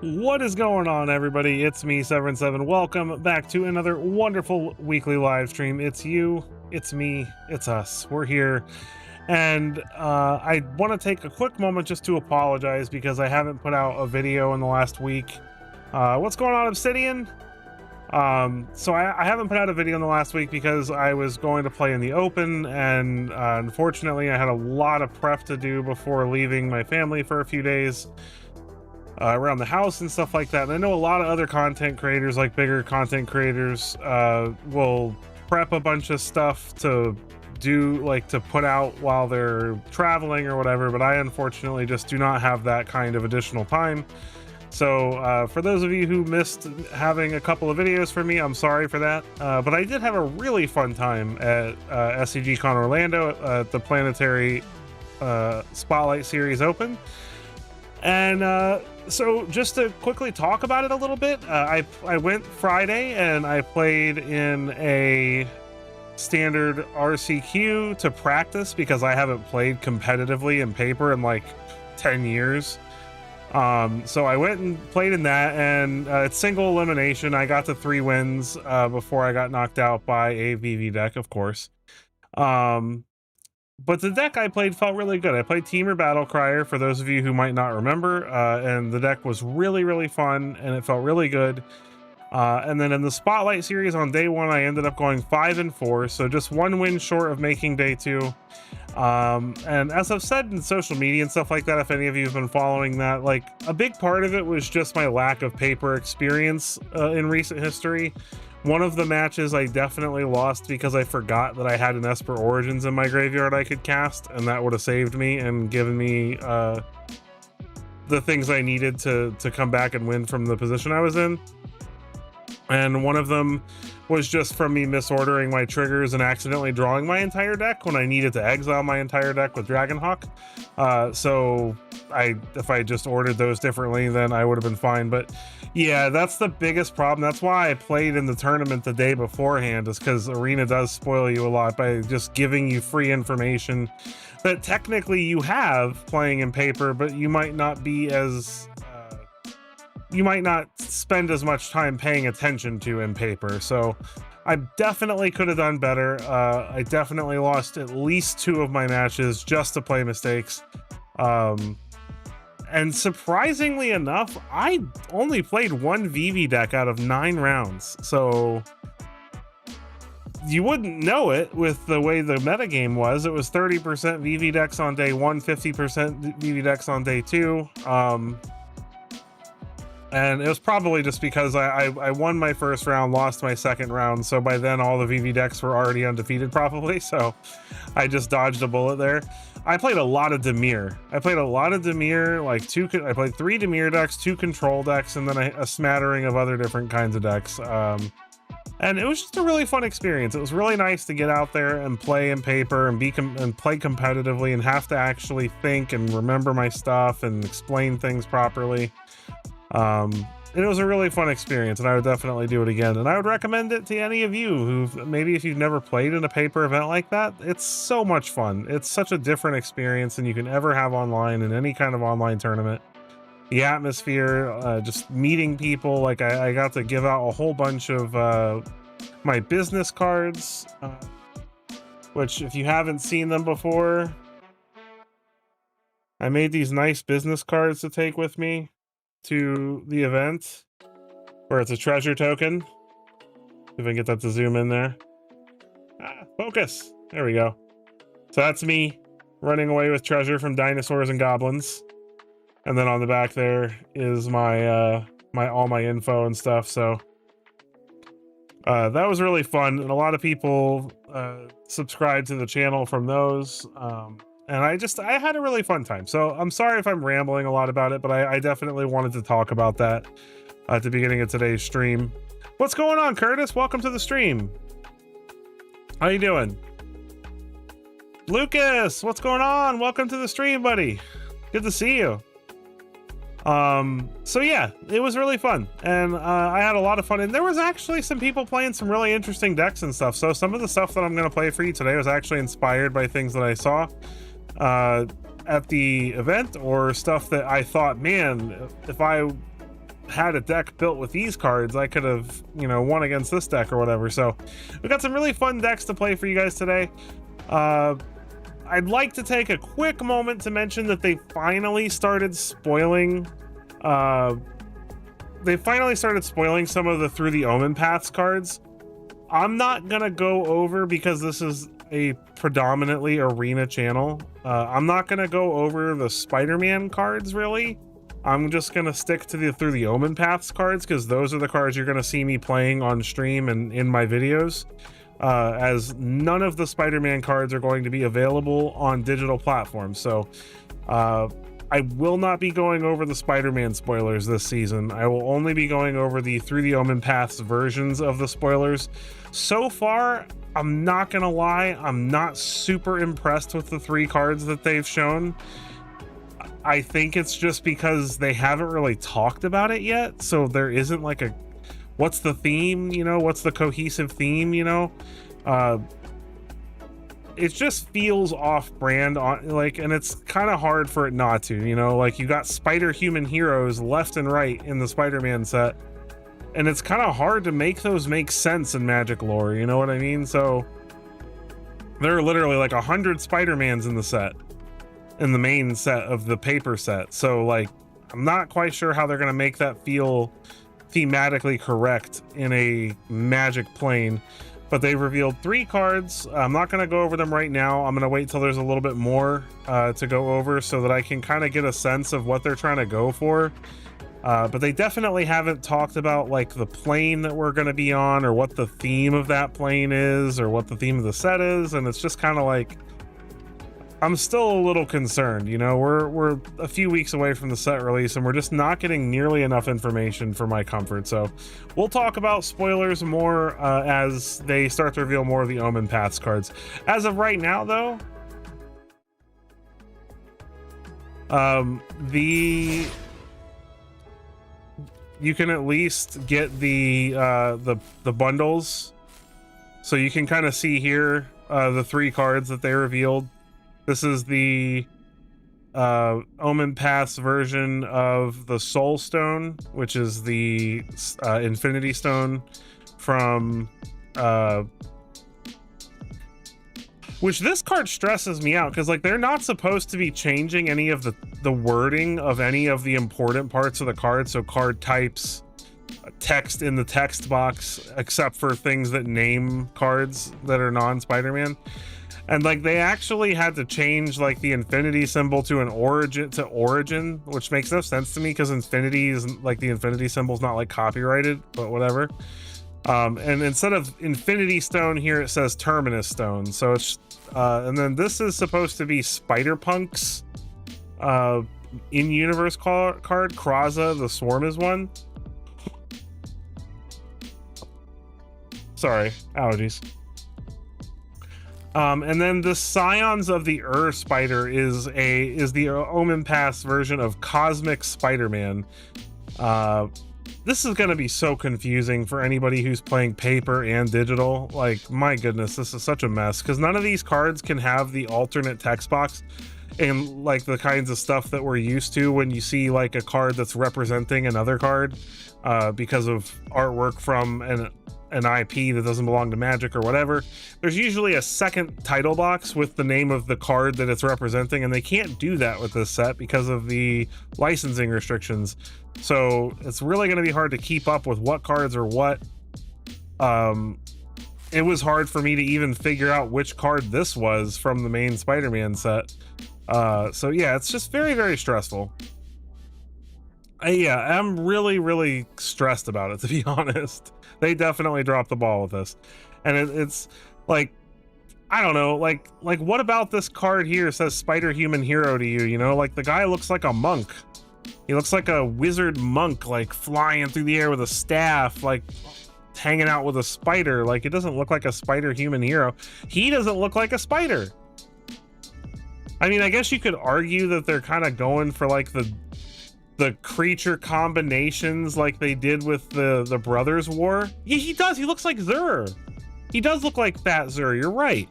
What is going on, everybody? It's me, 7 Welcome back to another wonderful weekly live stream. It's you, it's me, it's us. We're here. And I want to take a quick moment just to apologize because I haven't put out a video in the last week. What's going on, Obsidian? So I haven't put out a video in the last week because I was going to play in the open, and unfortunately I had a lot of prep to do before leaving my family for a few days. Around the house and stuff like that. And I know a lot of other content creators, like bigger content creators, will prep a bunch of stuff to do, like to put out while they're traveling or whatever, but I unfortunately just do not have that kind of additional time. So for those of you who missed having a couple of videos for me, I'm sorry for that, but I did have a really fun time at SCGCon Orlando at the Planetary Spotlight Series Open. And so just to quickly talk about it a little bit, I went Friday and I played in a standard RCQ to practice because I haven't played competitively in paper in like 10 years. So I went and played in that, and it's single elimination. I got to 3 wins before I got knocked out by a VV deck, of course. But the deck I played felt really good. I played Teamer Battle Crier, for those of you who might not remember, and the deck was really fun, and it felt really good. And then in the Spotlight series on day 1, I ended up going 5-4, so just 1 win short of making day 2. And as I've said in social media and stuff like that, if any of you have been following that, like, a big part of it was just my lack of paper experience in recent history. One of the matches I definitely lost because I forgot that I had an Esper Origins in my graveyard I could cast, and that would have saved me and given me the things I needed to come back and win from the position I was in. And one of them was just from me misordering my triggers and accidentally drawing my entire deck when I needed to exile my entire deck with Dragonhawk. So if I just ordered those differently, then I would have been fine. But yeah, that's the biggest problem. That's why I played in the tournament the day beforehand, is because Arena does spoil you a lot by just giving you free information that technically you have playing in paper, but you might not be as you might not spend as much time paying attention to in paper. So I definitely could have done better. I definitely lost at least 2 of my matches just to play mistakes. And surprisingly enough, I only played 1 VV deck out of 9 rounds. So you wouldn't know it with the way the metagame was. It was 30% VV decks on day 1, 50% VV decks on day 2. And it was probably just because I won my first round, lost my second round, so by then all the VV decks were already undefeated probably, so I just dodged a bullet there. I played a lot of Dimir. I played 3 Dimir decks, 2 control decks, and then a smattering of other different kinds of decks. And it was just a really fun experience. It was really nice to get out there and play in paper and play competitively and have to actually think and remember my stuff and explain things properly. It was a really fun experience, and I would definitely do it again, and I would recommend it to any of you who maybe if you've never played in a paper event like that. It's so much fun. It's such a different experience than you can ever have online in any kind of online tournament. The atmosphere, just meeting people, like I got to give out a whole bunch of my business cards, which if you haven't seen them before, I made these nice business cards to take with me to the event, where it's a treasure token. If I can get that to zoom in there. Focus. There we go. So that's me running away with treasure from dinosaurs and goblins. And then on the back there is my all my info and stuff. So that was really fun, and a lot of people subscribed to the channel from those. And I had a really fun time. So I'm sorry if I'm rambling a lot about it, but I definitely wanted to talk about that at the beginning of today's stream. What's going on, Curtis? Welcome to the stream. How you doing? Lucas, what's going on? Welcome to the stream, buddy. Good to see you. So yeah, it was really fun, and I had a lot of fun, and there was actually some people playing some really interesting decks and stuff. So some of the stuff that I'm going to play for you today was actually inspired by things that I saw at the event, or stuff that I thought, man, if I had a deck built with these cards, I could have, you know, won against this deck or whatever. So we got some really fun decks to play for you guys today. I'd like to take a quick moment to mention that they finally started spoiling some of the Through the Omen Paths cards. I'm not gonna go over, because this is a predominantly arena channel, I'm not gonna go over the Spider-Man cards really. I'm just gonna stick to the Through the Omen Paths cards, because those are the cards you're gonna see me playing on stream and in my videos, as none of the Spider-Man cards are going to be available on digital platforms. So I will not be going over the Spider-Man spoilers this season. I will only be going over the Through the Omen Paths versions of the spoilers. So far, I'm not gonna lie, I'm not super impressed with the 3 cards that they've shown. I think it's just because they haven't really talked about it yet, so there isn't like a what's the theme, you know, what's the cohesive theme, you know. It just feels off-brand, like, and it's kind of hard for it not to, you know. Like, you got spider-human heroes left and right in the Spider-Man set, and it's kind of hard to make those make sense in Magic lore, you know what I mean? So there are literally like 100 Spider-Mans in the set, in the main set of the paper set. So like, I'm not quite sure how they're going to make that feel thematically correct in a Magic plane. But they've revealed 3 cards. I'm not going to go over them right now. I'm going to wait till there's a little bit more to go over, so that I can kind of get a sense of what they're trying to go for. But they definitely haven't talked about like the plane that we're going to be on, or what the theme of that plane is, or what the theme of the set is. And it's just kind of like, I'm still a little concerned, you know. We're a few weeks away from the set release, and we're just not getting nearly enough information for my comfort. So we'll talk about spoilers more as they start to reveal more of the Omen Paths cards. As of right now, though, you can at least get the bundles, so you can kind of see here the 3 cards that they revealed. This is the Omen Paths version of the Soul Stone, which is the Infinity Stone from which this card stresses me out, because like, they're not supposed to be changing any of the wording of any of the important parts of the card. So card types, text in the text box, except for things that name cards that are non-Spider-Man. And like, they actually had to change like the infinity symbol to an origin, which makes no sense to me, because infinity is like, the infinity symbol is not like copyrighted, but whatever. And instead of Infinity Stone here, it says Terminus Stone. So it's and then this is supposed to be Spider-Punk's in-universe card, Kraza the Swarm is one. Sorry, allergies. And then the Scions of the Spider is the Omen Paths version of Cosmic Spider-Man. This is going to be so confusing for anybody who's playing paper and digital. Like, my goodness, this is such a mess, because none of these cards can have the alternate text box and like the kinds of stuff that we're used to when you see like a card that's representing another card because of artwork from an IP that doesn't belong to Magic or whatever. There's usually a second title box with the name of the card that it's representing, and they can't do that with this set because of the licensing restrictions. So it's really going to be hard to keep up with what cards are what. It was hard for me to even figure out which card this was from the main Spider-Man set. So yeah, it's just very, very stressful. Yeah, I'm really stressed about it, to be honest. They definitely dropped the ball with this. And it's like, I don't know, like what about this card here says Spider-Human Hero to you, you know? Like, the guy looks like a monk. He looks like a wizard monk, like flying through the air with a staff, like hanging out with a spider. Like, it doesn't look like a Spider-Human Hero. He doesn't look like a spider. I mean, I guess you could argue that they're kind of going for like the creature combinations like they did with the Brothers War. Yeah, he does. He looks like Zur. He does look like Fat Zur. You're right.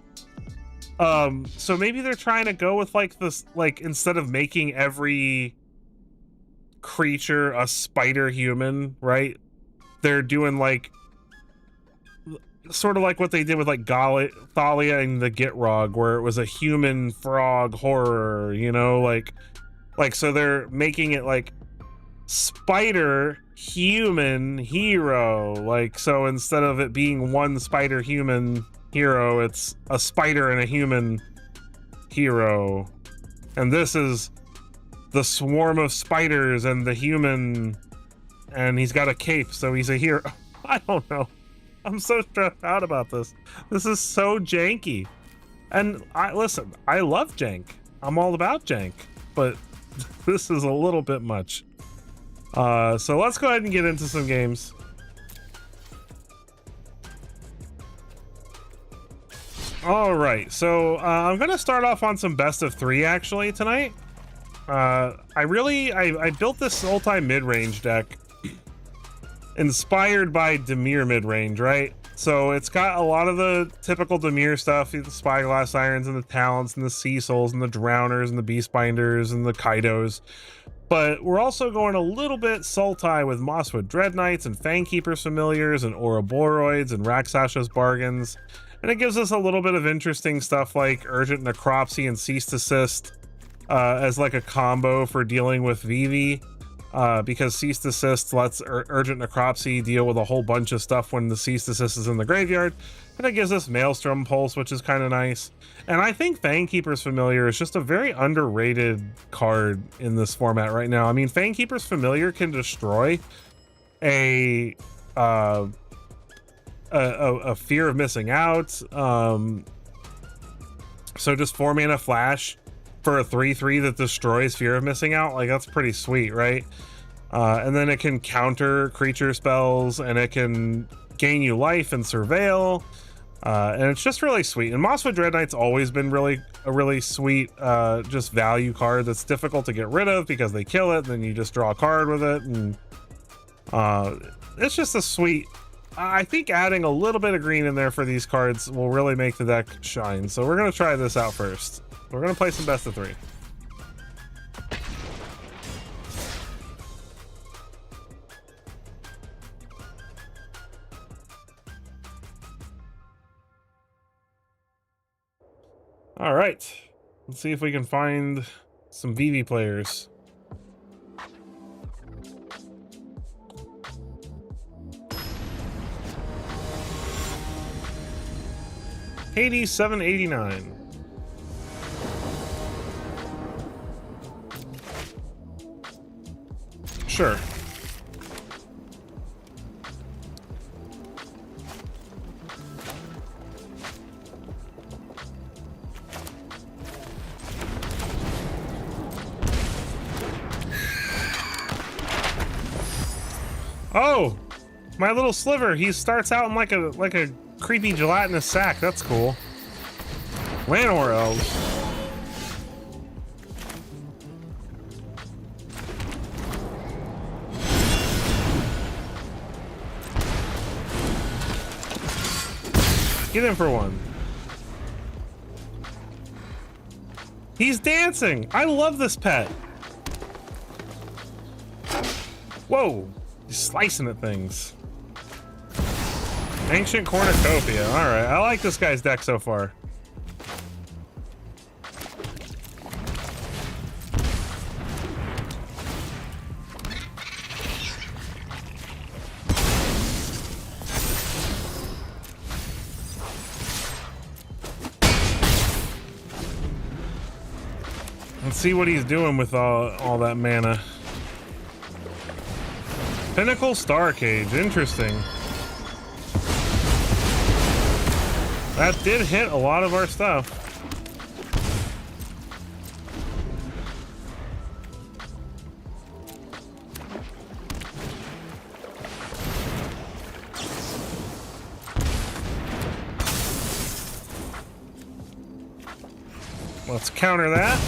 So maybe they're trying to go with like this, like, instead of making every creature, a spider human, right? They're doing like sort of like what they did with like Thalia and the Gitrog, where it was a human frog horror, you know, like so they're making it like spider human hero, like, so instead of it being one spider human hero, it's a spider and a human hero. And this is the swarm of spiders and the human, and he's got a cape, so he's a hero. I don't know. I'm so stressed out about this. This is so janky. And listen, I love jank. I'm all about jank, but this is a little bit much. So let's go ahead and get into some games. All right, so I'm gonna start off on some best of 3 actually tonight. I built this Sultai mid-range deck inspired by Dimir mid-range, right? So it's got a lot of the typical Dimir stuff, the Spyglass Irons and the Talents and the Cecils and the Drowners and the Beastbinders and the Kaidos. But we're also going a little bit Sultai with Mosswood Dread Knights and Fangkeeper's Familiars and Ouroboros and Raksasha's Bargains. And it gives us a little bit of interesting stuff like Urgent Necropsy and Cease Desist as like a combo for dealing with Vivi. Because Cease Desist lets Urgent Necropsy deal with a whole bunch of stuff when the Cease Desist is in the graveyard. And it gives us Maelstrom Pulse, which is kind of nice. And I think Fangkeeper's Familiar is just a very underrated card in this format right now. I mean, Fangkeeper's Familiar can destroy a fear of missing out. So just 4 mana flash for a 3/3 that destroys fear of missing out, like that's pretty sweet, right? And then it can counter creature spells, and it can gain you life and surveil, and it's just really sweet. And Mosswood Dread Knight's always been a really sweet just value card that's difficult to get rid of because they kill it, and then you just draw a card with it, and it's just a sweet. I think adding a little bit of green in there for these cards will really make the deck shine. So we're gonna try this out first. We're gonna play some best of 3. All right, let's see if we can find some Vivi players. Hades 789. Sure. Oh, my little sliver. He starts out in like a creepy gelatinous sack. That's cool. Llanowar elves. Get in for one. He's dancing. I love this pet. Whoa. He's slicing at things. Ancient Cornucopia. All right. I like this guy's deck so far. Let's see what he's doing with all that mana. Pinnacle Star Cage, interesting. That did hit a lot of our stuff. Let's counter that.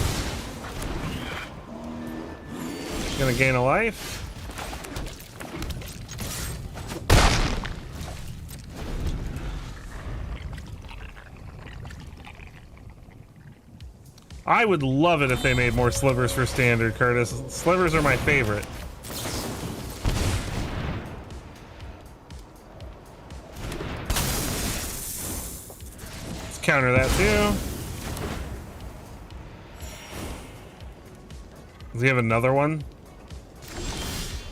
Gonna gain a life. I would love it if they made more slivers for standard, Curtis. Slivers are my favorite. counter that too. Does he have another one?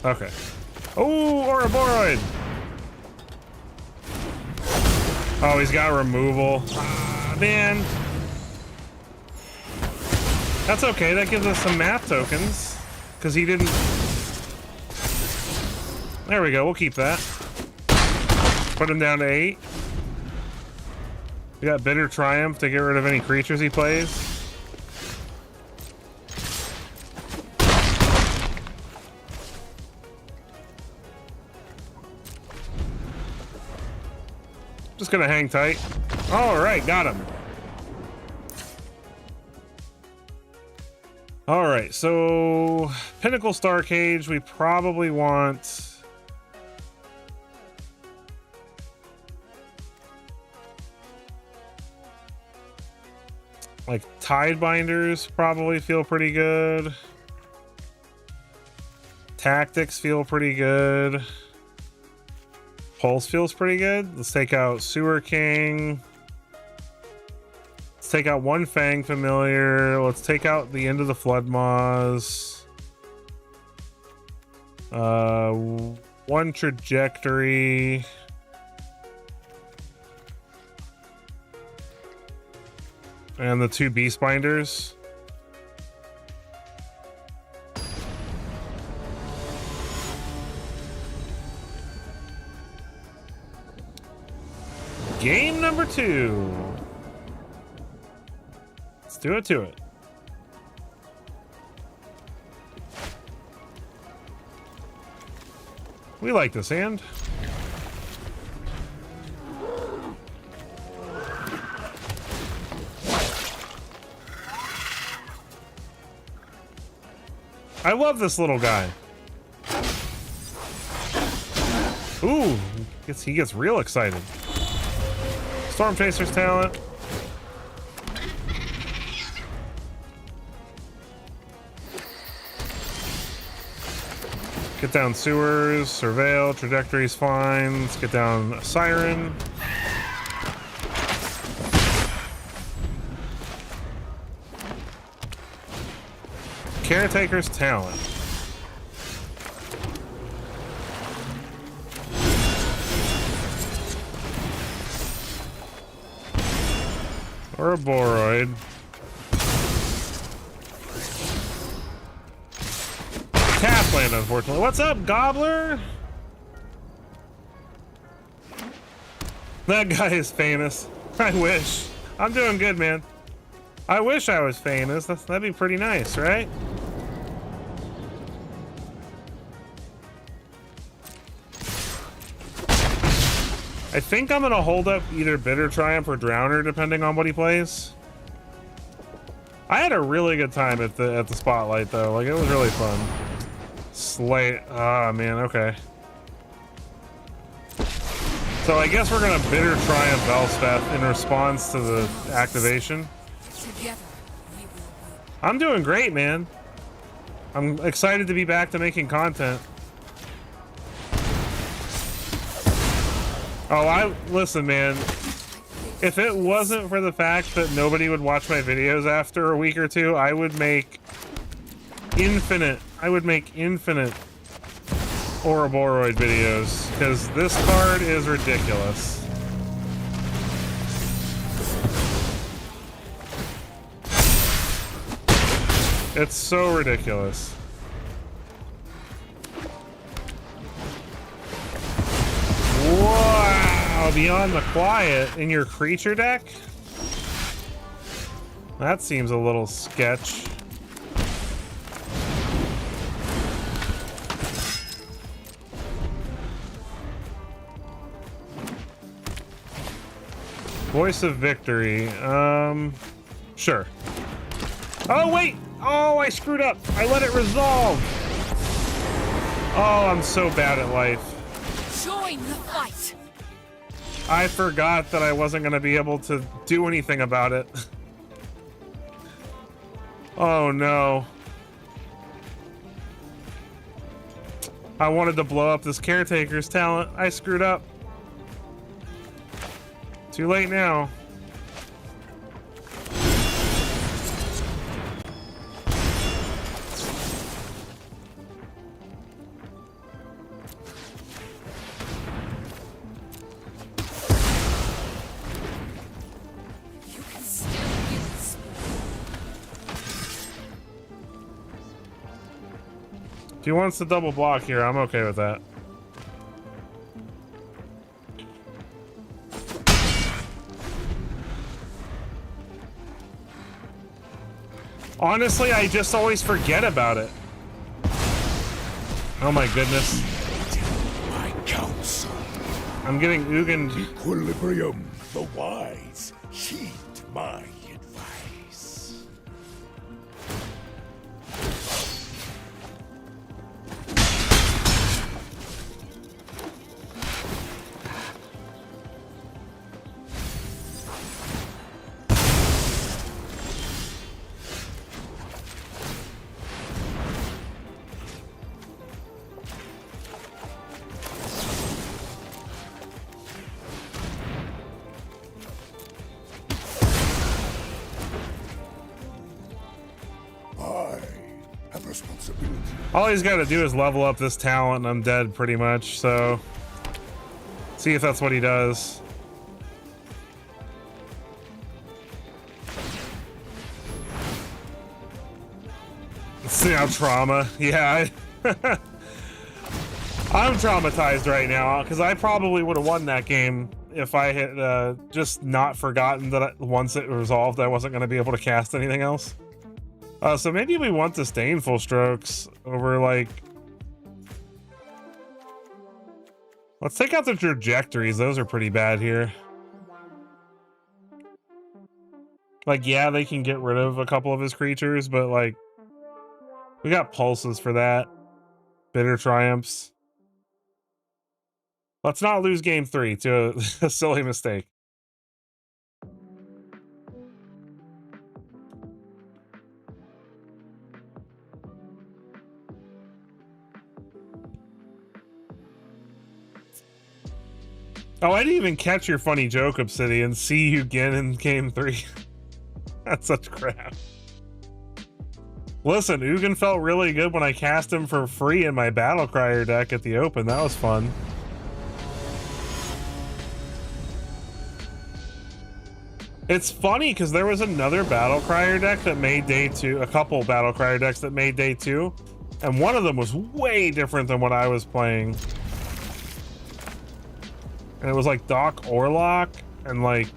Okay. Oh, Ouroboros! Oh, he's got removal. Ah, man. That's okay. That gives us some math tokens. Because he didn't... There we go. We'll keep that. Put him down to 8. We got Bitter Triumph to get rid of any creatures he plays. Just gonna hang tight. All right, got him. All right, so Pinnacle Star Cage, we probably want like Tidebinders probably feel pretty good. Tactics feel pretty good. Pulse feels pretty good. Let's take out Sewer King. Let's take out one Fang Familiar. Let's take out the End of the Flood Maws. One Trajectory. And the 2 Beastbinders. Game number 2. Let's do it to it. We like this hand. I love this little guy. Ooh, he gets real excited. Storm Chaser's talent. Get down Sewers, Surveil, Trajectory's fine. Let's get down Siren. Caretaker's talent. Or a Boroid. Taskland, unfortunately. What's up, Gobbler? That guy is famous. I wish. I'm doing good, man. I wish I was famous. That'd be pretty nice, right? I think I'm gonna hold up either Bitter Triumph or Drowner, depending on what he plays. I had a really good time at the Spotlight though. Like, it was really fun. Slate. Ah, man. Okay. So I guess we're gonna Bitter Triumph Elspeth in response to the activation. I'm doing great, man. I'm excited to be back to making content. Oh, listen, man. If it wasn't for the fact that nobody would watch my videos after a week or two, I would make infinite Ouroboros videos, because this card is ridiculous. It's so ridiculous. Wow, Beyond the Quiet in your creature deck? That seems a little sketch. Voice of Victory. Sure. Oh, wait! Oh, I screwed up. I let it resolve. Oh, I'm so bad at life. Join the fight. I forgot that I wasn't going to be able to do anything about it. Oh, no. I wanted to blow up this Caretaker's talent. I screwed up. Too late now. If he wants to double block here, I'm okay with that. Honestly, I just always forget about it. Oh my goodness. My counsel. I'm getting Ugin. Equilibrium. The wise heed my advice. Responsibility. All he's got to do is level up this talent and I'm dead pretty much, so see if that's what he does. See how trauma. Yeah, I'm traumatized right now because I probably would have won that game if I had just not forgotten that once it resolved I wasn't going to be able to cast anything else. So maybe we want disdainful strokes over, like, let's take out the trajectories. Those are pretty bad here. Like, yeah, they can get rid of a couple of his creatures, but like, we got pulses for that. Bitter triumphs. Let's not lose game 3 to a silly mistake. Oh, I didn't even catch your funny joke, Obsidian. See you again in game 3. That's such crap. Listen, Ugin felt really good when I cast him for free in my Battle Crier deck at the Open. That was fun. It's funny because there was another Battle Crier deck that made day 2, a couple Battle Crier decks that made day 2, and one of them was way different than what I was playing. And it was like Doc Orlock, and like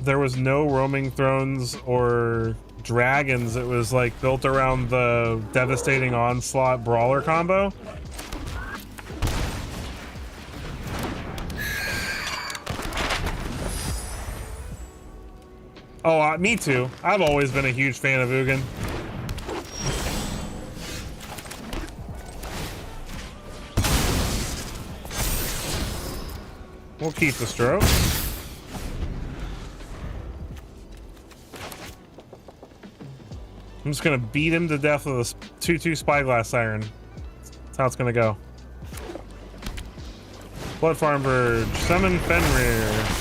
there was no roaming thrones or dragons. It was like built around the devastating onslaught brawler combo. Oh, me too. I've always been a huge fan of Ugin. We'll keep the stroke. I'm just gonna beat him to death with a 2/2 Spyglass Siren. That's how it's gonna go. Blood Farm Verge. Summon Fenrir.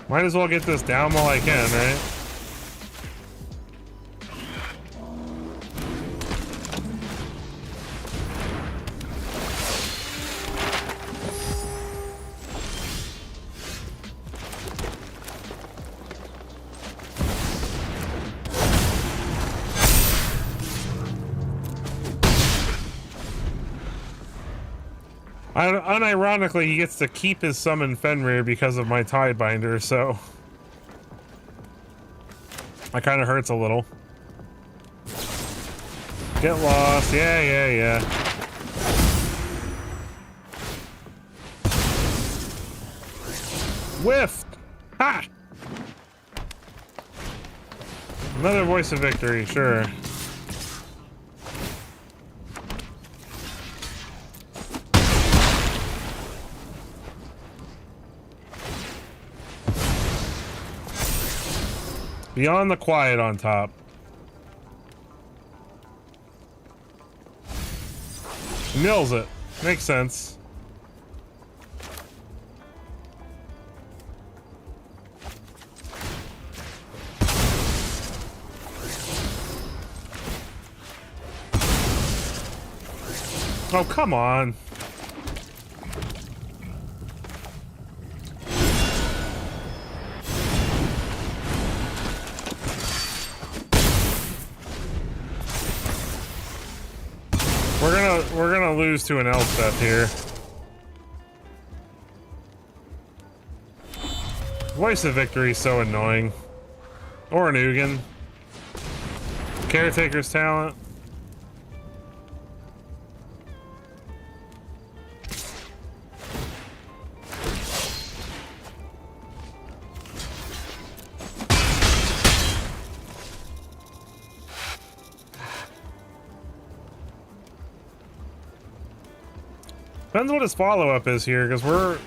Might as well get this down while I can, right? Unironically, he gets to keep his summon Fenrir because of my Tidebinder, so that kind of hurts a little. Get lost. Yeah. Whiffed! Ha! Another voice of victory, sure. Beyond the quiet on top. Mills it. Makes sense. Oh, come on. We're gonna lose to an Elspeth here. Voice of Victory is so annoying. Or an Ugin. Caretaker's talent. Depends what his follow-up is here, because we're...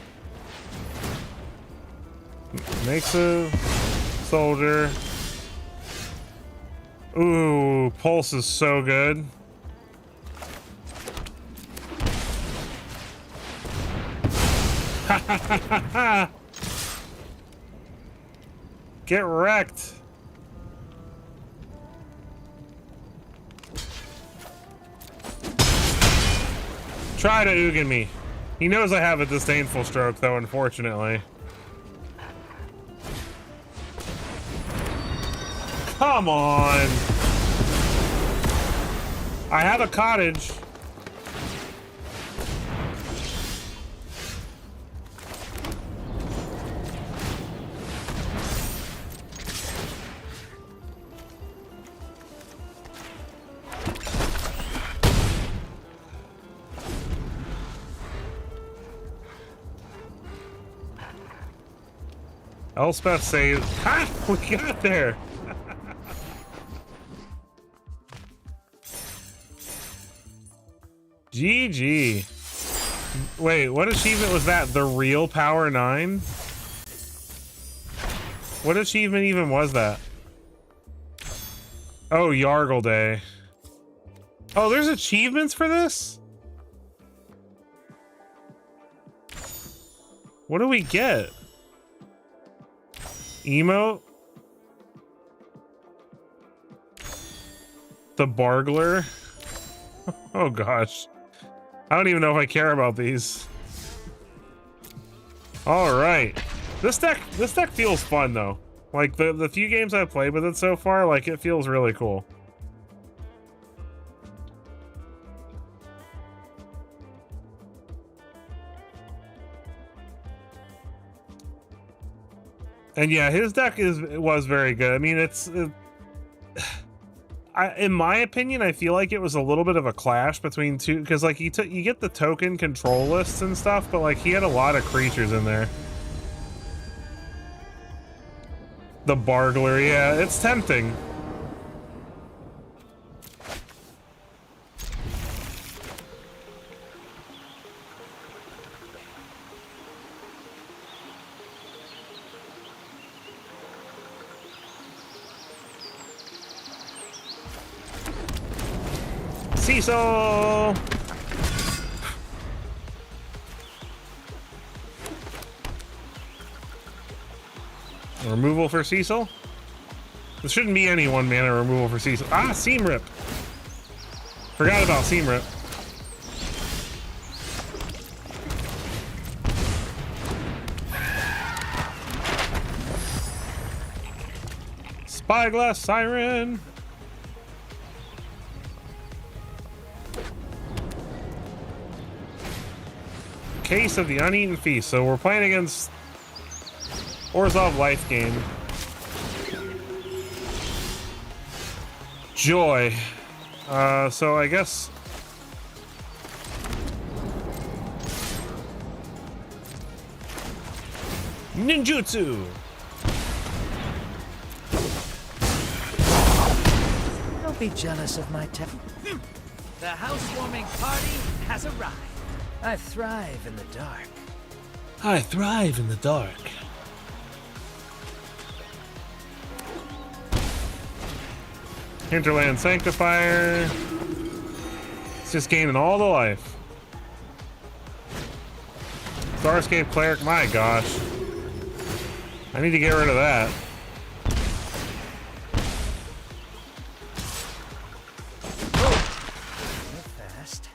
Makes a soldier. Ooh, Pulse is so good. Get wrecked. Try to Ugin me. He knows I have a disdainful stroke, though, unfortunately. Come on. I have a cottage. Elspeth saved. Ha! We got there. GG. Wait, what achievement was that? The real Power 9? What achievement even was that? Oh, Yargle Day. Oh, there's achievements for this? What do we get? Emote? The Bargler? Oh gosh. I don't even know if I care about these. Alright. This deck feels fun though. Like the few games I've played with it so far, like it feels really cool. And yeah, his deck was very good. I mean, in my opinion, I feel like it was a little bit of a clash between two, because like you get the token control lists and stuff, but like he had a lot of creatures in there. The Bargler, yeah, it's tempting. Cecil! Removal for Cecil? There shouldn't be any 1-mana removal for Cecil. Ah, Seam Rip! Forgot about Seam Rip. Spyglass Siren! Case of the Uneaten Feast. So we're playing against Orzhov Life Gain. Joy. So I guess Ninjutsu. Don't be jealous of my talent. The housewarming party has arrived. I thrive in the dark. I thrive in the dark. Hinterland Sanctifier. It's just gaining all the life. Starscape Cleric, my gosh. I need to get rid of that. You're fast.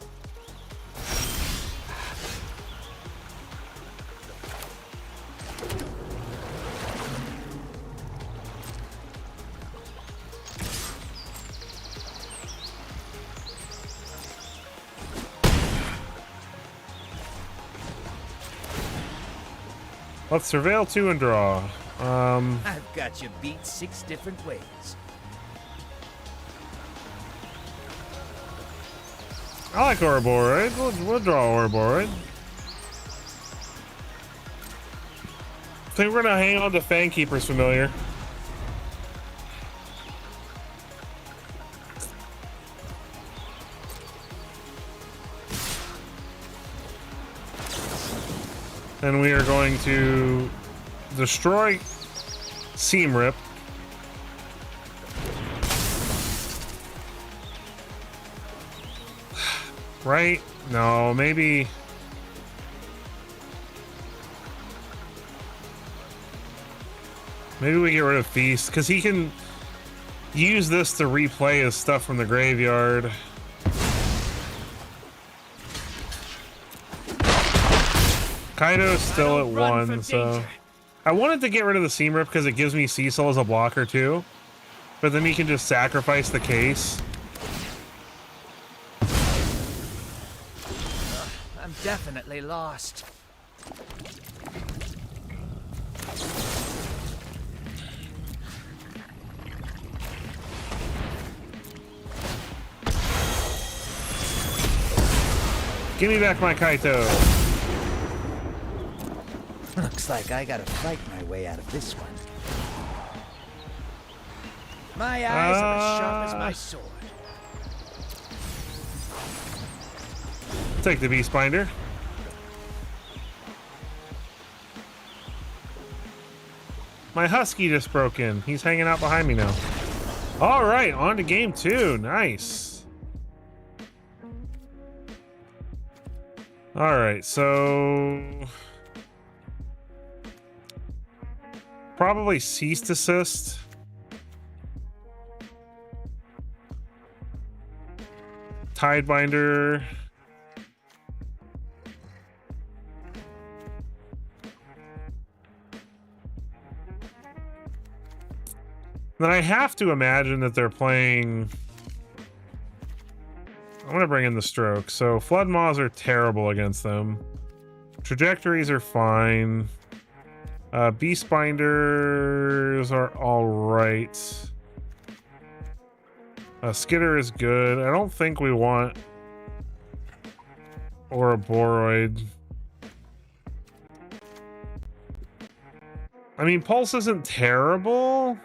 Let's surveil 2 and draw. I've got you beat 6 different ways. I like Ouroboros. We'll draw Ouroboros. I think we're gonna hang on to Fangkeeper's Familiar. Then we are going to destroy Seam Rip. Right? No, maybe. Maybe we get rid of Feast, because he can use this to replay his stuff from the graveyard. Kaido's still at 1, so I wanted to get rid of the Seam Rip because it gives me Cecil as a blocker too, but then he can just sacrifice the case. I'm definitely lost. Give me back my Kaito. Looks like I gotta fight my way out of this one. My eyes are as sharp as my sword. Take the Beast Binder. My Husky just broke in. He's hanging out behind me now. All right, on to game 2. Nice. All right, so probably Cease Desist. Tidebinder. Then I have to imagine that they're playing. I'm going to bring in the Stroke. So Flood Maws are terrible against them. Trajectories are fine. Beast Binders are all right. Skitter is good. I don't think we want Ouroboros. I mean, Pulse isn't terrible.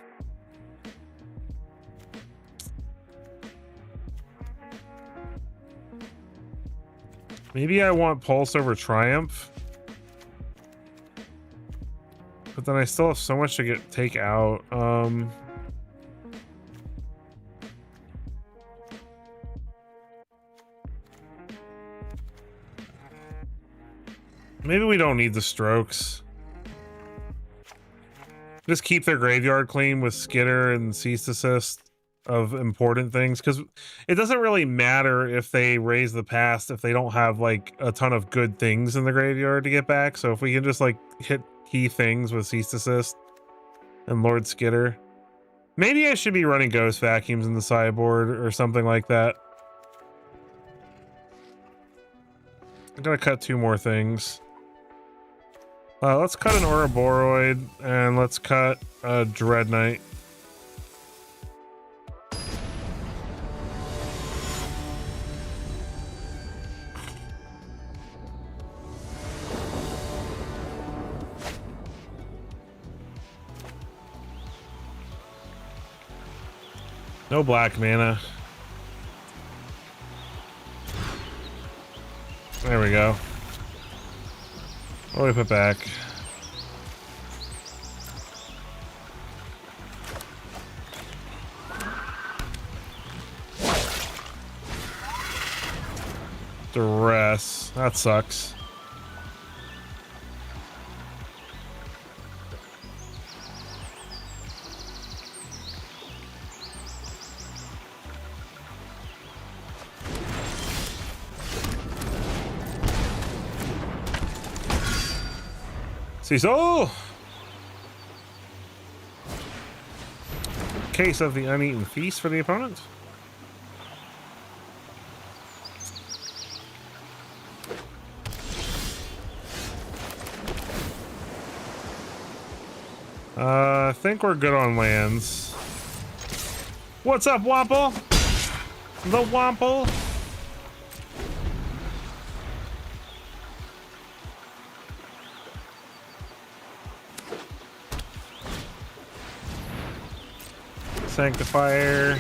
Maybe I want Pulse over Triumph. But then I still have so much to take out. Maybe we don't need the Strokes. Just keep their graveyard clean with Skitter and Cease Desist of important things, because it doesn't really matter if they raise the past if they don't have like a ton of good things in the graveyard to get back. So if we can just like hit key things with Cease Desist and Lord Skitter, maybe I should be running Ghost Vacuums in the sideboard or something like that. I'm gonna cut 2 more things. Let's cut an Ouroboros and let's cut a Dread Knight. No black mana. There we go. What do we put back? Duress. That sucks. Cecil! Case of the Uneaten Feast for the opponent. I think we're good on lands. What's up, Wample? The Wample? Sanctifier.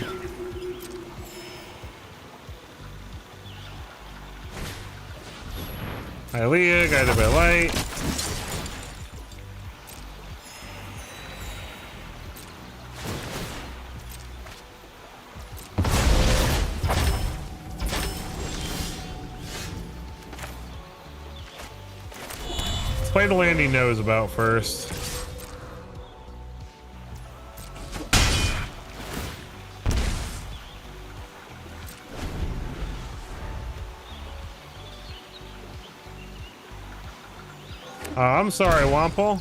Hylia, guided by light. Let's play the land he knows about first. I'm sorry, Wample.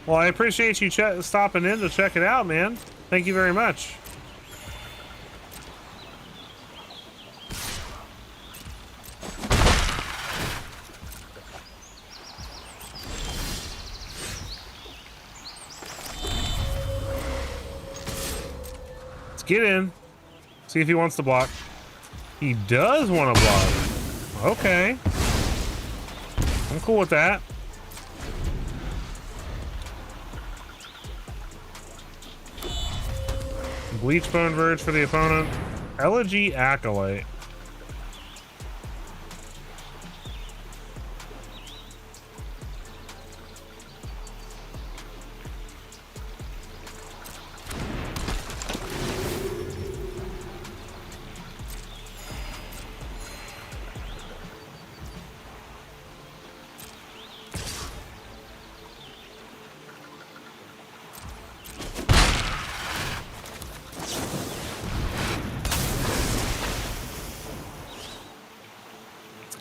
Well, I appreciate you stopping in to check it out, man. Thank you very much. Let's get in. See if he wants to block. He does want to block. Okay. I'm cool with that. Bleachbone Verge for the opponent. Elegy Acolyte.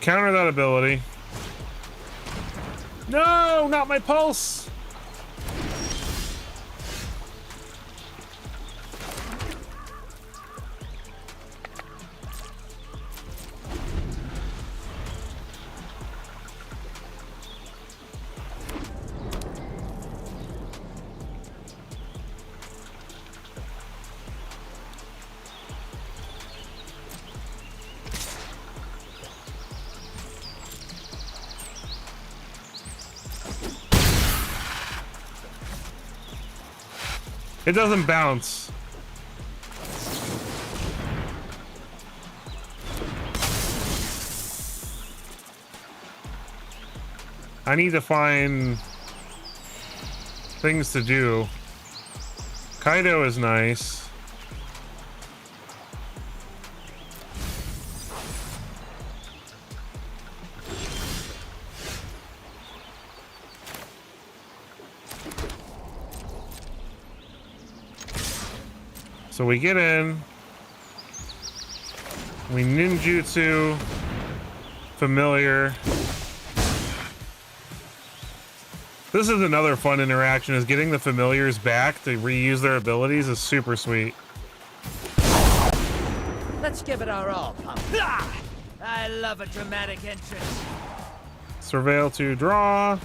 Counter that ability. No, not my pulse. It doesn't bounce. I need to find things to do. Kaido is nice. So we get in, we ninjutsu, familiar. This is another fun interaction, is getting the familiars back to reuse their abilities is super sweet. Let's give it our all, pump. Ah! I love a dramatic entrance. Surveil to draw.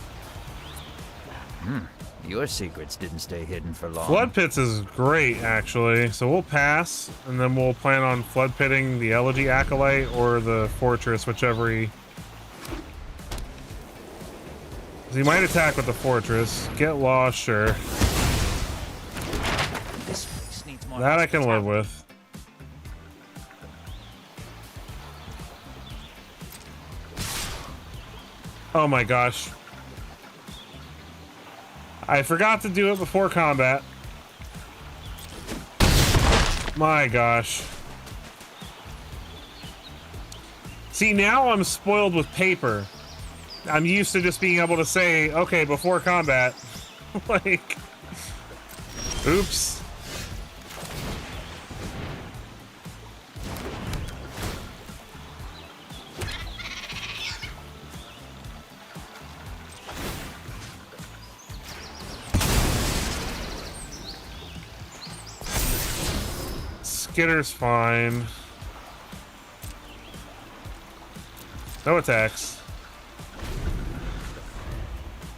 Your secrets didn't stay hidden for long. Flood Pits is great, actually. So we'll pass, and then we'll plan on Flood Pitting the Elegy Acolyte or the Fortress, whichever he... He might attack with the Fortress. Get lost, sure. This place needs more That I can live with. Oh my gosh. I forgot to do it before combat. My gosh. See, now I'm spoiled with paper. I'm used to just being able to say, okay, before combat. Like, oops. Skitter's fine. No attacks.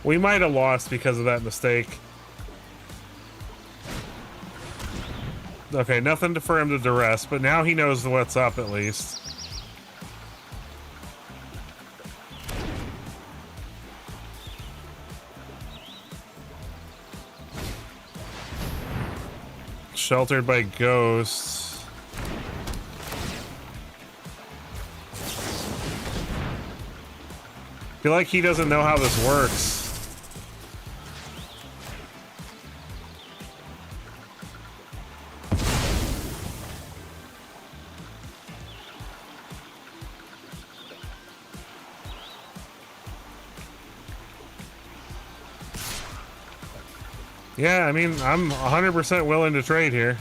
We might have lost because of that mistake. Okay, nothing for him to duress, but now he knows what's up at least. Sheltered by ghosts. I feel like he doesn't know how this works. Yeah, I mean, I'm 100% willing to trade here.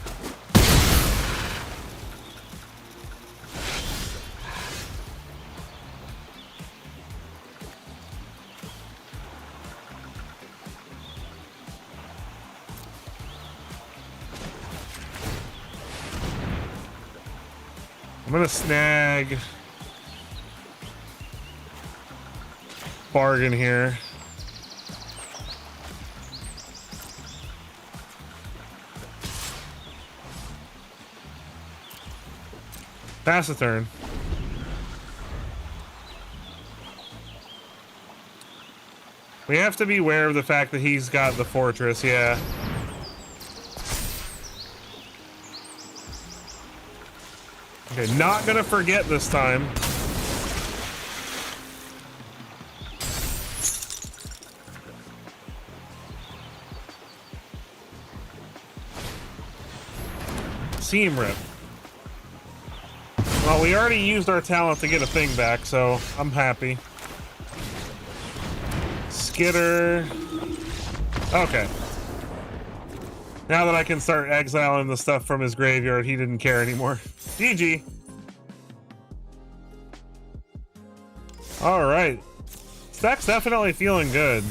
I'm gonna snag bargain here. Pass the turn. We have to be aware of the fact that he's got the fortress, yeah. Okay, not gonna forget this time. Seam rip. Well, we already used our talent to get a thing back, so I'm happy. Skitter. Okay. Now that I can start exiling the stuff from his graveyard, he didn't care anymore. GG. All right. Stack's definitely feeling good.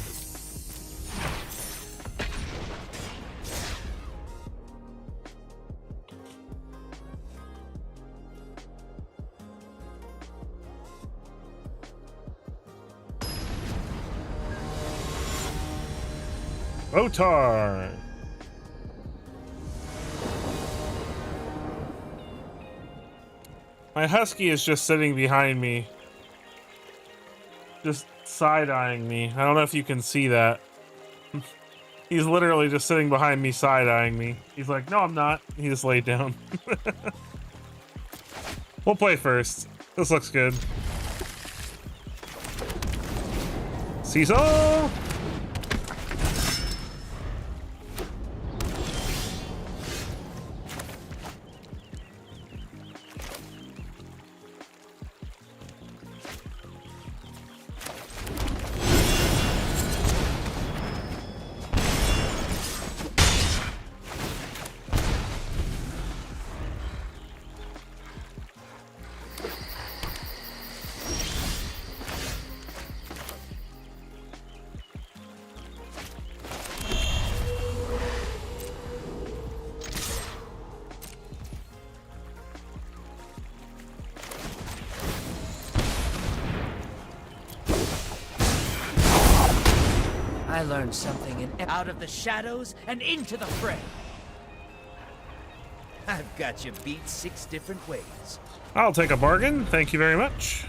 Otar. My husky is just sitting behind me. Just side-eyeing me. I don't know if you can see that. He's literally just sitting behind me side-eyeing me. He's like, no, I'm not. He just laid down. We'll play first. This looks good. Cecil! I learned something out of the shadows and into the fray. I've got you beat 6 different ways. I'll take a bargain. Thank you very much.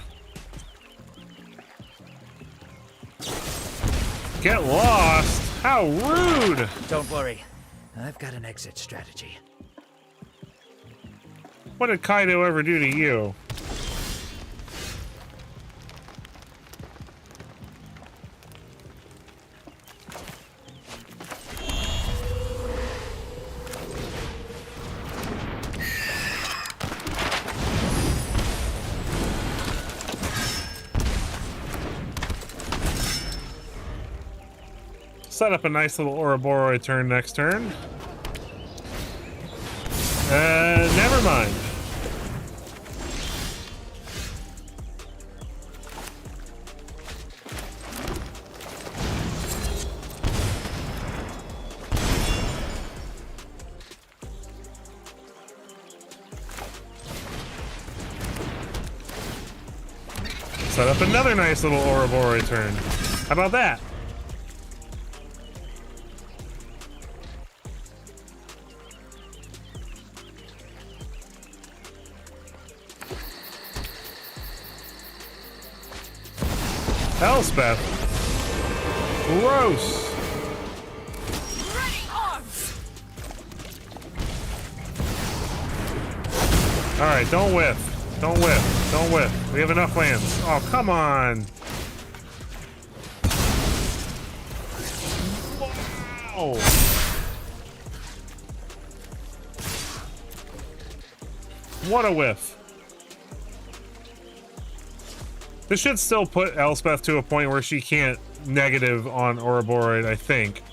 Get lost. How rude. Don't worry. I've got an exit strategy. What did Kaido ever do to you? Set up a nice little Ouroboros turn next turn. Never mind. Set up another nice little Ouroboros turn. How about that? Elspeth. Gross. Ready arms. All right, don't whiff. Don't whiff. Don't whiff. We have enough lands. Oh, come on. Wow. What a whiff. This should still put Elspeth to a point where she can't negative on Ouroboros, I think.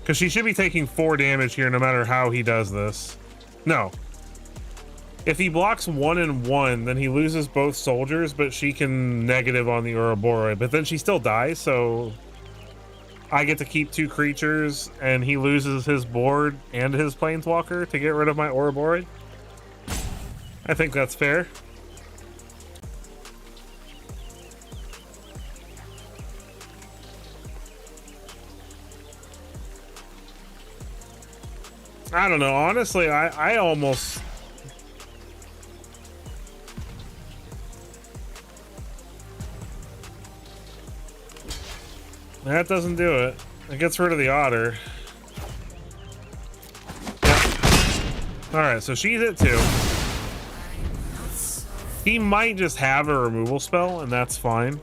Because she should be taking 4 damage here no matter how he does this. No. If he blocks 1 and 1, then he loses both soldiers, but she can negative on the Ouroboros. But then she still dies, so I get to keep 2 creatures, and he loses his board and his planeswalker to get rid of my Ouroboros. I think that's fair. I don't know. Honestly, I almost... That doesn't do it. It gets rid of the otter. Yep. Alright, so she's it too. He might just have a removal spell, and that's fine.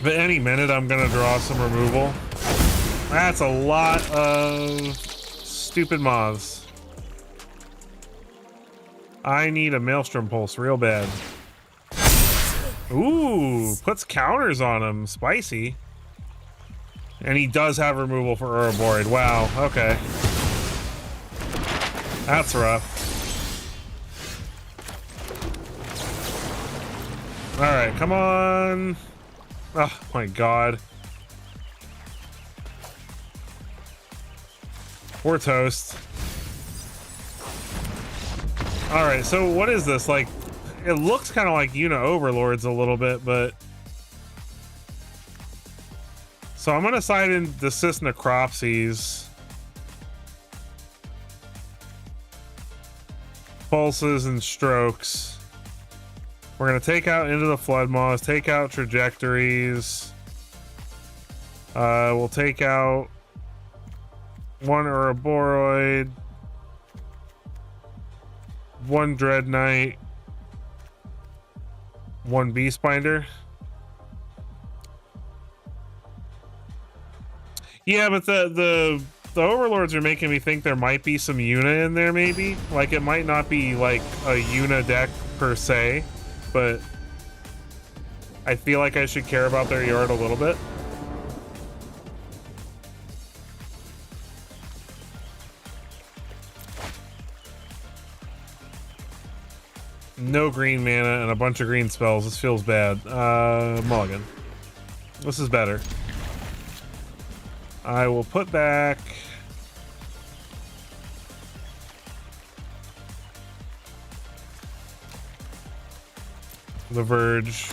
But any minute, I'm gonna draw some removal. That's a lot of stupid moths. I need a Maelstrom Pulse real bad. Ooh, puts counters on him. Spicy. And he does have removal for Ouroboros. Wow, okay. That's rough. Alright, come on. Oh my god. We're toast. Alright, so what is this? Like, it looks kind of like Una Overlords a little bit, but... So I'm gonna side in Desist Necropsies. Pulses and Strokes. We're gonna take out Into the Flood Moths, take out Trajectories. We'll take out 1 Ouroboros, 1 Dread Knight, 1 Beastbinder. Yeah, but the Overlords are making me think there might be some Una in there, maybe. Like, it might not be like a Una deck per se, but I feel like I should care about their yard a little bit. No green mana and a bunch of green spells. This feels bad. Mulligan. This is better. I will put back the Verge.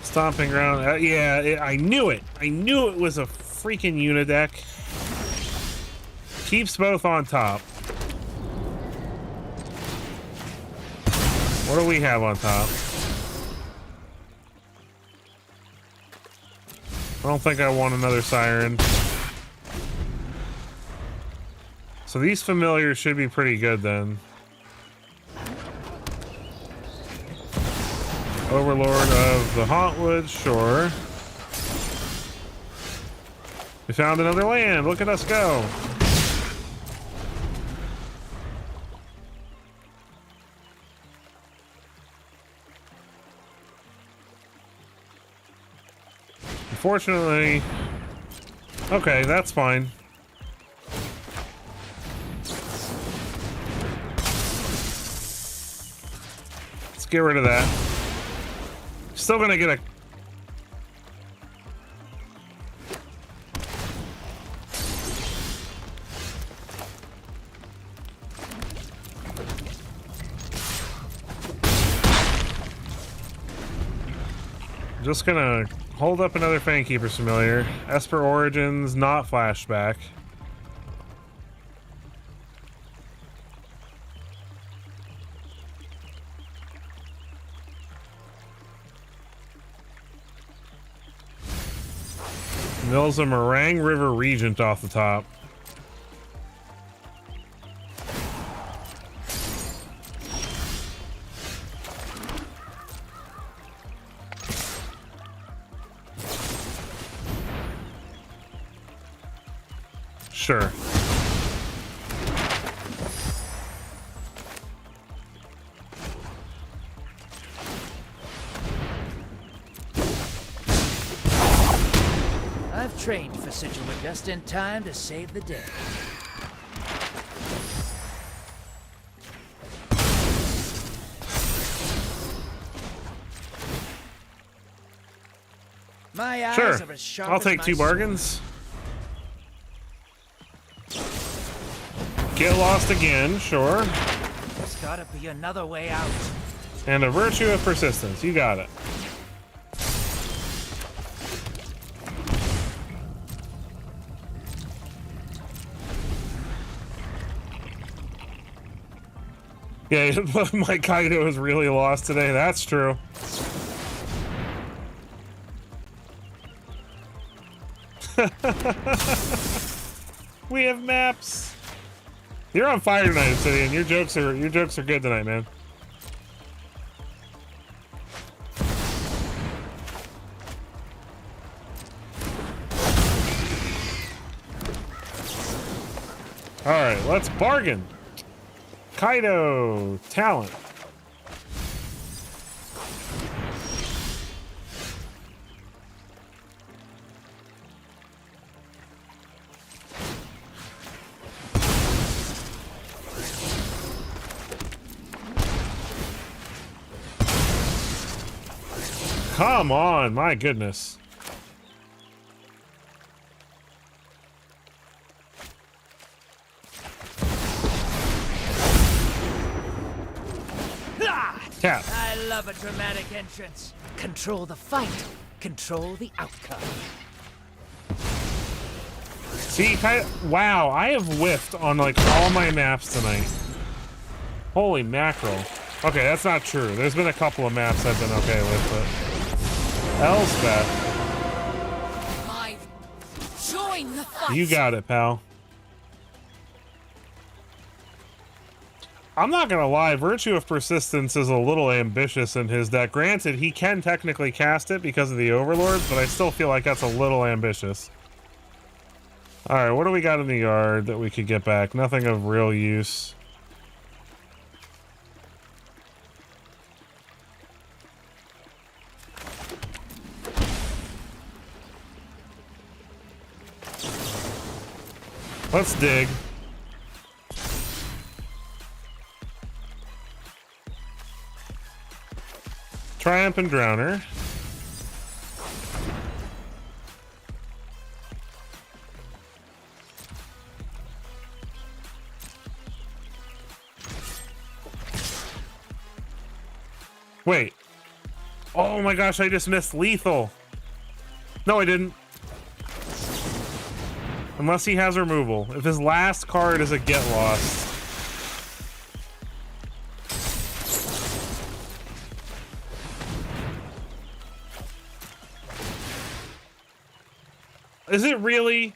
Stomping Ground. Yeah, I knew it. I knew it was a freaking Una deck. Keeps both on top. What do we have on top? I don't think I want another Siren. So these familiars should be pretty good then. Overlord of the Hauntwood, sure. We found another land. Look at us go. Unfortunately, okay, that's fine. Let's get rid of that. Still gonna get a... Just gonna hold up another Fangkeeper's Familiar. Esper Origins, not flashback. Mills a Meringue River Regent off the top. Sure. I've trained for Sigil just in time to save the day. My eyes Sure. are as sharp I'll as take my 2 sword. bargains. Get lost again, sure. There's gotta be another way out. And a Virtue of Persistence. You got it. Yeah, my Kaido is really lost today. That's true. We have maps. You're on fire tonight, Obsidian. Your jokes are good tonight, man. All right, let's bargain. Kaido, talent. Come on, my goodness. Tap. I love a dramatic entrance. Control the fight. Control the outcome. See, wow, I have whiffed on like all my maps tonight. Holy mackerel. Okay, that's not true. There's been a couple of maps I've been okay with, but Elspeth. Join the fight. You got it, pal. I'm not gonna lie, Virtue of Persistence is a little ambitious in his deck. Granted, he can technically cast it because of the Overlords, but I still feel like that's a little ambitious. Alright, what do we got in the yard that we could get back? Nothing of real use. Let's dig. Triumph and Drowner. Wait. Oh my gosh, I just missed lethal. No, I didn't. Unless he has removal. If his last card is a get lost. Is it really?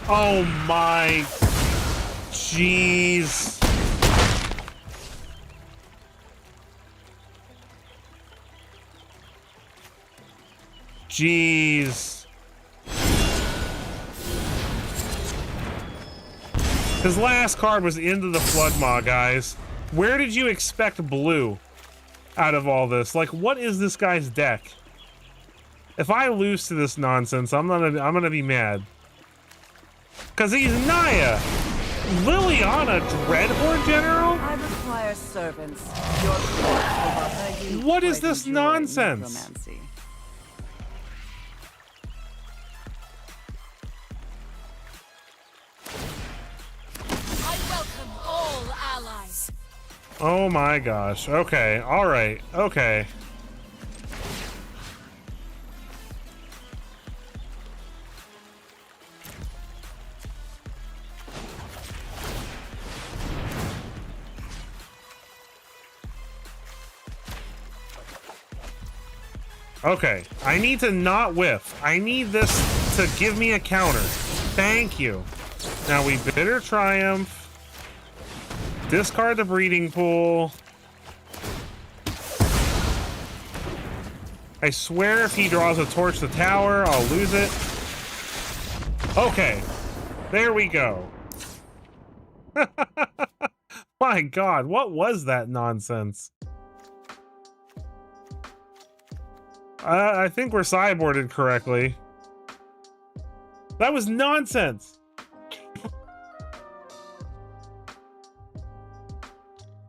Oh my. Jeez. Jeez. His last card was Into the Flood Maw, guys. Where did you expect blue out of all this? Like, what is this guy's deck? If I lose to this nonsense, I'm gonna be mad. Cause he's Naya, Liliana Dreadhorde General. I require their servants. Your court will offer you What is quite this enjoy nonsense? necromancy. I welcome all allies. Oh my gosh. Okay. All right. Okay. Okay, I need to not whiff. I need this to give me a counter. Thank you. Now we Bitter Triumph. Discard the Breeding Pool. I swear if he draws a Torch the Tower, I'll lose it. Okay, there we go. My God, what was that nonsense? I think we're sideboarded correctly. That was nonsense.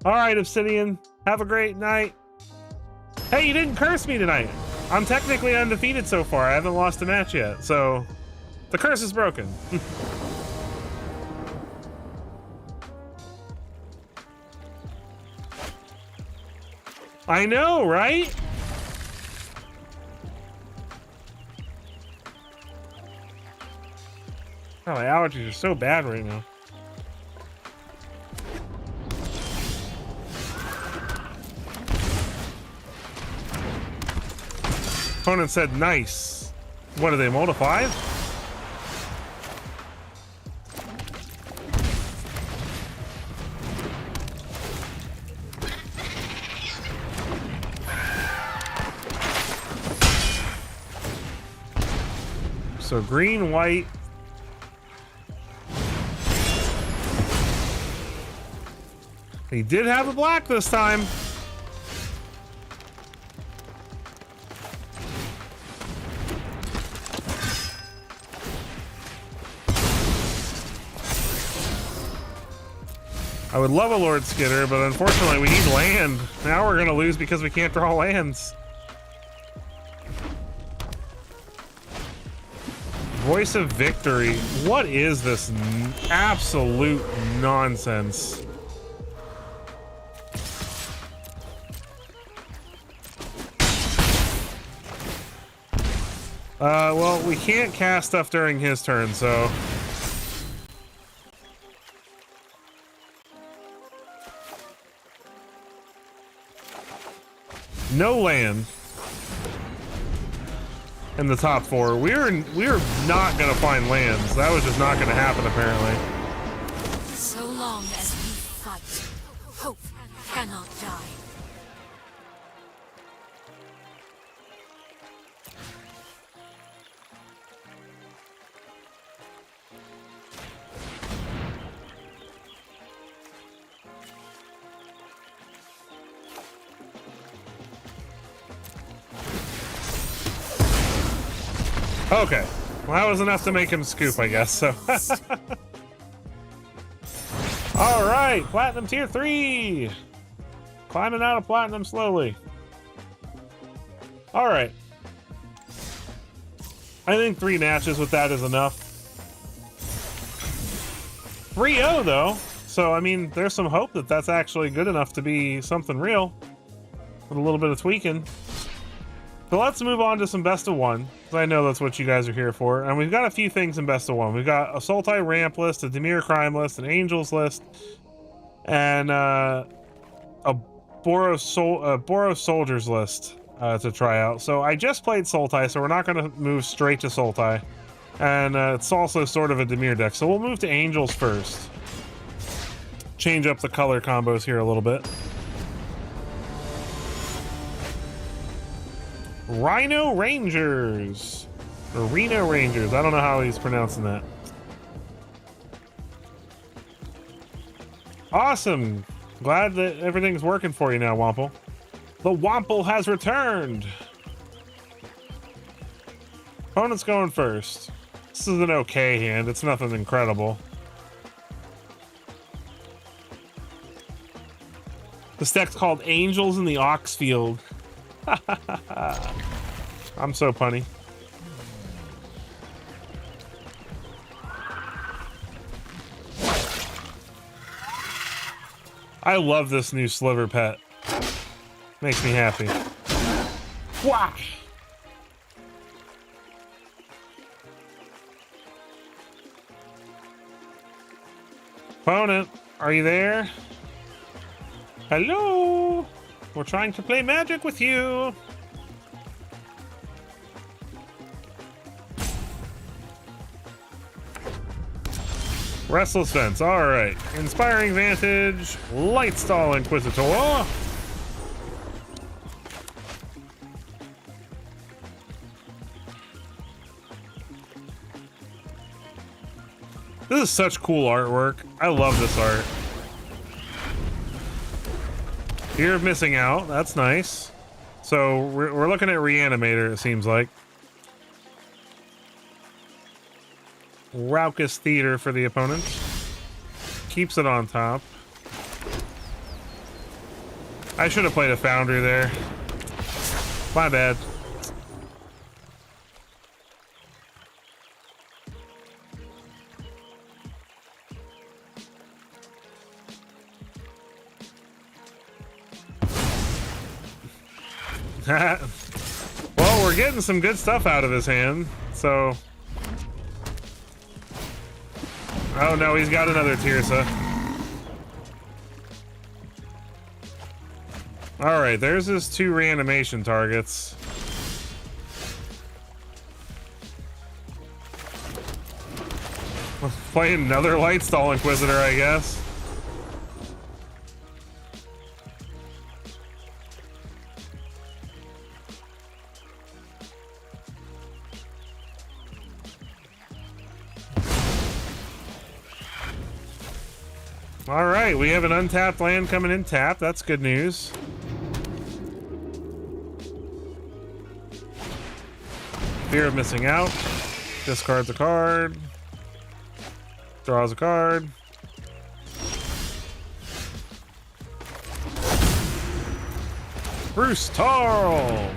All right, Obsidian, have a great night. Hey, you didn't curse me tonight. I'm technically undefeated so far. I haven't lost a match yet, so the curse is broken. I know, right? Oh, my allergies are so bad right now. Opponent said nice. What are they, Mold 5? So green, white. He did have a black this time. I would love a Lord Skitter, but unfortunately we need land. Now we're gonna lose because we can't draw lands. Voice of Victory. What is this absolute nonsense? Well, we can't cast stuff during his turn, so... No land in the top 4. We're not gonna find lands. That was just not gonna happen, apparently. So long as we fight, hope cannot die. Okay, well that was enough to make him scoop, I guess, so. All right, Platinum Tier 3. Climbing out of Platinum slowly. All right. I think 3 matches with that is enough. 3-0 though, so I mean, there's some hope that that's actually good enough to be something real. With a little bit of tweaking. So let's move on to some best of 1, because I know that's what you guys are here for. And we've got a few things in best of 1. We've got a Sultai ramp list, a Dimir crime list, an Angels list, and a Boros soldiers list to try out. So I just played Sultai, so we're not going to move straight to Sultai. And it's also sort of a Dimir deck. So we'll move to Angels first. Change up the color combos here a little bit. Rhino Rangers. Or Reno Rangers. I don't know how he's pronouncing that. Awesome. Glad that everything's working for you now, Wample. The Wample has returned. Opponent's going first. This is an okay hand. It's nothing incredible. This deck's called Angels in the Oxfield. I'm so punny. I love this new sliver pet. Makes me happy. Wow. Opponent, are you there? Hello? We're trying to play Magic with you. Restless Fence, alright. Inspiring Vantage, Lightstall Inquisitor. This is such cool artwork. I love this art. Fear of Missing Out, that's nice. So we're looking at Reanimator, it seems like. Raucous Theater for the opponent. Keeps it on top. I should have played a Foundry there. My bad. Well, we're getting some good stuff out of his hand, so... Oh no, he's got another Tirsa. Alright, there's his 2 reanimation targets. Play another Lightstall Inquisitor, I guess. All right, we have an untapped land coming in tapped. That's good news. Fear of Missing Out. Discards a card. Draws a card. Brews Tarl.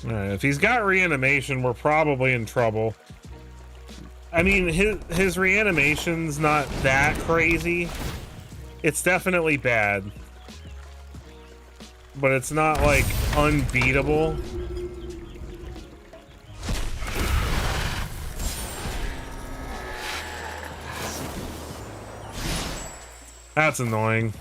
If he's got reanimation, we're probably in trouble. I mean, his reanimation's not that crazy. It's definitely bad. But it's not, like, unbeatable. That's annoying.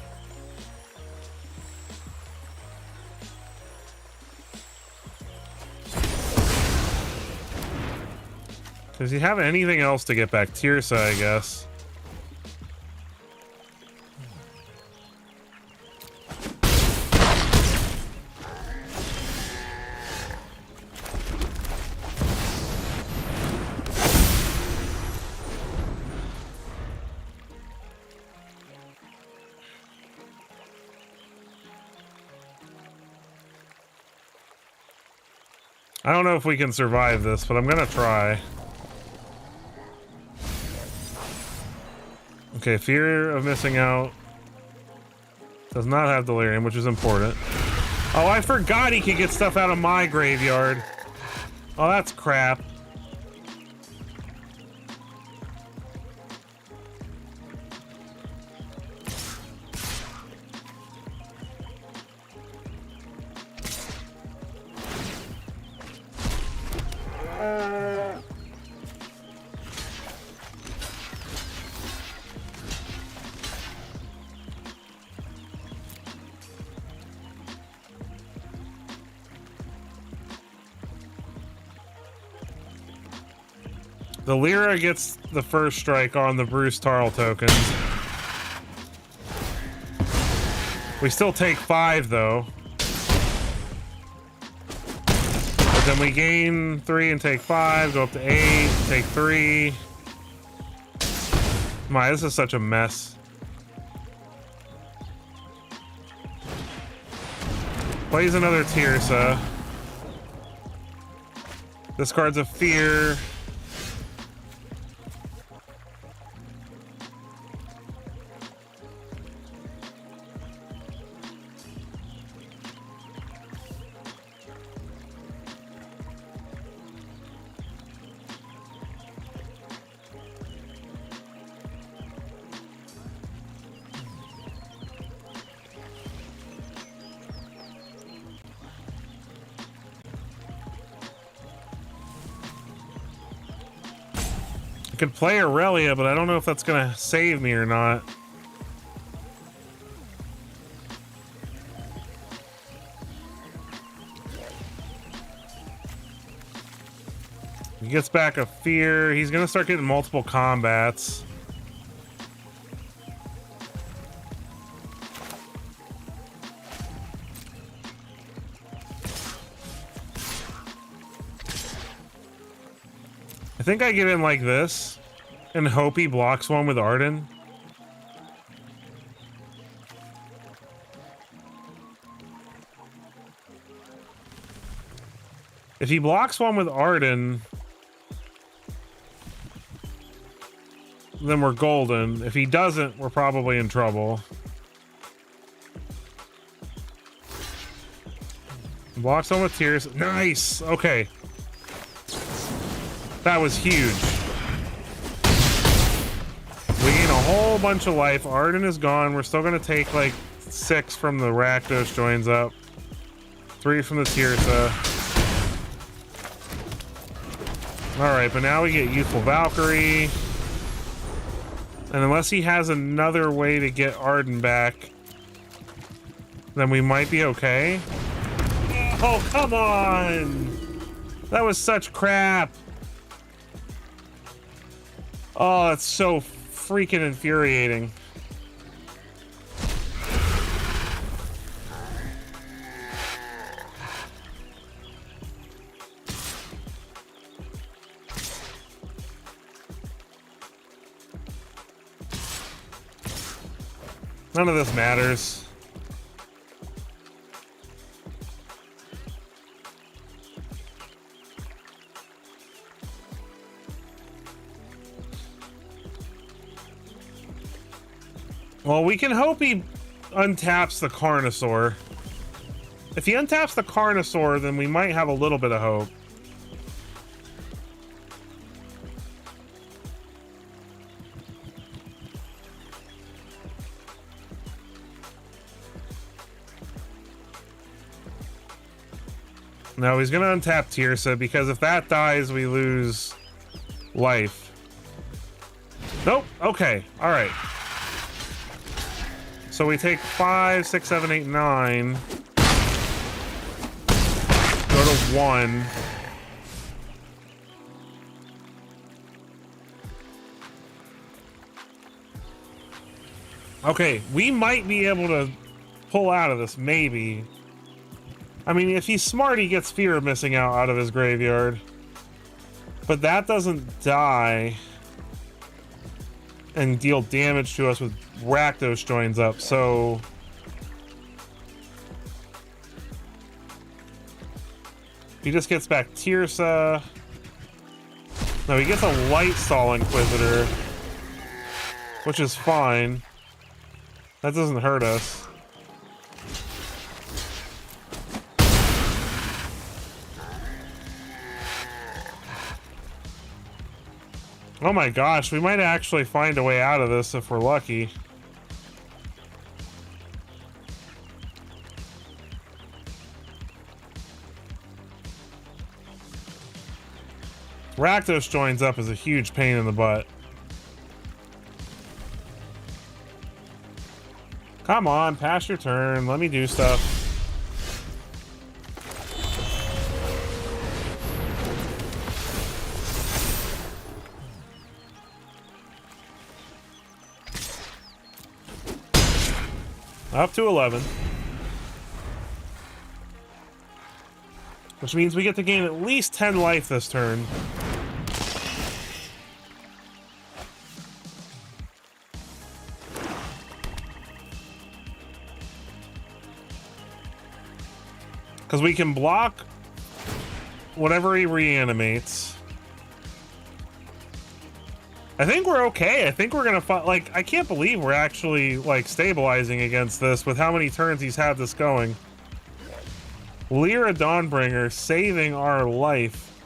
Does he have anything else to get back? Tirsa, I guess. I don't know if we can survive this, but I'm gonna try. Okay, Fear of Missing Out. Does not have Delirium, which is important. Oh, I forgot he could get stuff out of my graveyard. Oh, that's crap. The Lyra gets the first strike on the Brews Tarl tokens. We still take 5 though. But then we gain 3 and take 5, go up to 8, take 3. My, this is such a mess. Plays another Tirsa. Discards a Fear. I could play Aurelia, but I don't know if that's gonna save me or not. He gets back a Fear. He's gonna start getting multiple combats. I think I get in like this and hope he blocks one with Arden. If he blocks one with Arden, then we're golden. If he doesn't, we're probably in trouble. Blocks one with Tears. Nice! Okay. That was huge. We gain a whole bunch of life. Arden is gone. We're still going to take like 6 from the Rakdos joins up. 3 from the Tirsa. Alright, but now we get Youthful Valkyrie. And unless he has another way to get Arden back, then we might be okay. Oh, come on! That was such crap. Oh, it's so freaking infuriating. None of this matters. Well, we can hope he untaps the Carnosaur. If he untaps the Carnosaur, then we might have a little bit of hope. No, he's gonna untap Tirsa, because if that dies, we lose life. Nope. Okay. All right. So we take 5, 6, 7, 8, 9. Go to 1. Okay, we might be able to pull out of this, maybe. I mean, if he's smart, he gets Fear of Missing out of his graveyard. But that doesn't die and deal damage to us with Rakdos joins up, so he just gets back Tirsa. No, he gets a Lightstall Inquisitor, which is fine. That doesn't hurt us. Oh my gosh, we might actually find a way out of this if we're lucky. Rakdos joins up is a huge pain in the butt. Come on, pass your turn. Let me do stuff. Up to 11. Which means we get to gain at least 10 life this turn. Because we can block whatever he reanimates. I think we're okay. I think we're gonna fight. Like, I can't believe we're actually like stabilizing against this with how many turns he's had this going. Lyra Dawnbringer saving our life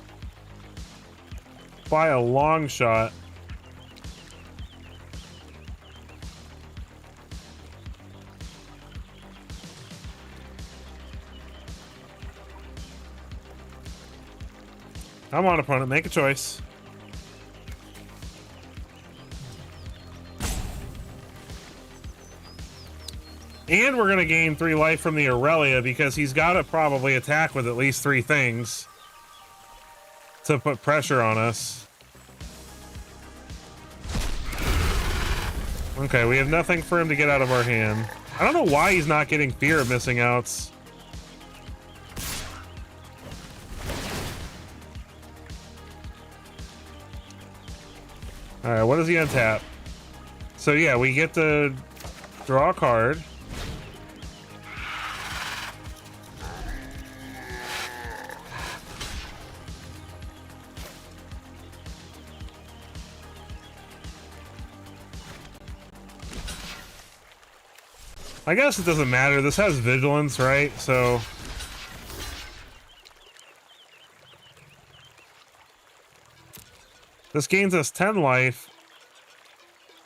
by a long shot. Come on, opponent, make a choice. And we're going to gain 3 life from the Aurelia because he's got to probably attack with at least 3 things to put pressure on us. Okay, we have nothing for him to get out of our hand. I don't know why he's not getting fear of missing outs. Alright, what does he untap? So yeah, we get to draw a card. I guess it doesn't matter. This has vigilance, right? So this gains us 10 life,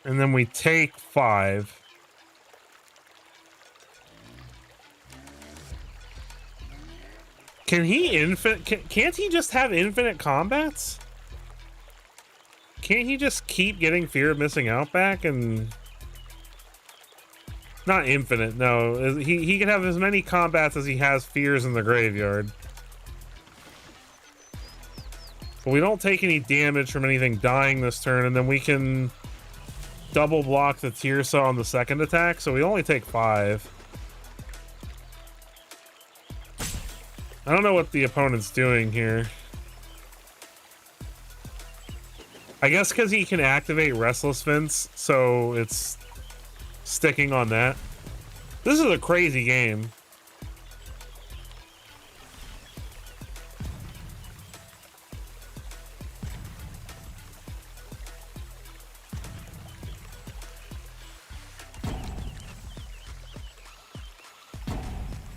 and then we take 5. Can he can't he just have infinite combats? Can't he just keep getting fear of missing out back and... Not infinite, no. He can have as many combats as he has fears in the graveyard. But we don't take any damage from anything dying this turn, and then we can double block the Tirsa on the second attack, so we only take 5. I don't know what the opponent's doing here. I guess because he can activate Restless Vince, so it's sticking on that. This is a crazy game.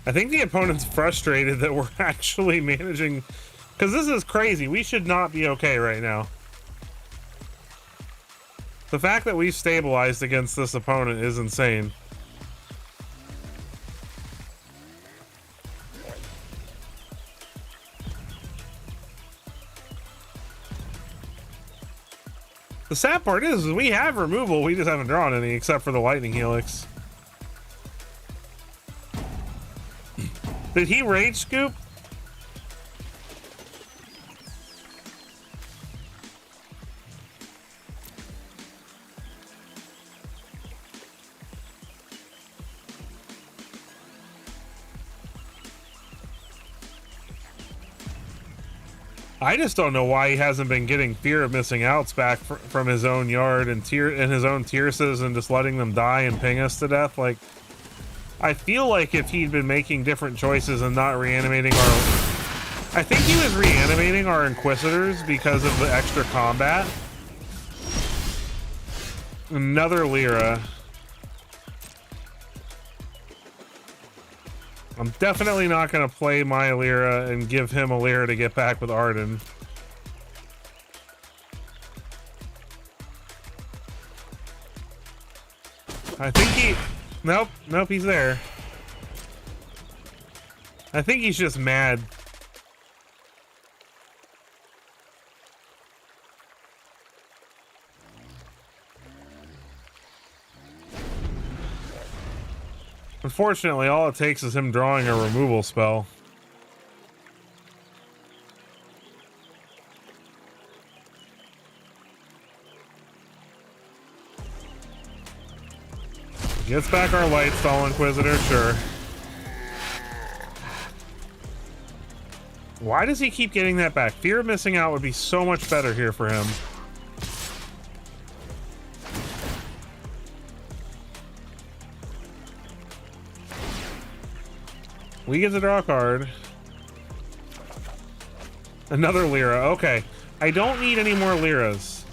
I think the opponent's frustrated that we're actually managing, because this is crazy. We should not be okay right now. The fact that we've stabilized against this opponent is insane. The sad part is we have removal, we just haven't drawn any except for the Lightning Helix. Did he Rage Scoop? I just don't know why he hasn't been getting fear of missing outs back from his own yard and his own Tirsas and just letting them die and ping us to death. Like, I feel like if he'd been making different choices and not reanimating our... I think he was reanimating our Inquisitors because of the extra combat. Another Lyra. I'm definitely not going to play my Lyra and give him a Lyra to get back with Arden. I think he... Nope, he's there. I think he's just mad. Unfortunately, all it takes is him drawing a removal spell. Gets back our Lightstall Inquisitor, sure. Why does he keep getting that back? Fear of missing out would be so much better here for him. We get to draw a card. Another Lyra. Okay. I don't need any more Lyras.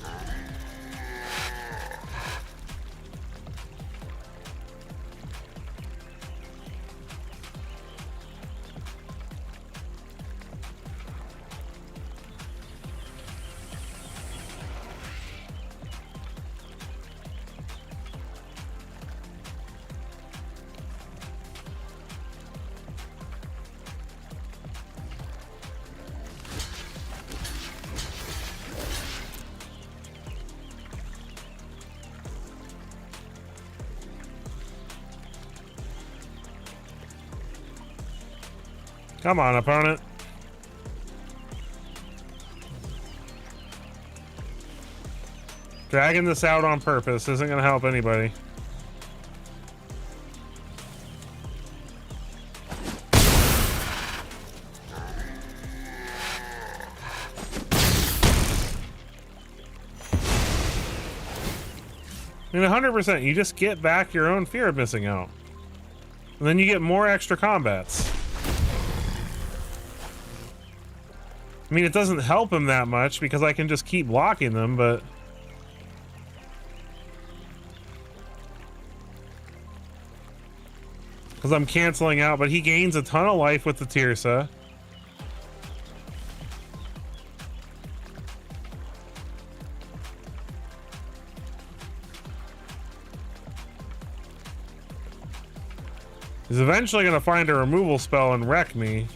Come on, opponent. Dragging this out on purpose isn't going to help anybody. I mean, 100%, you just get back your own fear of missing out. And then you get more extra combats. I mean, it doesn't help him that much because I can just keep blocking them, but... Because I'm canceling out, but he gains a ton of life with the Tirsa. He's eventually going to find a removal spell and wreck me.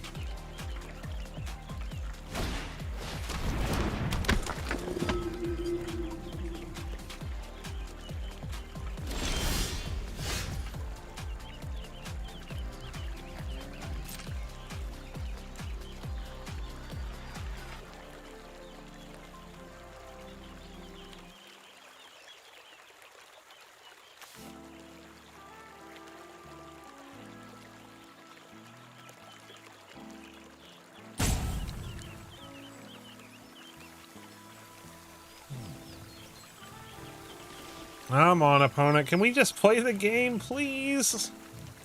Come on, opponent. Can we just play the game, please?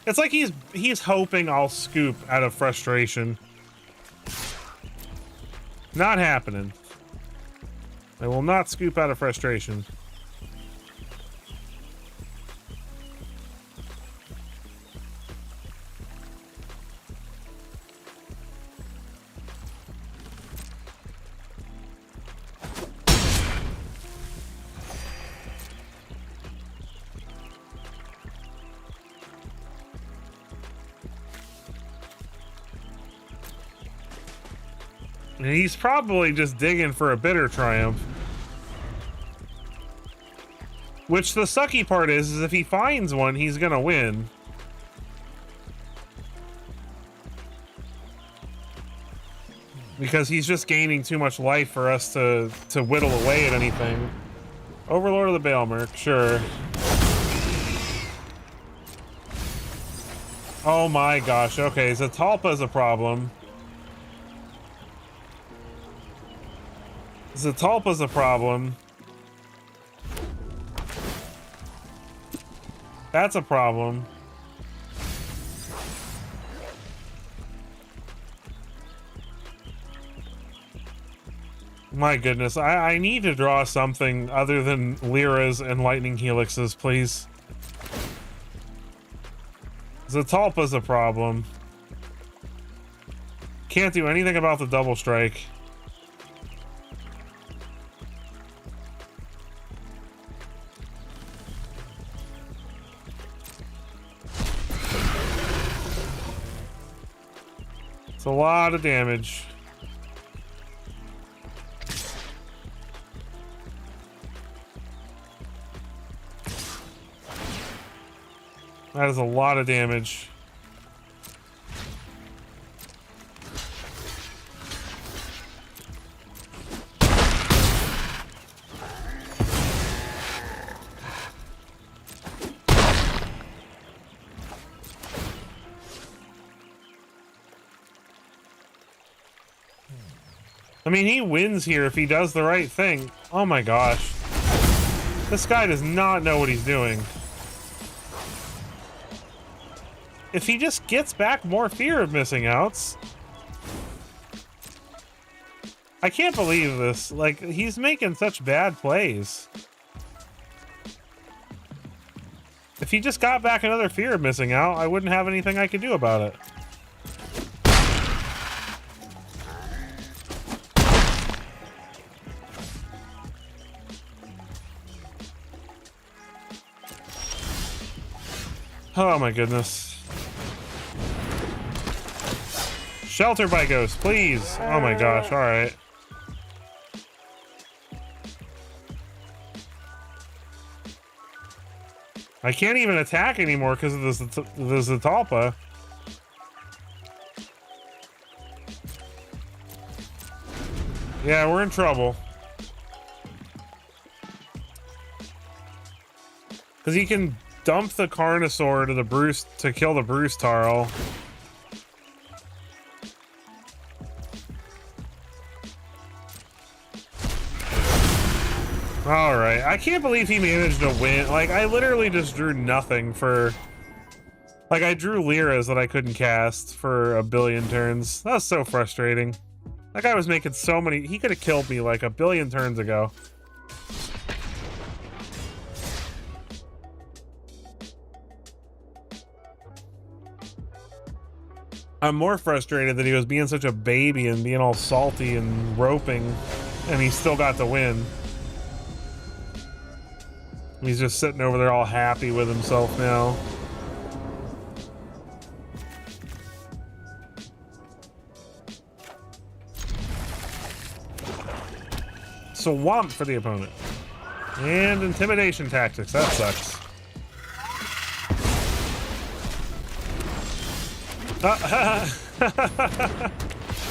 It's like he's hoping I'll scoop out of frustration. Not happening. I will not scoop out of frustration. And he's probably just digging for a bitter triumph. Which the sucky part is if he finds one, he's gonna win. Because he's just gaining too much life for us to whittle away at anything. Overlord of the Baelmerk, sure. Oh my gosh, okay, Zatalpa's a problem. Zatalpa's a problem. That's a problem. My goodness, I need to draw something other than Lyras and Lightning Helixes, please. Zatalpa's a problem. Can't do anything about the double strike. It's a lot of damage. That is a lot of damage. I mean, he wins here if he does the right thing. Oh my gosh. This guy does not know what he's doing. If he just gets back more fear of missing outs. I can't believe this. Like, he's making such bad plays. If he just got back another fear of missing out, I wouldn't have anything I could do about it. Oh my goodness. Shelter by ghost, please. Oh my gosh, alright. I can't even attack anymore because of the Zatalpa. Yeah, we're in trouble. Because he can dump the Carnosaur to the Brews to kill the Brews Tarl. All right, I can't believe he managed to win. Like, I literally just drew nothing for... Like, I drew Lyras that I couldn't cast for a billion turns. That was so frustrating. That guy was making so many... He could have killed me like a billion turns ago. I'm more frustrated that he was being such a baby and being all salty and roping, and he still got the win. He's just sitting over there all happy with himself now. Swamp for the opponent. And intimidation tactics. That sucks.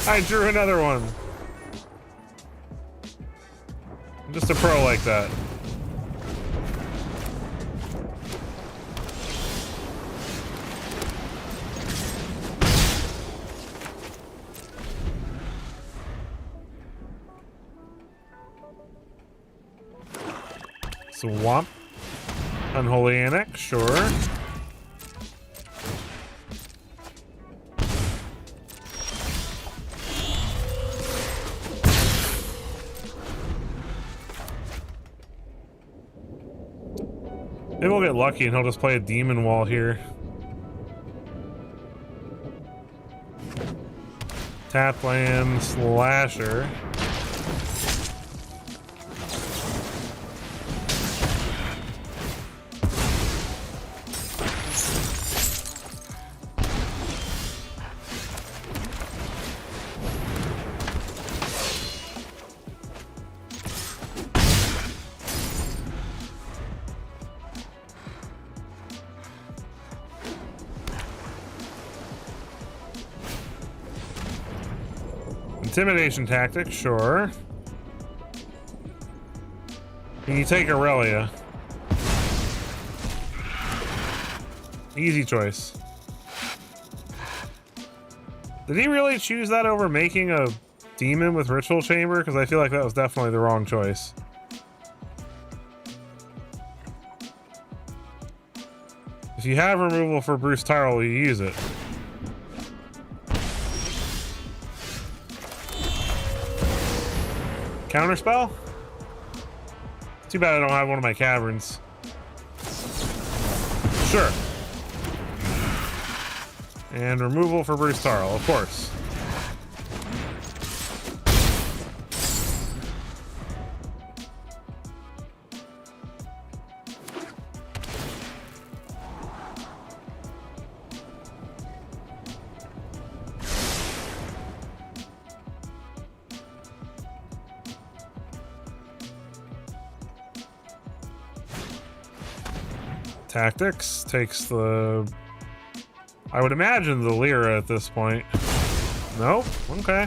I drew another one. I'm just a pro like that. Swamp. Unholy Annex, sure. Maybe we'll get lucky and he'll just play a demon wall here. Tap land, Slasher. Intimidation tactic, sure. Can you take Aurelia? Easy choice. Did he really choose that over making a demon with Ritual Chamber? Because I feel like that was definitely the wrong choice. If you have removal for Brews Tarl, you use it. Counterspell? Too bad I don't have one of my caverns. Sure. And removal for Brews Tarl, of course. Tactics takes the... I would imagine the Lyra at this point. Nope. Okay.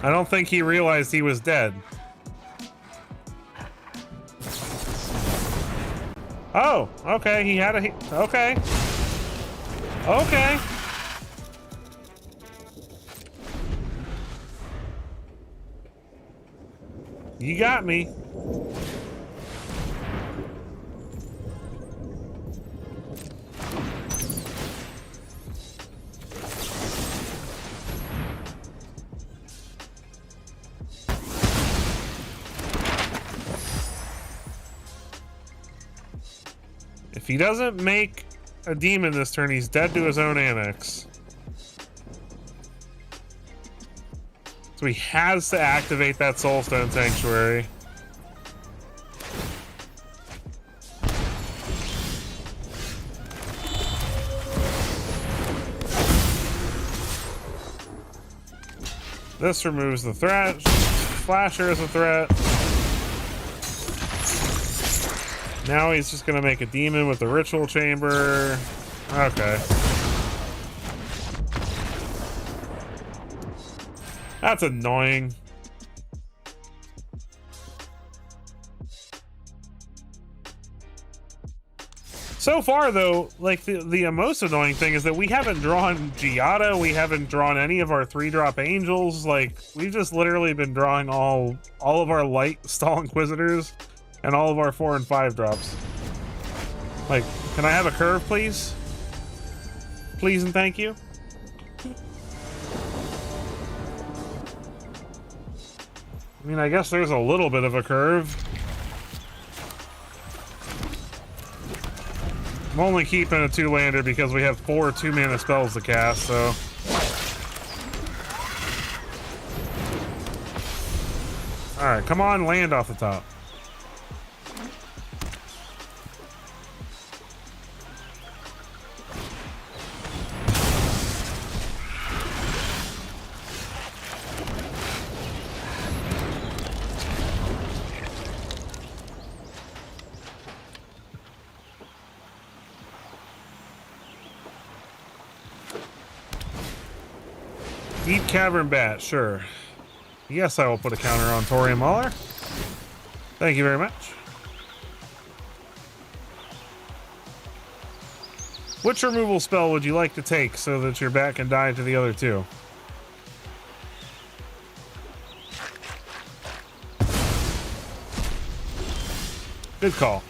I don't think he realized he was dead. Oh, okay. He had a... Okay. Okay. You got me. If he doesn't make a demon this turn, he's dead to his own annex. So he has to activate that Soulstone Sanctuary. This removes the threat. Flasher is a threat. Now he's just gonna make a demon with the ritual chamber. Okay. That's annoying. So far, though, like the most annoying thing is that we haven't drawn Giada, we haven't drawn any of our 3-drop angels. Like, we've just literally been drawing all of our light stall inquisitors and all of our 4 and 5 drops. Like, can I have a curve, please? Please and thank you. I mean, I guess there's a little bit of a curve. I'm only keeping a 2-lander because we have 4 2-mana spells to cast, so... Alright, come on, land off the top. Deep Cavern Bat, sure. Yes, I will put a counter on Torian Mauler. Thank you very much. Which removal spell would you like to take so that your bat can die to the other 2? Good call.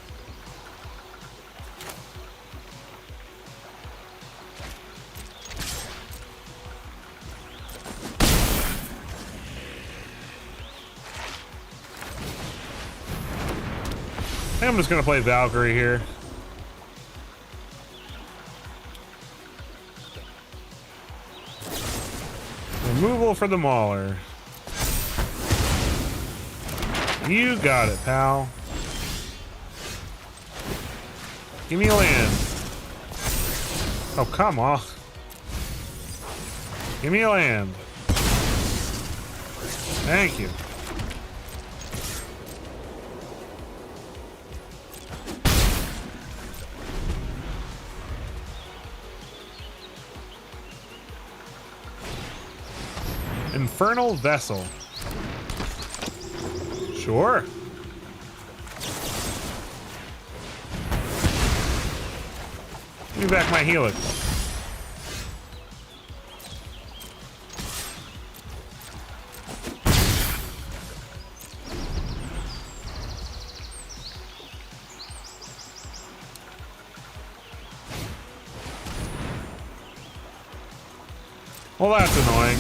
I think I'm just gonna play Valkyrie here. Removal for the Mauler. You got it, pal. Give me a land. Oh, come on. Give me a land. Thank you. Infernal Vessel. Sure. Give me back my Helix. Well, that's annoying.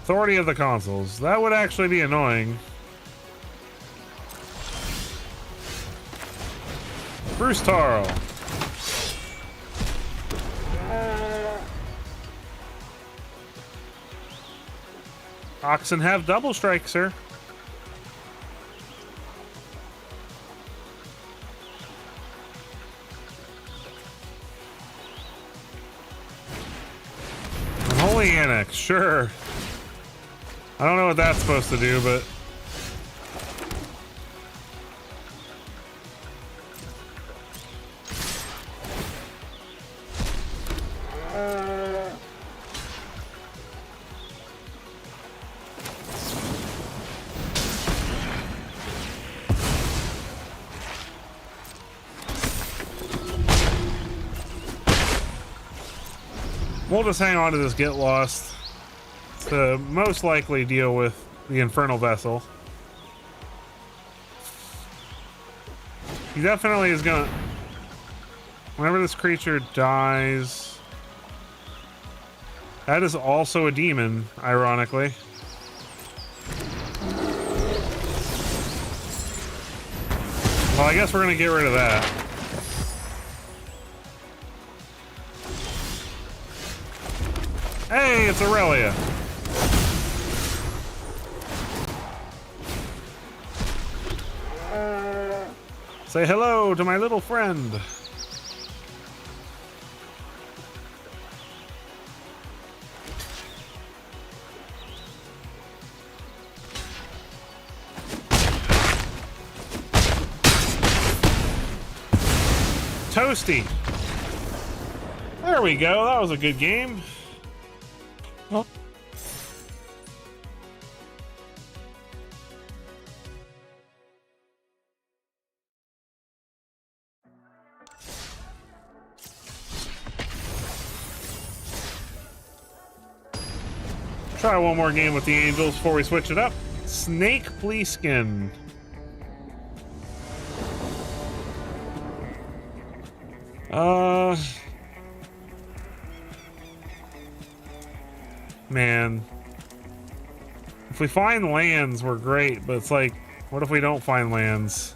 Authority of the Consuls. That would actually be annoying. Bruce Taro. Oxen have double strike, sir. Holy Annex, sure. I don't know what that's supposed to do, but We'll just hang on to this Get Lost to most likely deal with the Infernal Vessel. He definitely is gonna... Whenever this creature dies... That is also a demon, ironically. Well, I guess we're gonna get rid of that. Hey, it's Aurelia. Say hello to my little friend. Toasty. There we go. That was a good game. Oh. Try one more game with the Angels before we switch it up. Snake Pleeskin. Man. If we find lands, we're great, but it's like, what if we don't find lands?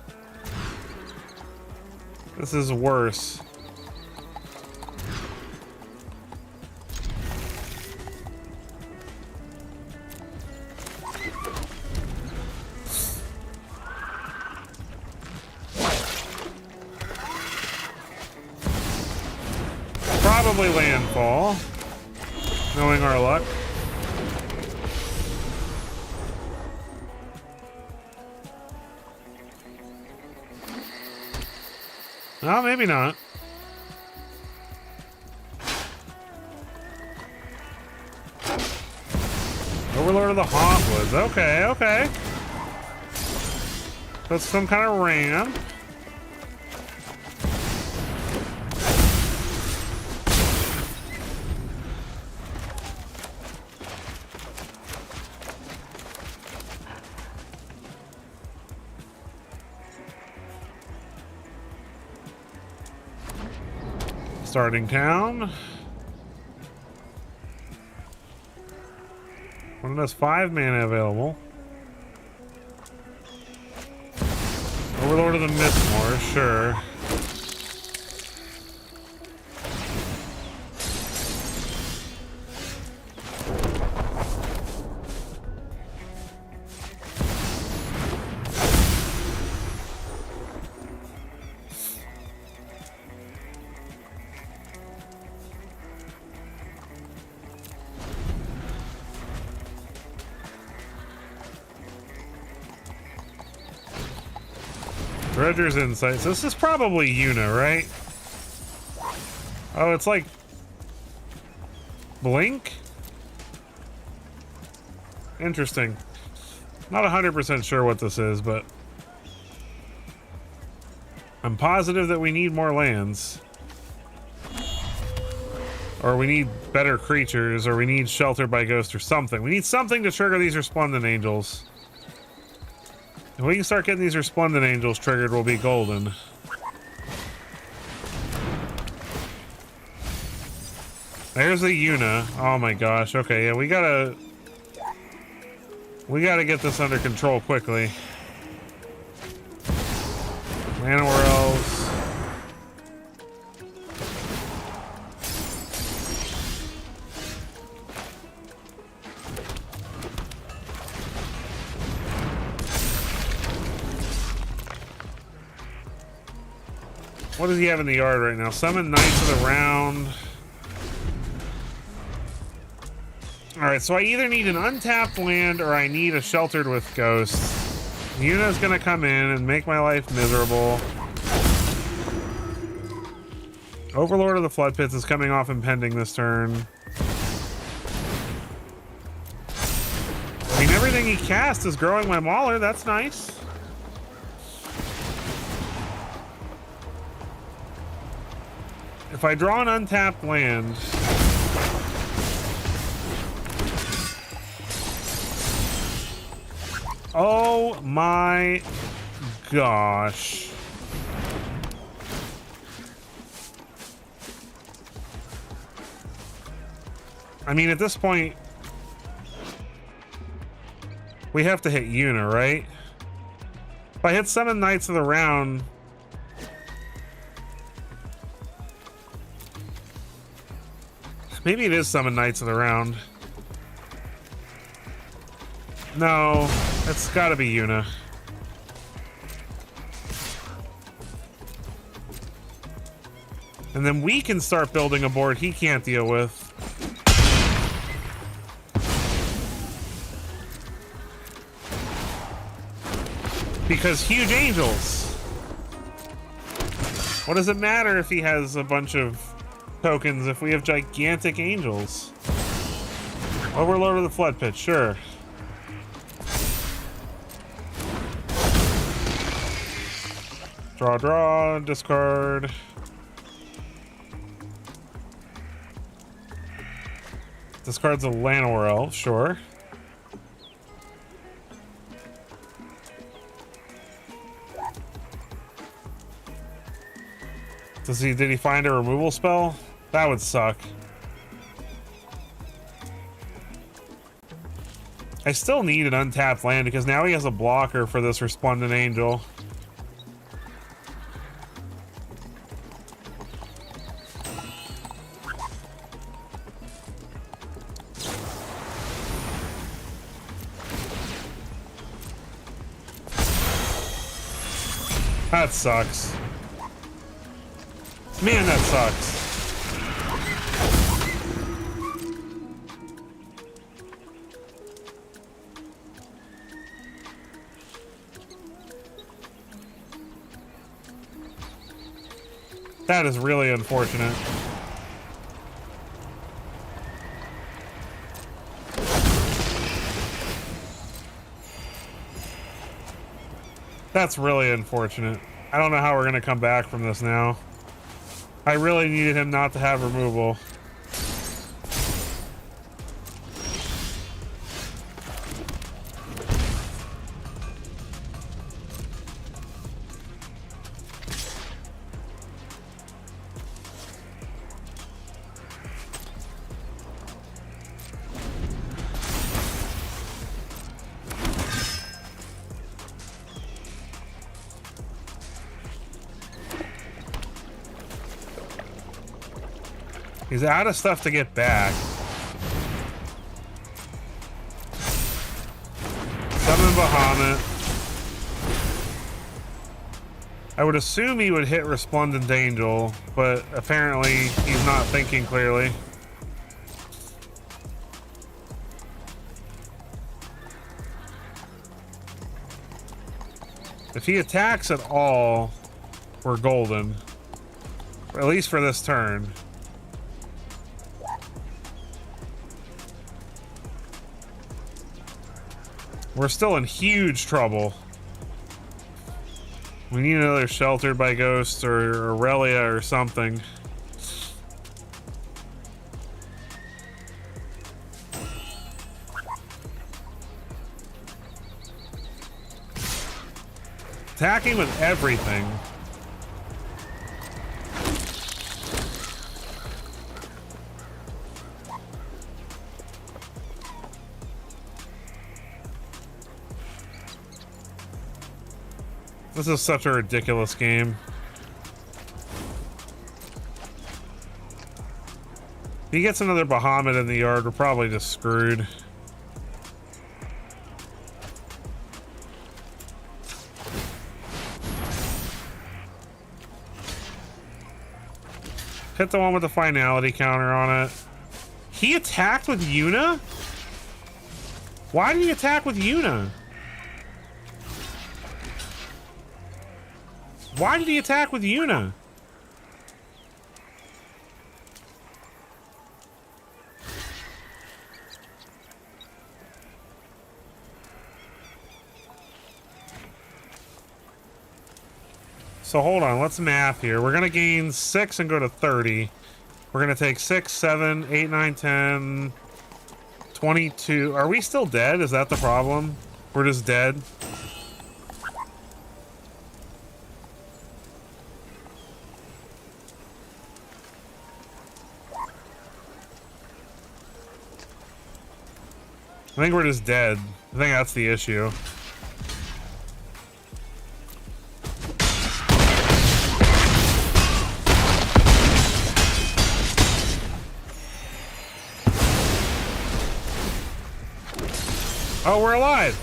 This is worse. Probably landfall, knowing our luck. No, maybe not. Overlord of the Hauntwoods. Okay, okay. That's some kind of ram. Starting town. One of those 5 mana available. Overlord of the Mistmore, sure. Dredger's Insights. This is probably Yuna, right? Oh, it's like Blink? Interesting. Not 100% sure what this is, but I'm positive that we need more lands. Or we need better creatures, or we need Shelter by Ghost or something. We need something to trigger these Resplendent Angels. If we can start getting these Resplendent Angels triggered, we'll be golden. There's the Yuna. Oh my gosh. Okay, yeah, we gotta get this under control quickly. Manowar Elves. What does he have in the yard right now? Summon Knights of the Round. Alright, so I either need an untapped land or I need a Sheltered with Ghosts. Yuna's gonna come in and make my life miserable. Overlord of the Flood Pits is coming off impending this turn. I mean, everything he casts is growing my Mauler. That's nice. If I draw an untapped land, Oh my gosh. I mean, at this point, we have to hit Yuna, right? If I hit 7 Knights of the Round, maybe it is 7 Knights of the Round. No, it's gotta be Yuna. And then we can start building a board he can't deal with. Because huge angels. What does it matter if he has a bunch of tokens if we have gigantic angels? Overlord of the Flood Pit, sure. Draw, discard. Discards a Llanowar Elf, sure. Did he find a removal spell? That would suck. I still need an untapped land because now he has a blocker for this Resplendent Angel. That sucks. Man, that sucks. That is really unfortunate. That's really unfortunate. I don't know how we're gonna come back from this now. I really needed him not to have removal. He's out of stuff to get back. Summon Bahamut. I would assume he would hit Resplendent Angel, but apparently he's not thinking clearly. If he attacks at all, we're golden. At least for this turn. We're still in huge trouble. We need another Sheltered by Ghosts or Aurelia or something. Attacking with everything. This is such a ridiculous game. If he gets another Bahamut in the yard, we're probably just screwed. Hit the one with the finality counter on it. He attacked with Yuna? Why did he attack with Yuna? Why did he attack with Yuna? So hold on, let's math here. We're gonna gain 6 and go to 30. We're gonna take 6, 7, 8, 9, 10, 22. Are we still dead? Is that the problem? We're just dead. I think we're just dead. I think that's the issue. Oh, we're alive.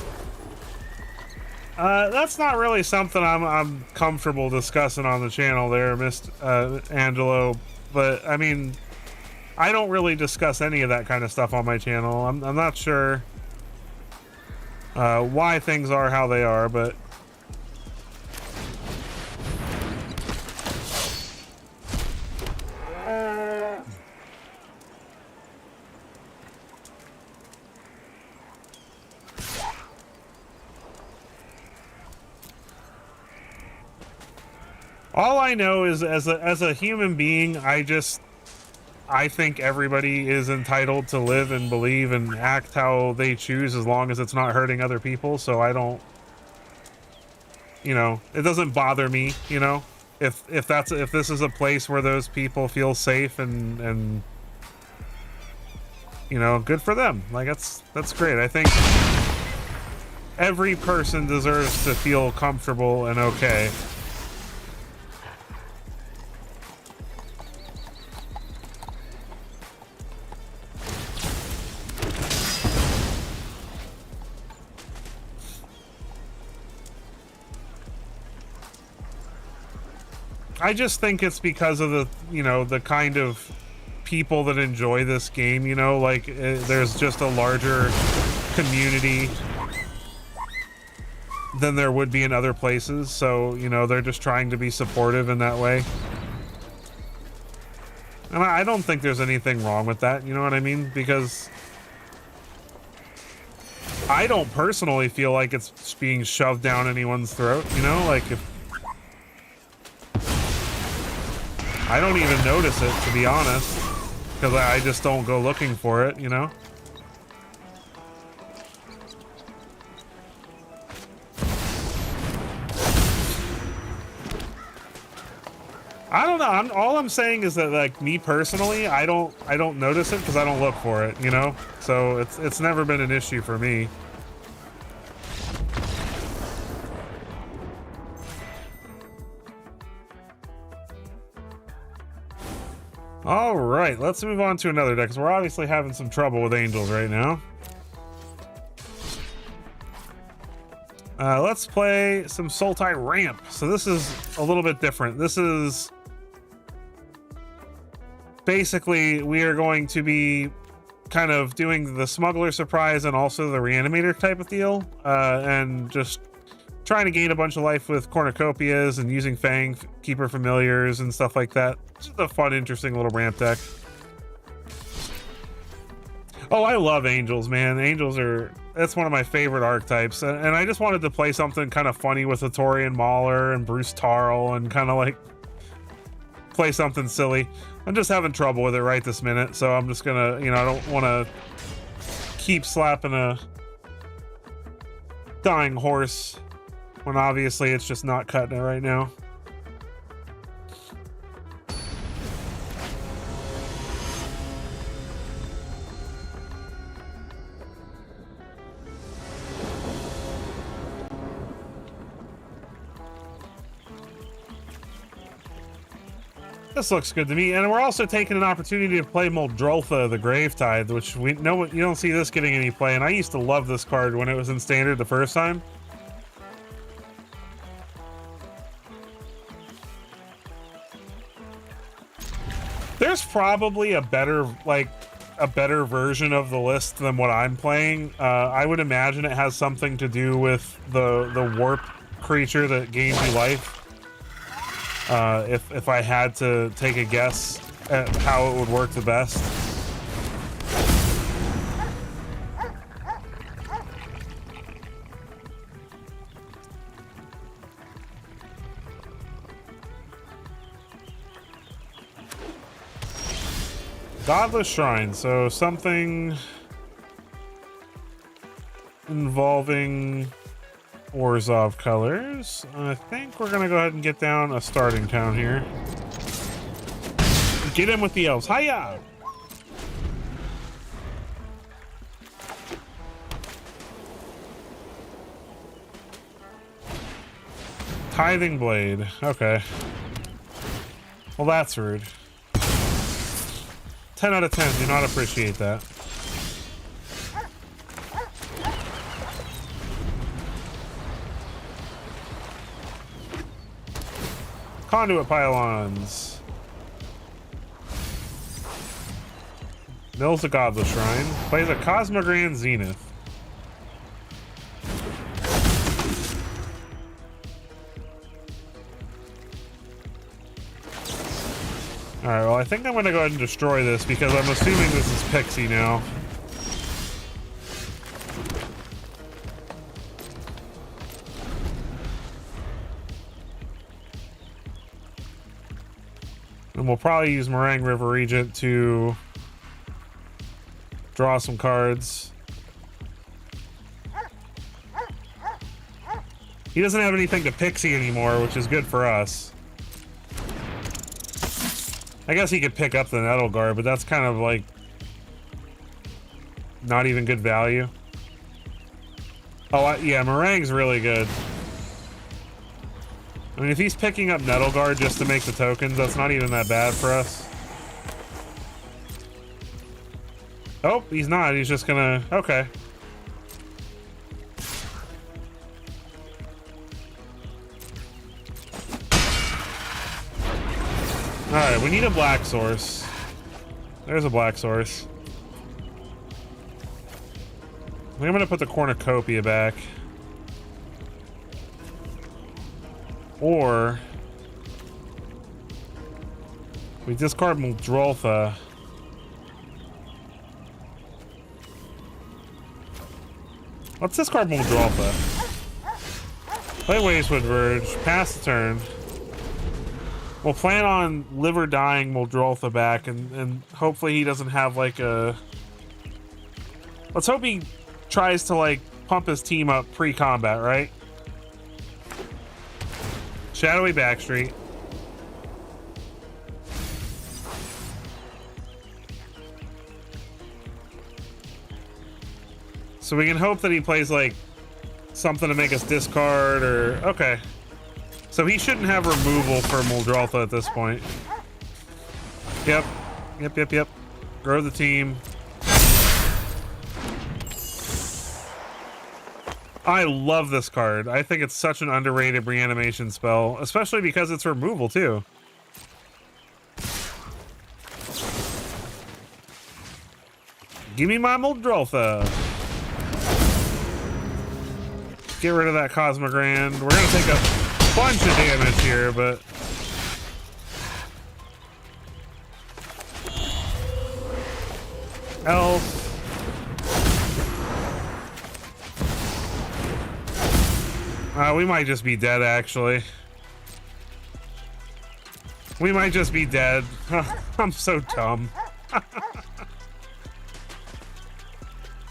That's not really something I'm comfortable discussing on the channel there, Mr. Angelo. But I mean, I don't really discuss any of that kind of stuff on my channel. I'm not sure why things are how they are, but all I know is as a human being, I think everybody is entitled to live and believe and act how they choose as long as it's not hurting other people. So I don't, you know, it doesn't bother me, you know, if this is a place where those people feel safe and you know, good for them. Like that's great. I think every person deserves to feel comfortable and okay. I just think it's because of the, you know, the kind of people that enjoy this game, you know, like there's just a larger community than there would be in other places. So, you know, they're just trying to be supportive in that way. And I don't think there's anything wrong with that, you know what I mean? Because I don't personally feel like it's being shoved down anyone's throat, you know, like if I don't even notice it, to be honest, because I just don't go looking for it, you know? I don't know. All I'm saying is that, like, me personally, I don't notice it because I don't look for it, you know? So it's never been an issue for me. All right, let's move on to another deck because we're obviously having some trouble with angels right now. Let's play some Sultai Ramp. So this is a little bit different. This is basically we are going to be kind of doing the Smuggler Surprise and also the Reanimator type of deal, and just trying to gain a bunch of life with cornucopias and using Fang Keeper Familiars and stuff like that. Just a fun, interesting little ramp deck. Oh, I love angels, man. Angels are, that's one of my favorite archetypes. And I just wanted to play something kind of funny with Atorian Mauler and Bruce Tarl and kind of like play something silly. I'm just having trouble with it right this minute. So I'm just gonna, you know, I don't want to keep slapping a dying horse when obviously it's just not cutting it right now. This looks good to me, and we're also taking an opportunity to play Muldrotha, the Gravetide, which we know you don't see this getting any play, and I used to love this card when it was in Standard the first time. There's probably a better version of the list than what I'm playing. I would imagine it has something to do with the warp creature that gains you life. If I had to take a guess at how it would work the best. Godless Shrine, so something involving Orzhov colors. I think we're gonna go ahead and get down a starting town here. Get in with the elves. Hiya! Tithing blade. Okay. Well, that's rude. 10 out of 10. Do not appreciate that. Conduit pylons. Mills a Godless Shrine. Plays a Cosmogrand Zenith. Alright, well, I think I'm going to go ahead and destroy this because I'm assuming this is Pixie now. And we'll probably use Meringue River Regent to draw some cards. He doesn't have anything to Pixie anymore, which is good for us. I guess he could pick up the Nettleguard, but that's kind of like not even good value. Oh, yeah, Meringue's really good. I mean, if he's picking up Nettleguard just to make the tokens, that's not even that bad for us. Oh, he's not. He's just gonna... Okay. Alright, we need a black source. There's a black source. I think I'm gonna put the Cornucopia back. Or we discard Muldrotha. Let's discard Muldrotha. Play Wastewood Verge. Pass the turn. We'll plan on live or dying Muldrotha back, and hopefully he doesn't have like a... Let's hope he tries to like pump his team up pre-combat, right? Shadowy Backstreet. So we can hope that he plays like something to make us discard or... Okay. So he shouldn't have removal for Muldrotha at this point. Yep. Yep. Grow the team. I love this card. I think it's such an underrated reanimation spell, especially because it's removal too. Give me my Muldrotha. Get rid of that Cosmogrand. We're gonna take a bunch of damage here, but Elf. We might just be dead, actually. We might just be dead. I'm so dumb.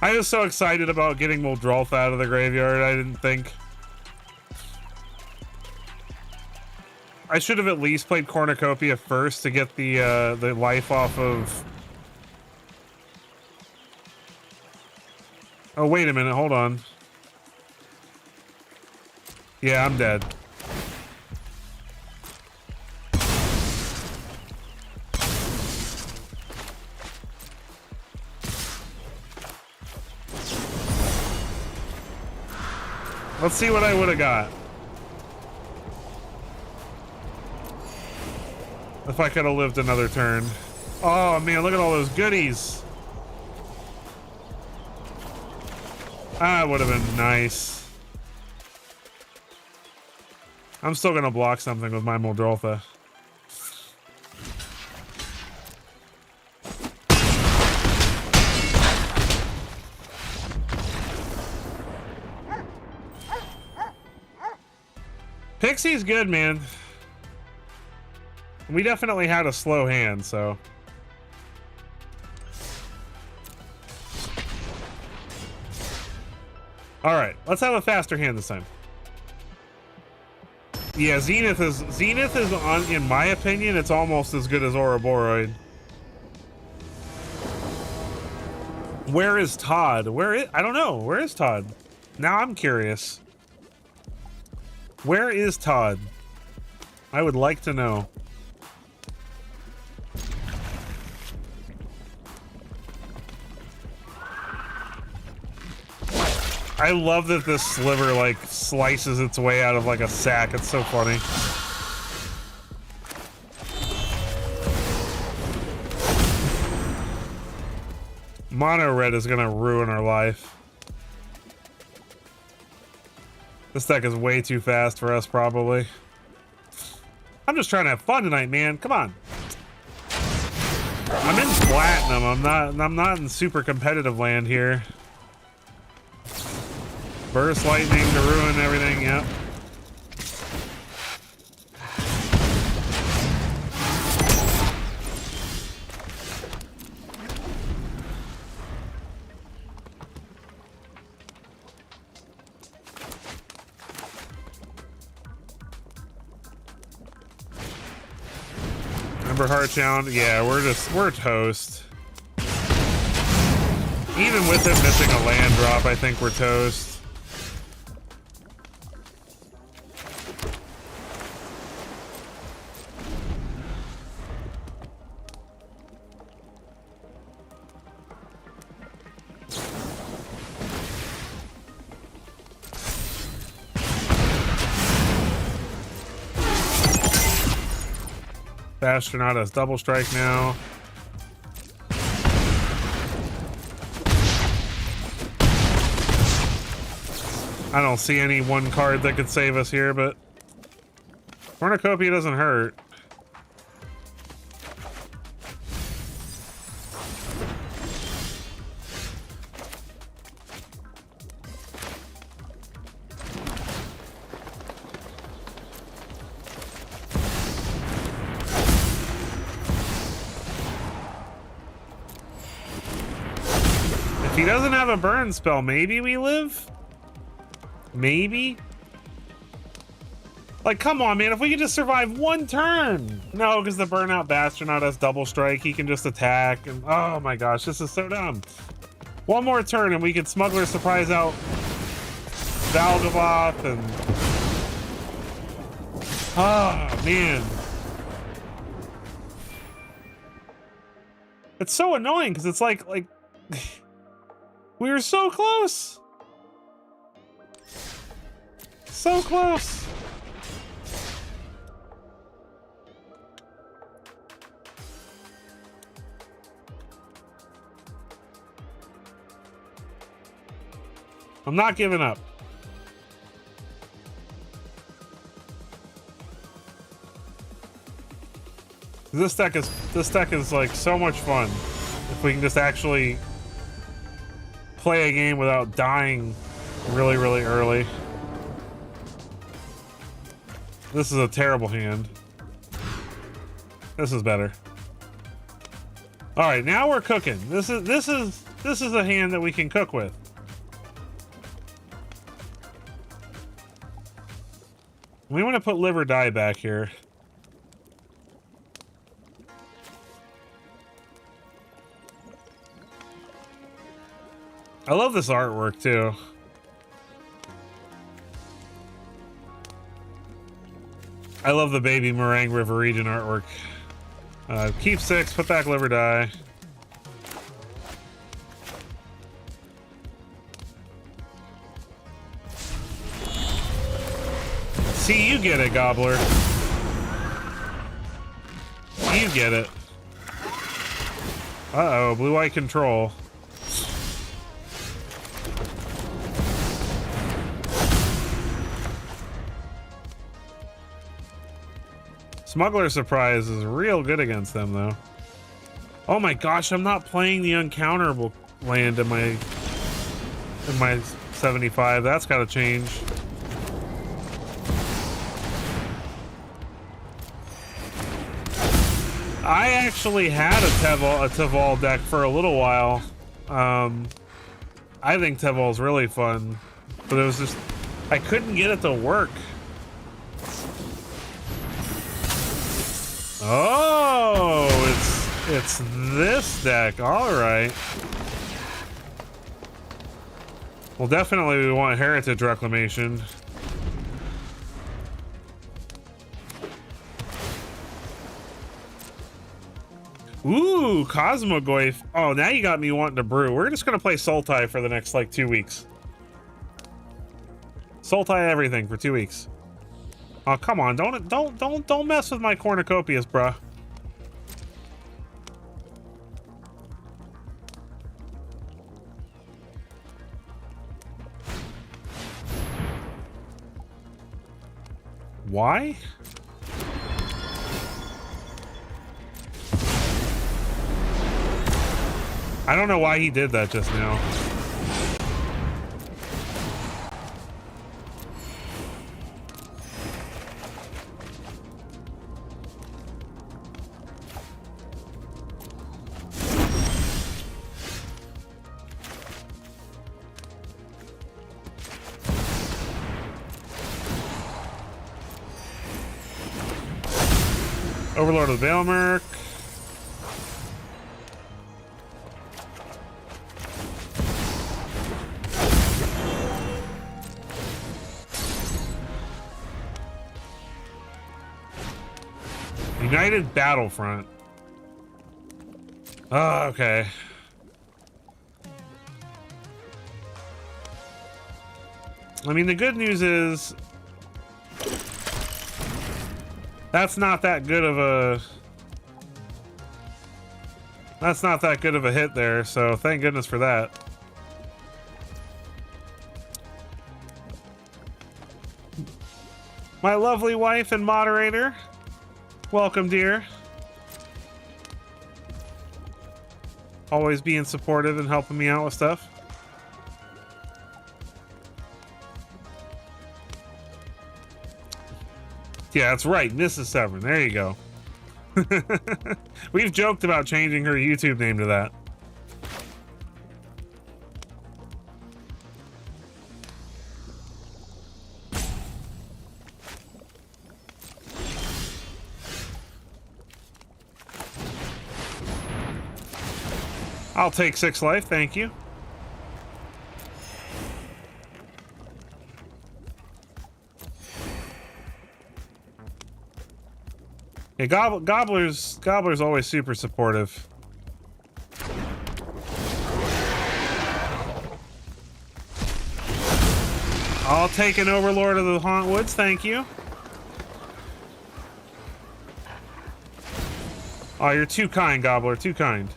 I was so excited about getting Muldrotha out of the graveyard, I didn't think. I should have at least played Cornucopia first to get the life off of... Oh, wait a minute, hold on. Yeah, I'm dead. Let's see what I would have got. If I could have lived another turn. Oh man, look at all those goodies. That would have been nice. I'm still gonna block something with my Muldrotha. Pixie's good, man. We definitely had a slow hand, so... All right, let's have a faster hand this time. Yeah, Zenith is on, in my opinion, it's almost as good as Ouroboros. Where is Todd? I don't know. Where is Todd? Now I'm curious. Where is Todd? I would like to know. I love that this sliver like slices its way out of like a sack. It's so funny. Mono red is gonna ruin our life. This deck is way too fast for us, probably. I'm just trying to have fun tonight, man. Come on. I'm in platinum. I'm not in super competitive land here. Burst lightning to ruin everything, yep. Ember Heart Challenge, yeah, we're toast. Even with it missing a land drop, I think we're toast. Astronaut has double strike now. I don't see any one card that could save us here, but Cornucopia doesn't hurt. He doesn't have a burn spell. Maybe we live? Maybe? Like, come on, man. If we could just survive one turn. No, because the burnout Bastronaut has double strike. He can just attack. And oh my gosh, this is so dumb. One more turn and we could Smuggler surprise out Valgavoth and... oh, man. It's so annoying because it's like... we were so close. So close. I'm not giving up. This deck is like so much fun if we can just actually play a game without dying really, really early. This is a terrible hand. This is better. All right, now we're cooking. This is a hand that we can cook with. We want to put live or die back here. I love this artwork too. I love the baby Meringue River region artwork. Keep 6, put back live or die. See, you get it, Gobbler. You get it. Uh-oh, blue-white control. Smuggler Surprise is real good against them, though. Oh my gosh, I'm not playing the uncounterable land in my 75. That's got to change. I actually had a Teval deck for a little while. I think Teval's really fun. But it was just, I couldn't get it to work. Oh, it's this deck. All right. Well, definitely we want Heritage Reclamation. Ooh, Cosmogoyf. Oh, now you got me wanting to brew. We're just gonna play Sultai for the next like 2 weeks. Sultai everything for 2 weeks. Oh, come on, don't mess with my cornucopias, bruh. Why? I don't know why he did that just now. Overlord of the Baelmerk. United Battlefront. Oh, okay. I mean, the good news is that's not that good of a hit there, so thank goodness for that. My lovely wife and moderator. Welcome, dear. Always being supportive and helping me out with stuff. Yeah, that's right. Mrs. Severn. There you go. We've joked about changing her YouTube name to that. I'll take 6 life, thank you. Yeah, Gobbler's always super supportive. I'll take an Overlord of the Hauntwoods, thank you. Oh, you're too kind, Gobbler, too kind.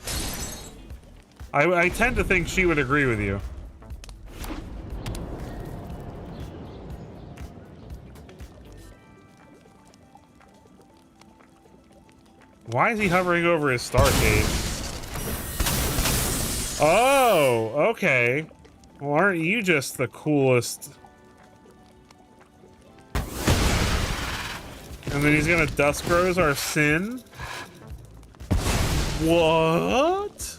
I tend to think she would agree with you. Why is he hovering over his Starcade? Oh, okay. Well, aren't you just the coolest? And then he's gonna Dusk Rose our Sin? What?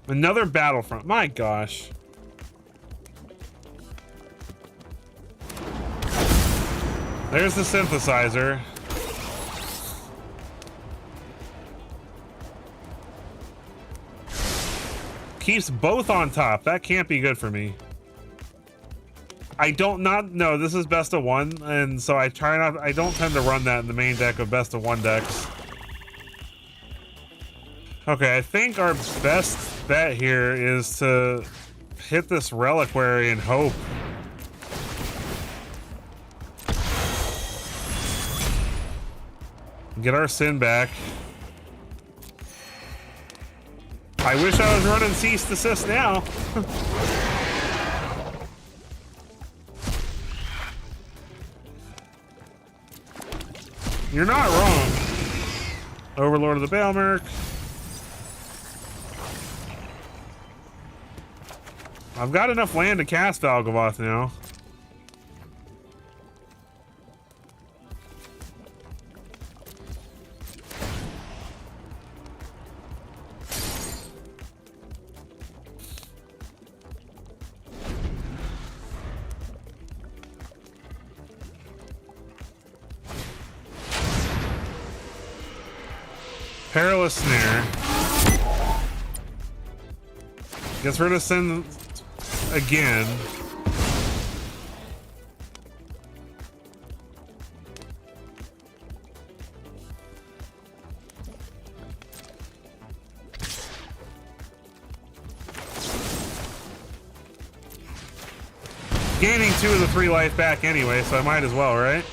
Another Battlefront. My gosh. There's the synthesizer. Keeps both on top. That can't be good for me. I don't know. This is best of one, and so I don't tend to run that in the main deck of best of one decks. Okay, I think our best bet here is to hit this Reliquary and hope. Get our Sin back. I wish I was running Cease Desist now. You're not wrong. Overlord of the Baelmerk. I've got enough land to cast Valgavoth now. Perilous Snare. Gets rid of Sin again. Gaining 2 of the 3 life back anyway, so I might as well, right?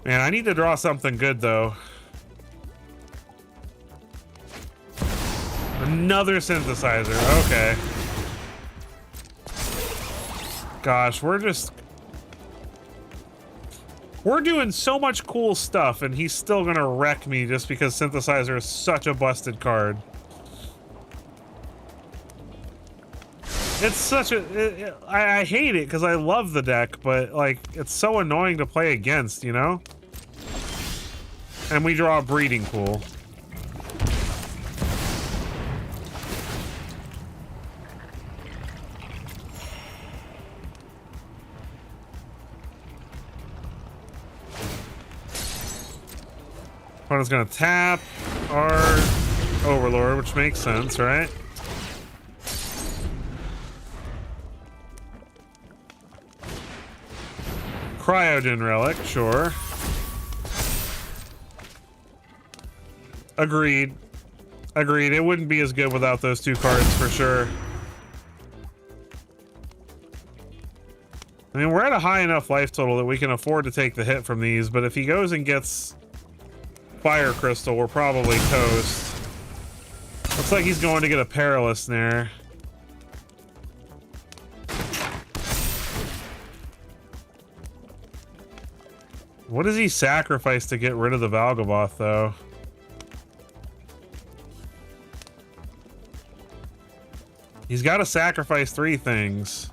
Man, I need to draw something good, though. Another synthesizer. Okay. Gosh, we're doing so much cool stuff, and he's still gonna wreck me just because synthesizer is such a busted card. It's such a... I hate it because I love the deck, but, like, it's so annoying to play against, you know? And we draw a breeding pool. Opponent's gonna tap our Overlord, which makes sense, right? Cryogen Relic, sure. Agreed. Agreed. It wouldn't be as good without those 2 cards for sure. I mean, we're at a high enough life total that we can afford to take the hit from these, but if he goes and gets Fire Crystal, we're probably toast. Looks like he's going to get a Perilous Snare. What does he sacrifice to get rid of the Valgaboth, though? He's got to sacrifice 3 things.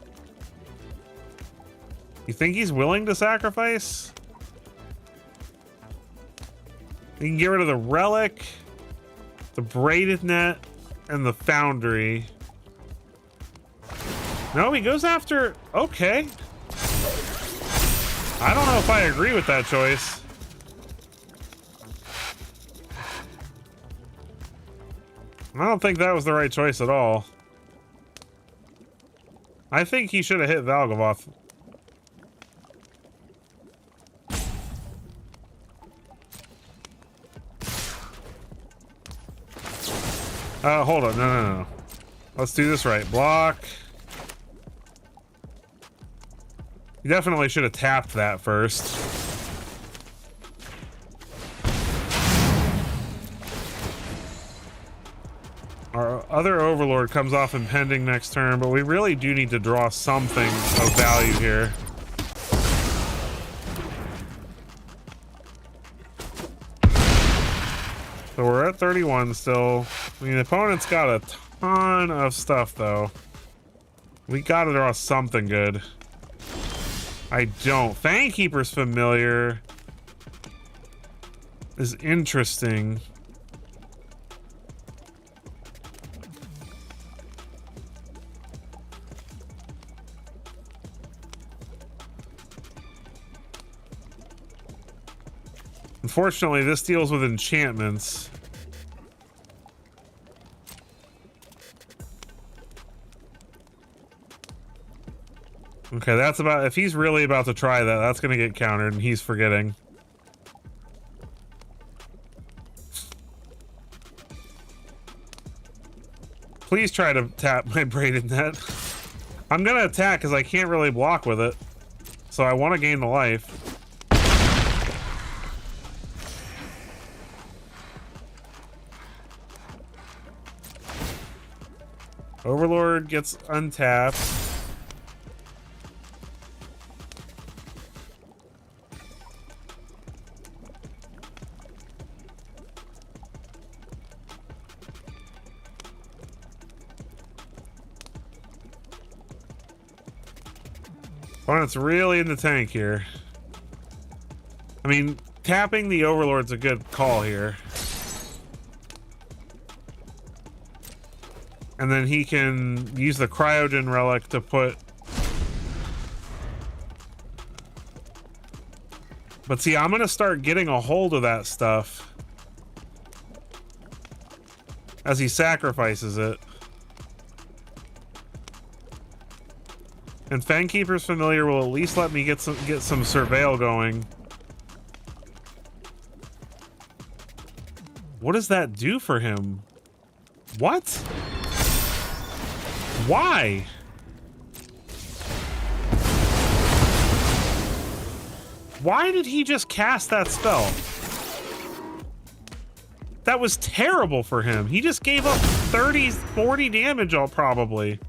You think he's willing to sacrifice? He can get rid of the Relic, the Braided Net, and the Foundry. No, he goes after... Okay. I don't know if I agree with that choice. I don't think that was the right choice at all. I think he should have hit Valgaboth. Hold on. No. Let's do this right. Block. You definitely should have tapped that first. Our other Overlord comes off impending next turn, but we really do need to draw something of value here. So we're at 31 still. I mean, the opponent's got a ton of stuff, though. We gotta draw something good. I don't. Fangkeeper's familiar. Is interesting. Unfortunately, this deals with enchantments. Okay, that's about... If he's really about to try that, that's gonna get countered, and he's forgetting. Please try to tap my Braided Net. I'm gonna attack because I can't really block with it. So I want to gain the life. Overlord gets untapped. Opponent's really in the tank here. I mean, tapping the Overlord's a good call here. And then he can use the Cryogen Relic to put... But see, I'm gonna start getting a hold of that stuff as he sacrifices it. And Fangkeeper's Familiar will at least let me get some surveil going. What does that do for him? What? Why? Why did he just cast that spell? That was terrible for him. He just gave up 30, 40 damage all probably.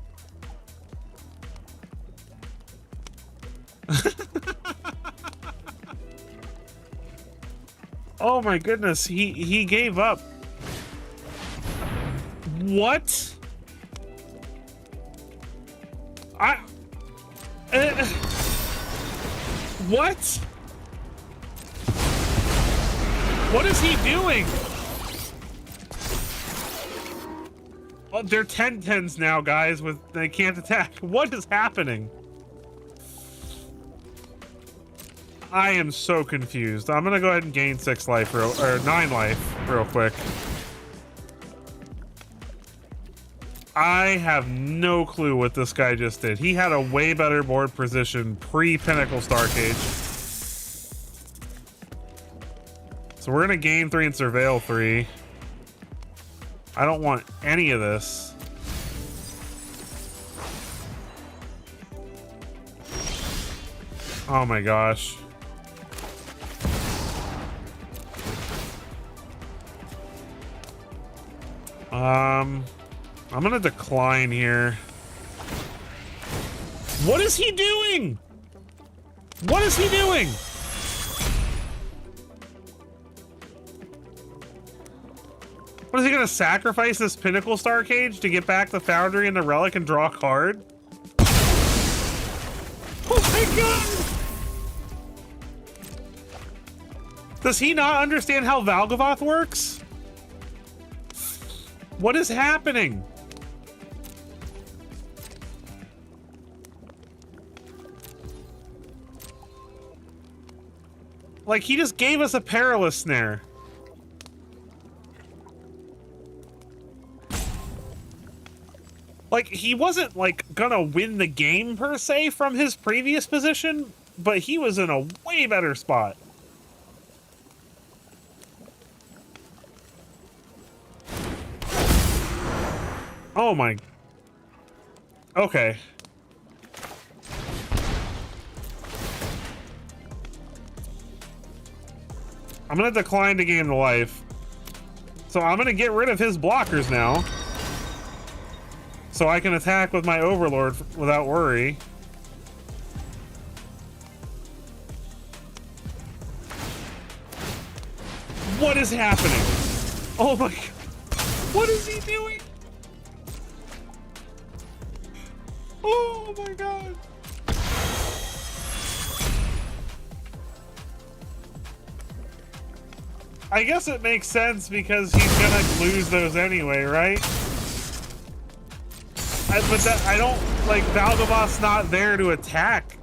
Oh my goodness, he gave up. What? What? What is he doing? Oh, they're 10-10s now, guys, they can't attack. What is happening? I am so confused. I'm gonna go ahead and gain 6 life or 9 life real quick. I have no clue what this guy just did. He had a way better board position pre-Pinnacle Starcage. So we're gonna gain 3 and surveil 3. I don't want any of this. Oh my gosh. I'm gonna decline here. What is he doing? What is he doing? What is he gonna sacrifice this Pinnacle Starcage to get back the Foundry and the Relic and draw a card? Oh my god! Does he not understand how Valgavoth works? What is happening? Like, he just gave us a Perilous Snare. Like, he wasn't, like, gonna win the game, per se, from his previous position, but he was in a way better spot. Oh my... Okay. I'm gonna decline to gain the life. So I'm gonna get rid of his blockers now. So I can attack with my Overlord without worry. What is happening? Oh my god. What is he doing? Oh my god. I guess it makes sense because he's gonna lose those anyway, right? But that, I don't, like, Valgavoth's not there to attack.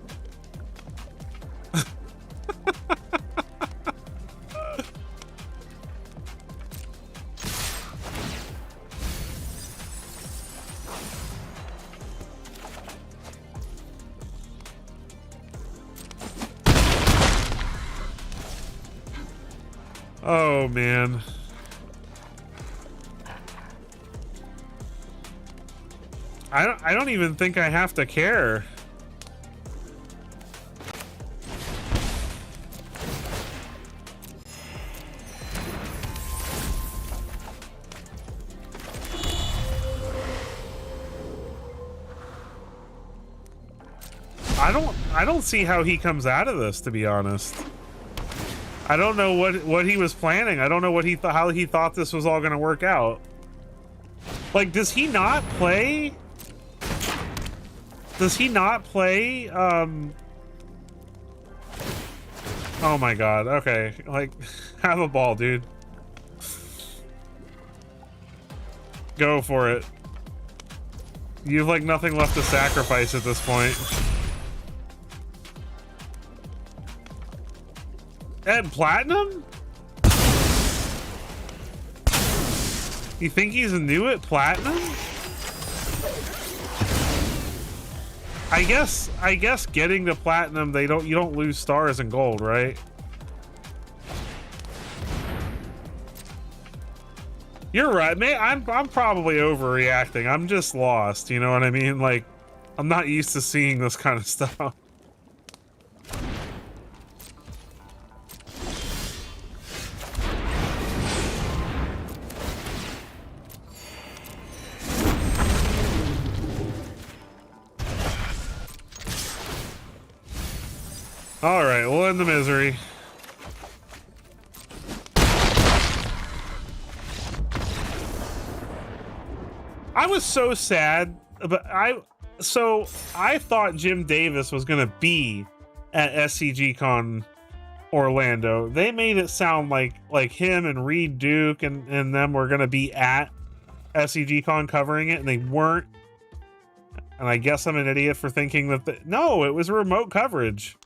Oh man. I don't even think I have to care. I don't see how he comes out of this, to be honest. I don't know what he was planning. I don't know what how he thought this was all going to work out. Like, does he not play? Does he not play Oh my god. Okay, like, have a ball, dude. Go for it. You've like nothing left to sacrifice at this point. And platinum? You think he's new at platinum? I guess getting to platinum, you don't lose stars and gold, right? You're right, man. I'm probably overreacting. I'm just lost, you know what I mean? Like, I'm not used to seeing this kind of stuff. All right, we'll end the misery. I was so sad, but I thought Jim Davis was gonna be at SCG Con Orlando. They made it sound like him and Reed Duke and them were gonna be at SCG Con covering it, and they weren't. And I guess I'm an idiot for thinking that no, it was remote coverage.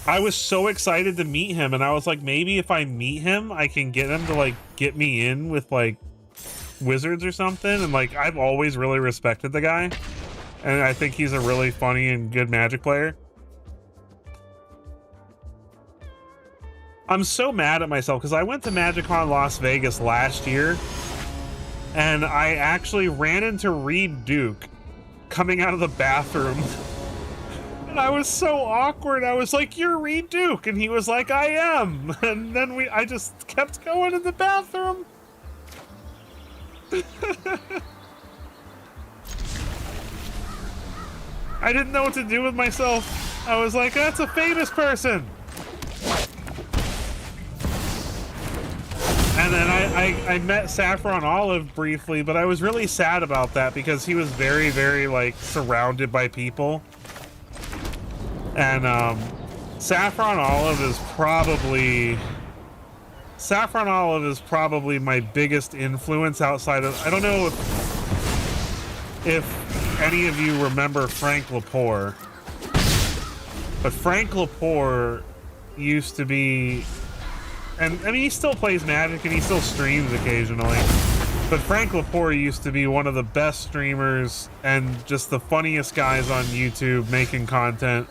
I was so excited to meet him, and I was like, maybe if I meet him, I can get him to like get me in with like Wizards or something. And like, I've always really respected the guy, and I think he's a really funny and good Magic player. I'm so mad at myself because I went to MagicCon Las Vegas last year, and I actually ran into Reed Duke coming out of the bathroom. I was so awkward. I was like, "You're Reed Duke," and he was like, "I am." And then I just kept going in the bathroom. I didn't know what to do with myself. I was like, "That's a famous person." And then I met Saffron Olive briefly, but I was really sad about that because he was very, very like surrounded by people. And Saffron Olive is probably my biggest influence outside of, I don't know if any of you remember Frank Lepore, but Frank Lepore used to be, and I mean he still plays Magic and he still streams occasionally, but Frank Lepore used to be one of the best streamers and just the funniest guys on YouTube making content.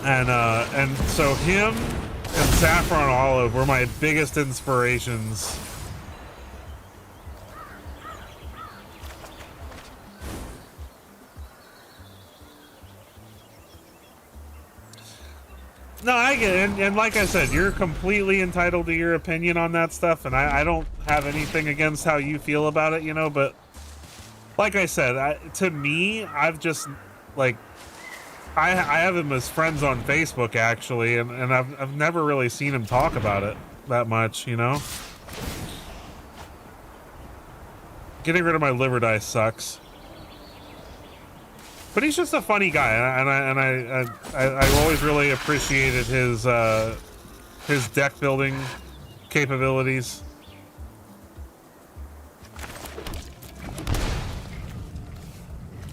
And so him and Saffron Olive were my biggest inspirations. No, I get it. And like I said, you're completely entitled to your opinion on that stuff, and I don't have anything against how you feel about it, you know, but like I said, to me, I've just, like, I have him as friends on Facebook, actually, and I've never really seen him talk about it that much, you know? Getting rid of my liver dice sucks. But he's just a funny guy, and I've always really appreciated his deck building capabilities.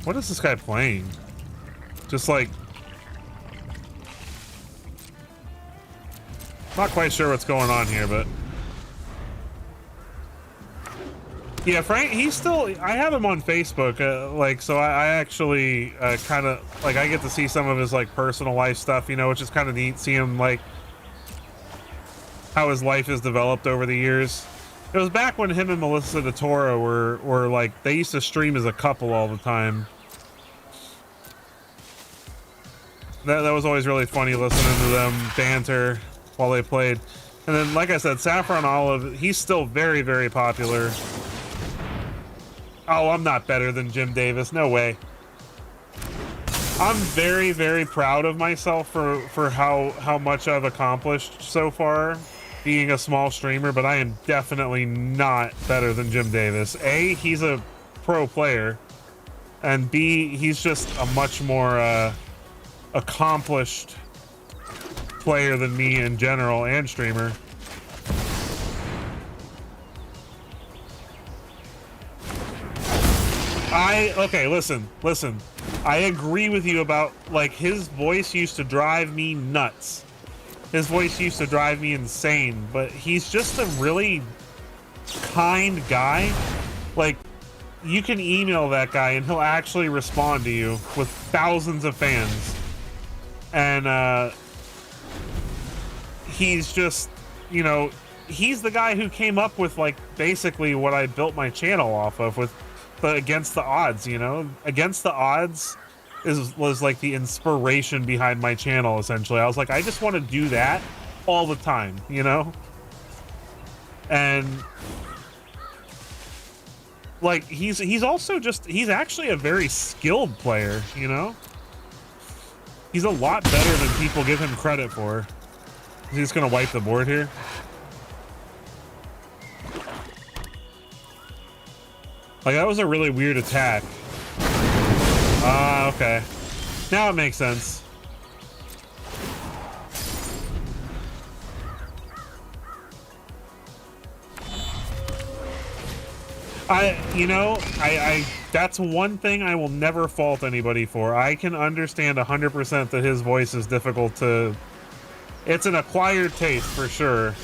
What is this guy playing? Just like, not quite sure what's going on here, but yeah, Frank, he's still, I have him on Facebook, like, so I actually kind of, like, I get to see some of his, like, personal life stuff, you know, which is kind of neat, see him, like, how his life has developed over the years. It was back when him and Melissa DeToro were like, they used to stream as a couple all the time. That was always really funny listening to them banter while they played. And then, like I said, Saffron Olive, he's still very, very popular. Oh, I'm not better than Jim Davis. No way. I'm very, very proud of myself for how much I've accomplished so far being a small streamer, but I am definitely not better than Jim Davis. A, he's a pro player, and B, he's just a much more accomplished player than me in general and streamer. Okay, listen. I agree with you about, like, his voice used to drive me nuts. His voice used to drive me insane, but he's just a really kind guy. Like, you can email that guy and he'll actually respond to you with thousands of fans. And, he's just, you know, he's the guy who came up with, like, basically what I built my channel off of, with the Against the Odds, you know? Against the Odds was like the inspiration behind my channel, essentially. I was like, I just want to do that all the time, you know? And like, he's also just, he's actually a very skilled player, you know? He's a lot better than people give him credit for. He's just gonna wipe the board here. Like, that was a really weird attack. Ah, okay. Now it makes sense. That's one thing I will never fault anybody for. I can understand 100% that his voice is difficult to... It's an acquired taste, for sure.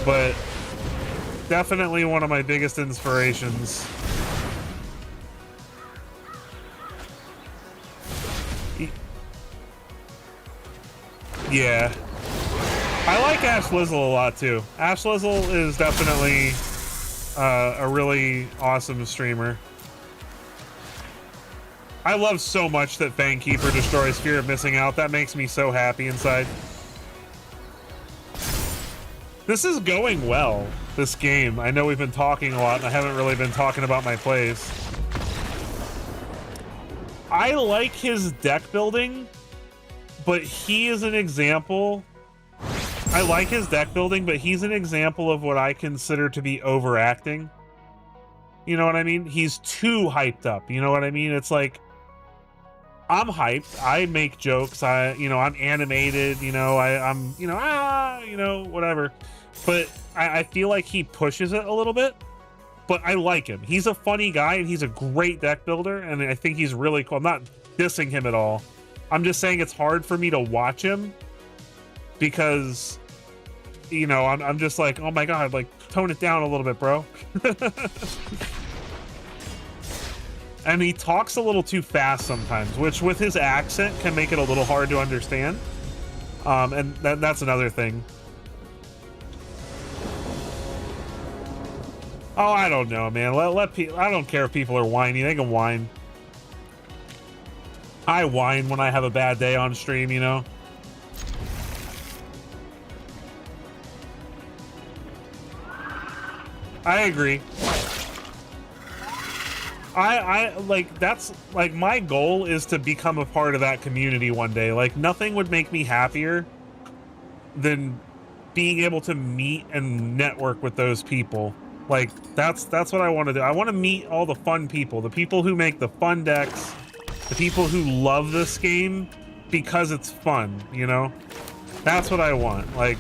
But definitely one of my biggest inspirations. Yeah. I like Ash Lizzle a lot, too. Ash Lizzle is definitely a really awesome streamer. I love so much that Fangkeeper destroys Fear of Missing Out. That makes me so happy inside. This is going well, this game. I know we've been talking a lot, and I haven't really been talking about my plays. I like his deck building, but he is an example. I like his deck building, but he's an example of what I consider to be overacting. You know what I mean? He's too hyped up. You know what I mean? It's like, I'm hyped. I make jokes. I'm animated. I'm whatever. But I feel like he pushes it a little bit. But I like him. He's a funny guy, and he's a great deck builder, and I think he's really cool. I'm not dissing him at all. I'm just saying it's hard for me to watch him because, I'm just like, oh my god, like, tone it down a little bit, bro. And he talks a little too fast sometimes, which with his accent can make it a little hard to understand. And that's another thing. Oh, I don't know, man. I don't care if people are whiny. They can whine. I whine when I have a bad day on stream, you know? I agree. I like, that's like, my goal is to become a part of that community one day. Like, nothing would make me happier than being able to meet and network with those people. Like, that's what I want to do. I want to meet all the fun people, the people who make the fun decks, the people who love this game because it's fun, you know? That's what I want. Like,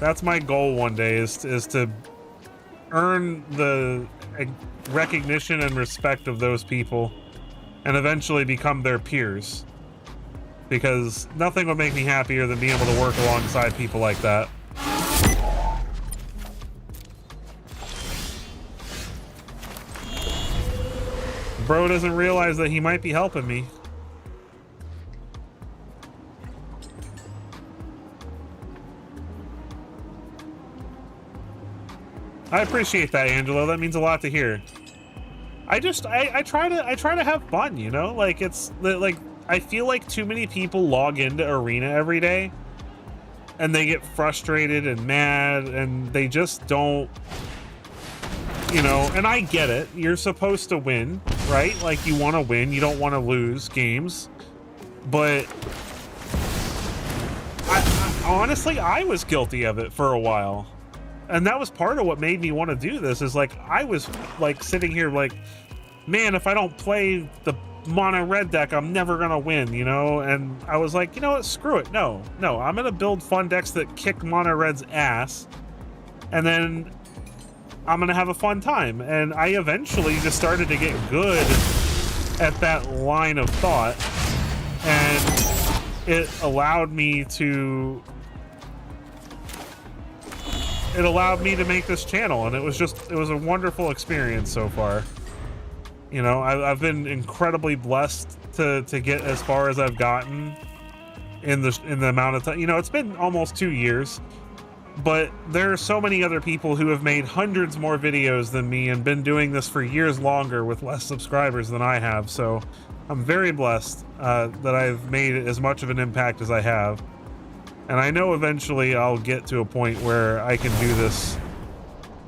that's my goal one day, is to earn the recognition and respect of those people and eventually become their peers. Because nothing would make me happier than being able to work alongside people like that. Bro doesn't realize that he might be helping me. I appreciate that, Angelo. That means a lot to hear. I try to have fun, you know? Like, it's like, I feel like too many people log into Arena every day and they get frustrated and mad and they just don't, you know, and I get it. You're supposed to win, right? Like, you want to win. You don't want to lose games. But honestly, I was guilty of it for a while. And that was part of what made me want to do this, is like, I was like sitting here like, man, if I don't play the mono red deck, I'm never gonna win, you know? And I was like, you know what, screw it. No, I'm gonna build fun decks that kick mono red's ass, and then I'm gonna have a fun time. And I eventually just started to get good at that line of thought, and it allowed me to make this channel, and it was a wonderful experience so far. You know, I've been incredibly blessed to get as far as I've gotten in the amount of time. You know, it's been almost 2 years, but there are so many other people who have made hundreds more videos than me and been doing this for years longer with less subscribers than I have. So I'm very blessed that I've made as much of an impact as I have. And I know eventually I'll get to a point where I can do this.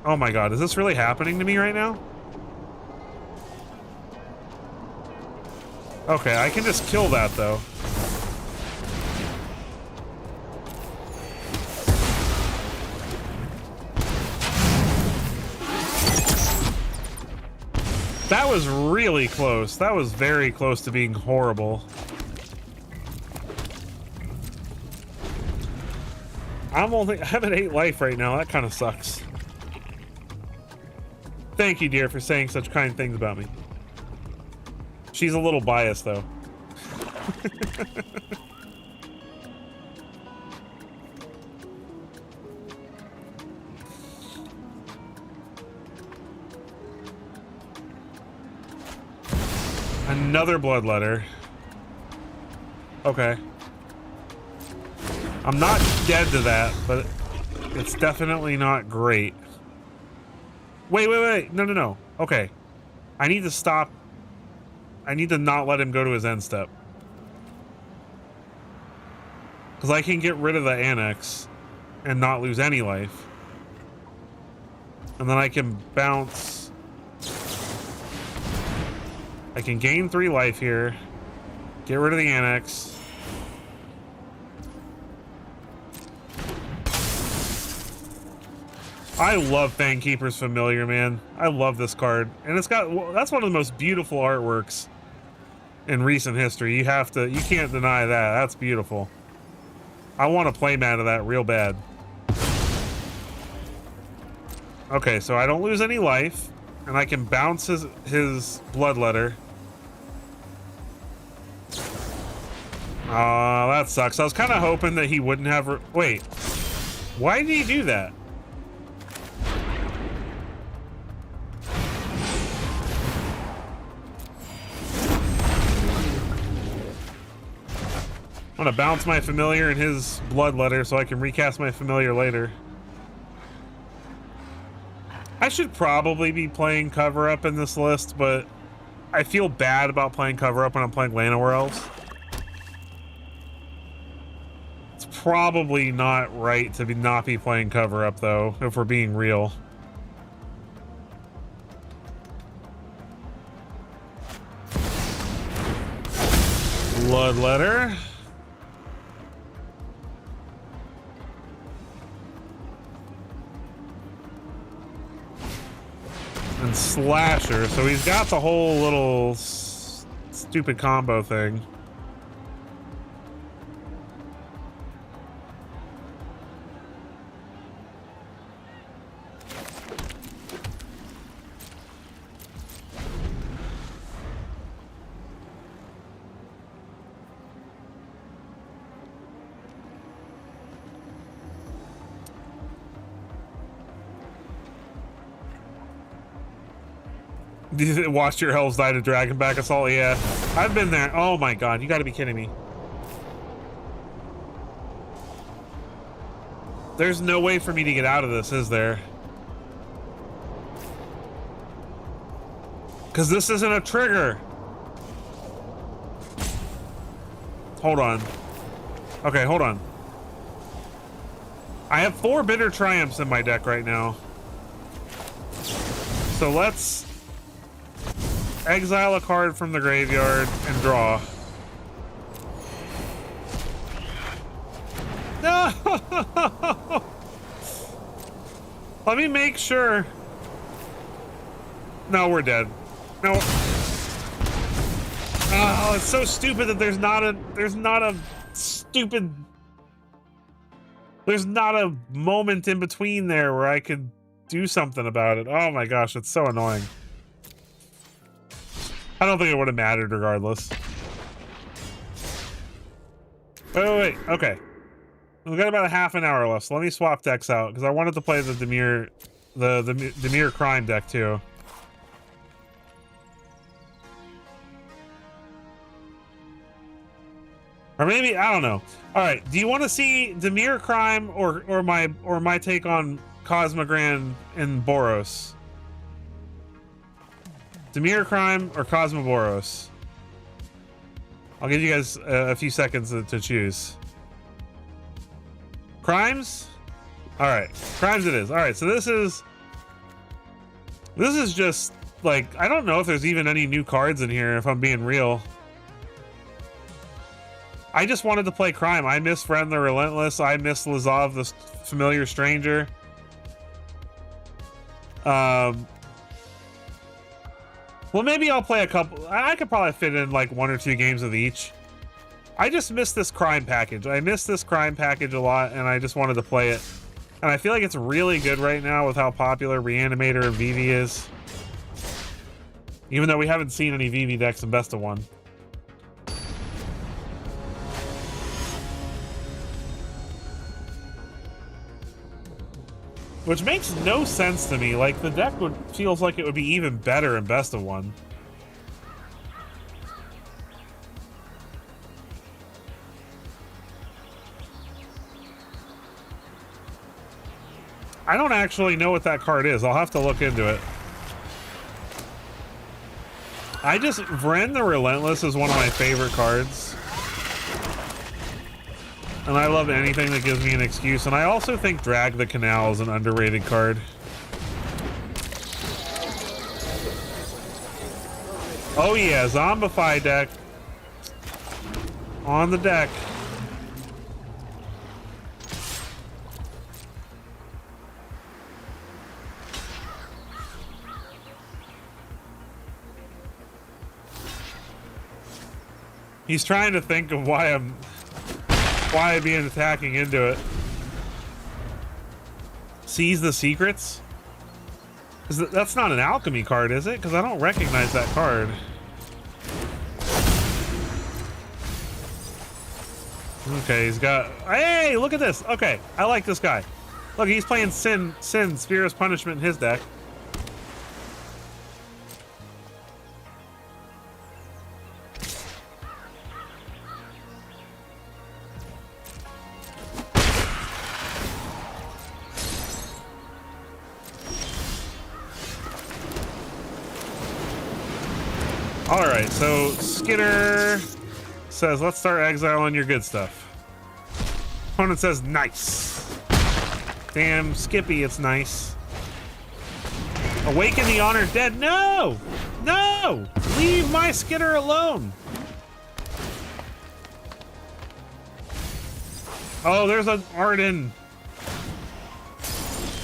Oh my God, is this really happening to me right now? Okay, I can just kill that though. That was really close. That was very close to being horrible. I have an 8 life right now. That kind of sucks. Thank you, dear, for saying such kind things about me. She's a little biased, though. Another bloodletter. Okay. I'm not dead to that, but it's definitely not great. Wait. No. Okay. I need to stop. I need to not let him go to his end step. Because I can get rid of the annex and not lose any life. And then I can bounce. I can gain 3 life here. Get rid of the annex. I love Fangkeeper's Familiar, man. I love this card. And it's got, that's one of the most beautiful artworks in recent history. You can't deny that. That's beautiful. I want to play mat of that real bad. Okay, so I don't lose any life, and I can bounce his bloodletter. That sucks. I was kind of hoping that he wouldn't have... Wait. Why did he do that? I'm gonna bounce my familiar in his bloodletter so I can recast my familiar later. I should probably be playing cover up in this list, but I feel bad about playing cover up when I'm playing Llanowar Elves. It's probably not right to not be playing cover up though, if we're being real. Bloodletter. And Slasher, so he's got the whole little stupid combo thing. Watched your elves die to Dragonback Assault? Yeah, I've been there. Oh my god, you gotta be kidding me. There's no way for me to get out of this, is there? Because this isn't a trigger. Hold on. Okay, hold on. I have 4 Bitter Triumphs in my deck right now. So let's exile a card from the graveyard and draw. No! Let me make sure. No, we're dead. No. Oh, it's so stupid that there's not a moment in between there where I could do something about it. Oh my gosh, it's so annoying. I don't think it would have mattered regardless. Wait, okay. We've got about a half an hour left, so let me swap decks out because I wanted to play the Dimir Crime deck too. Or maybe, I don't know. All right, do you want to see Dimir Crime or my take on Cosmogran and Boros? Dimir Crime or Cosmoboros? I'll give you guys a few seconds to choose. Crimes? All right, crimes it is. All right, so this is just like, I don't know if there's even any new cards in here, if I'm being real. I just wanted to play crime. I miss Friend the Relentless. I miss Lazov the Familiar Stranger. Well, maybe I'll play a couple. I could probably fit in like 1 or 2 games of each. I just miss this crime package. I miss this crime package a lot, and I just wanted to play it. And I feel like it's really good right now with how popular Reanimator and Vivi is. Even though we haven't seen any Vivi decks in Best of 1. Which makes no sense to me. Like, the deck feels like it would be even better in Best of 1. I don't actually know what that card is. I'll have to look into it. Vren the Relentless is one of my favorite cards. And I love anything that gives me an excuse. And I also think Drag the Canal is an underrated card. Oh yeah, Zombify deck. On the deck. He's trying to think of why I'd be attacking into it. Seize the Secrets? That's not an alchemy card, is it? Because I don't recognize that card. Okay, he's got... Hey, look at this! Okay, I like this guy. Look, he's playing Sin, Sphere's Punishment in his deck. Alright, so Skinner says, let's start exiling your good stuff. Opponent says, nice. Damn, Skippy, it's nice. Awaken the Honored Dead. No! No! Leave my Skinner alone! Oh, there's an Arden.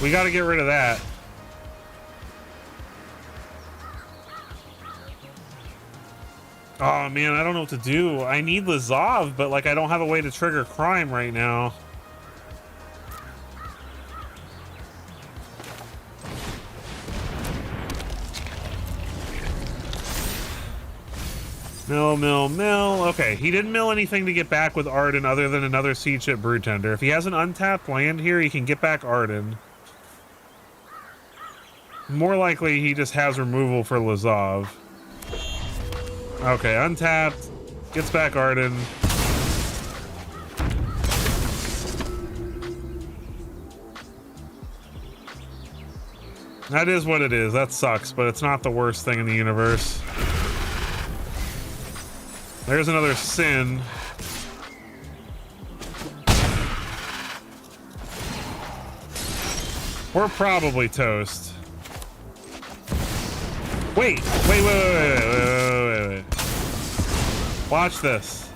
We gotta get rid of that. Oh man, I don't know what to do. I need Lazov, but like I don't have a way to trigger crime right now. Mill. Okay, he didn't mill anything to get back with Arden other than another Siege Ship Brewtender. If he has an untapped land here, he can get back Arden. More likely, he just has removal for Lazov. Okay, untapped. Gets back Arden. That is what it is. That sucks, but it's not the worst thing in the universe. There's another Sin. We're probably toast. Wait. Watch this.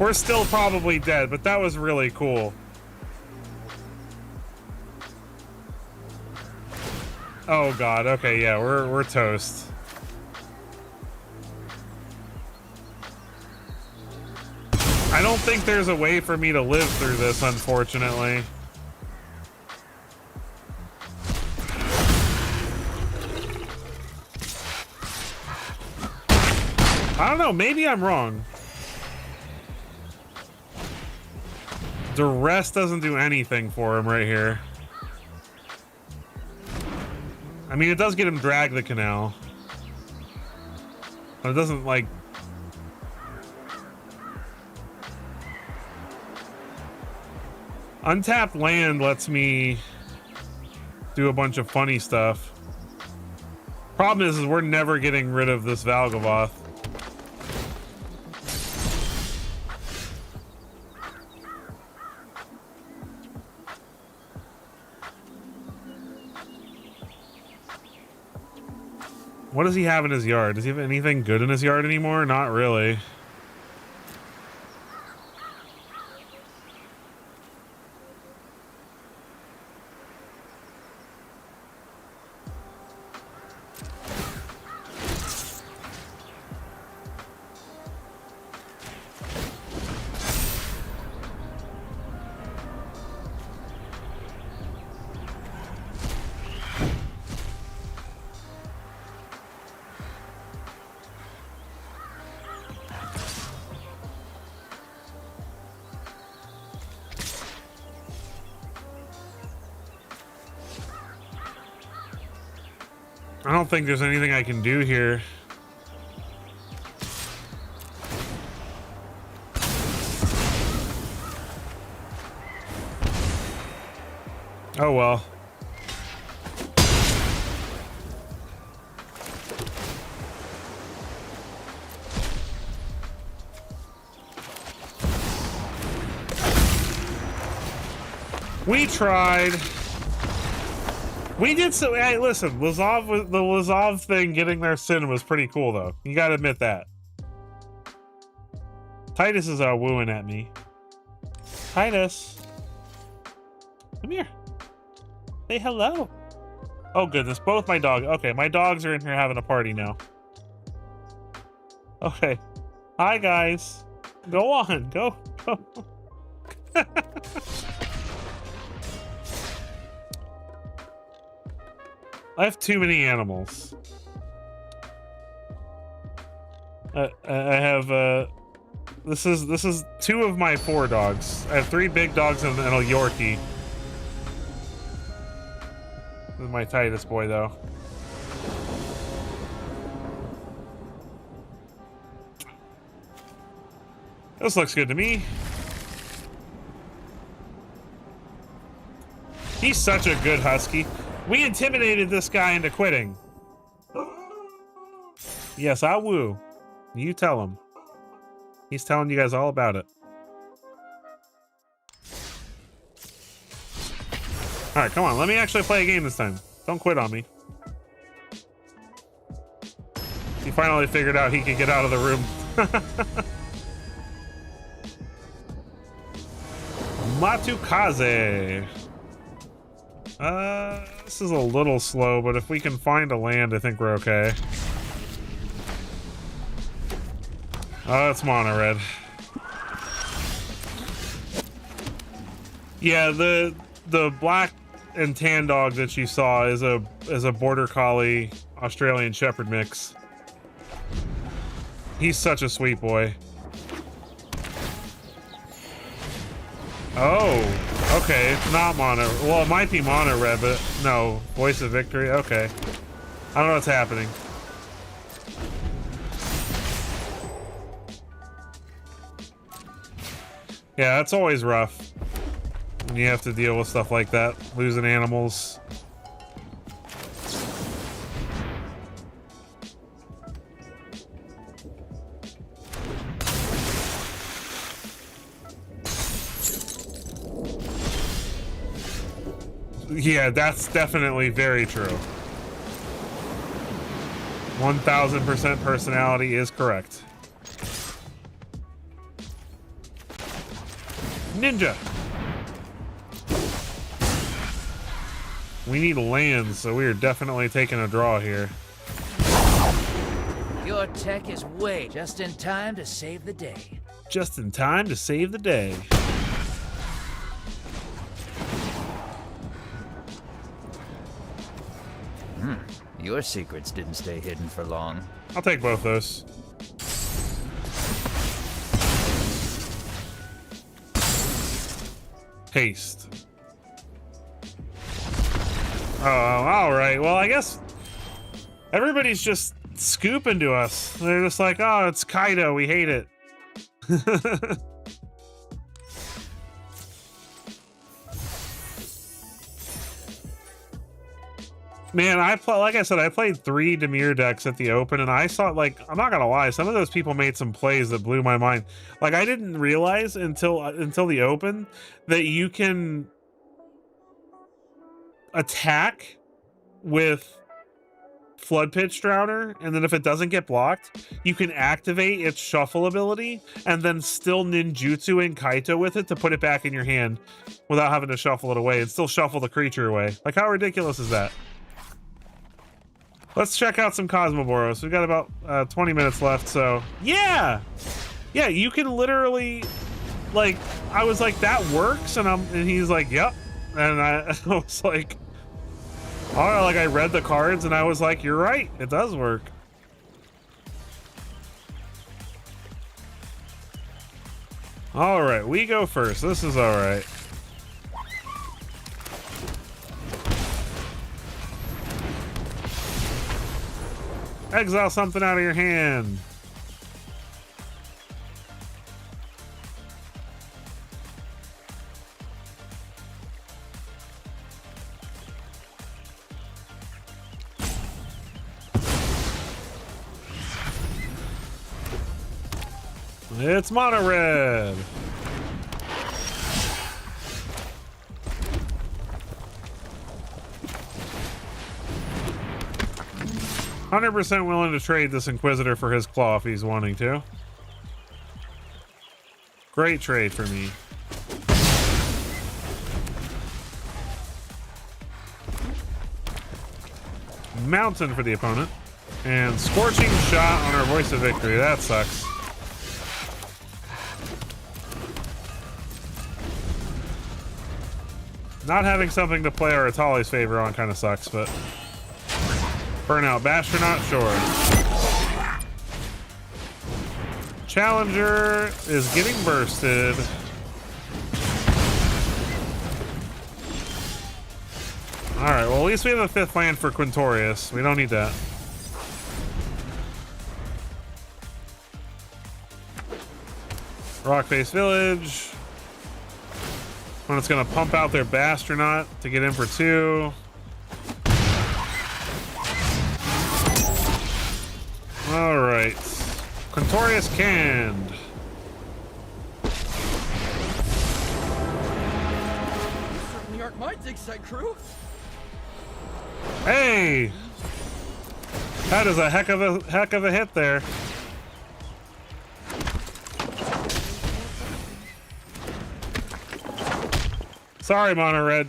We're still probably dead, but that was really cool. Oh god, okay, yeah, we're toast. I don't think there's a way for me to live through this, unfortunately. I don't know, maybe I'm wrong. Duress doesn't do anything for him right here. I mean, it does get him drag the canal. But it doesn't, like... Untapped land lets me do a bunch of funny stuff. Problem is we're never getting rid of this Valgavoth. What does he have in his yard? Does he have anything good in his yard anymore? Not really. I don't think there's anything I can do here. Oh well. We tried. We did so. Hey, listen, the Lazov thing, getting their sin was pretty cool, though. You gotta admit that. Titus is wooing at me. Titus, come here. Say hello. Oh goodness, both my dogs. Okay, my dogs are in here having a party now. Okay, hi guys. Go on, go. I have too many animals. I have this is 2 of my 4 dogs. I have 3 big dogs and a Yorkie. This is my Titus boy though. This looks good to me. He's such a good husky. We intimidated this guy into quitting. Yes, I woo. You tell him. He's telling you guys all about it. All right, come on. Let me actually play a game this time. Don't quit on me. He finally figured out he could get out of the room. Matukaze. This is a little slow, but if we can find a land, I think we're okay. Oh, that's mono red. Yeah, the black and tan dog that you saw is a border collie Australian shepherd mix. He's such a sweet boy. Oh, okay, it's not mono. Well, it might be mono red, but no. Voice of victory. Okay, I don't know what's happening. Yeah, that's always rough when you have to deal with stuff like that, losing animals. Yeah, that's definitely very true. 1000% personality is correct. Ninja. We need lands, so we are definitely taking a draw here. Your tech is way just in time to save the day. Just in time to save the day. Your secrets didn't stay hidden for long. I'll take both those. Haste. Oh, all right. Well, I guess everybody's just scooping to us. They're just like, oh, it's Kaido. We hate it. Man, like I said, I played 3 Dimir decks at the Open, and I saw, like, I'm not gonna lie, some of those people made some plays that blew my mind. Like, I didn't realize until the Open that you can attack with Flood Pitch Drowner, and then if it doesn't get blocked, you can activate its shuffle ability and then still ninjutsu and Kaito with it to put it back in your hand without having to shuffle it away and still shuffle the creature away. Like, how ridiculous is that? Let's check out some Cosmoboros. We've got about 20 minutes left, so yeah, you can literally, like, I was like, that works, and he's like, yep, and I was like, oh, like, I read the cards and I was like, you're right, it does work. All right, we go first. This is all right. Exile something out of your hand. It's mono red. %, willing to trade this Inquisitor for his claw if he's wanting to. Great trade for me. Mountain for the opponent. And Scorching Shot on our Voice of Victory. That sucks. Not having something to play our Atali's favor on kind of sucks, but... Burnout Bastronaut, sure. Challenger is getting bursted. Alright, well, at least we have a 5th land for Quintorius. We don't need that. Rockface Village. When it's going to pump out their Bastronaut to get in for 2. All right, Quintorius canned. You certainly aren't my dig site crew. Hey, that is a heck of a hit there. Sorry, Mono Red.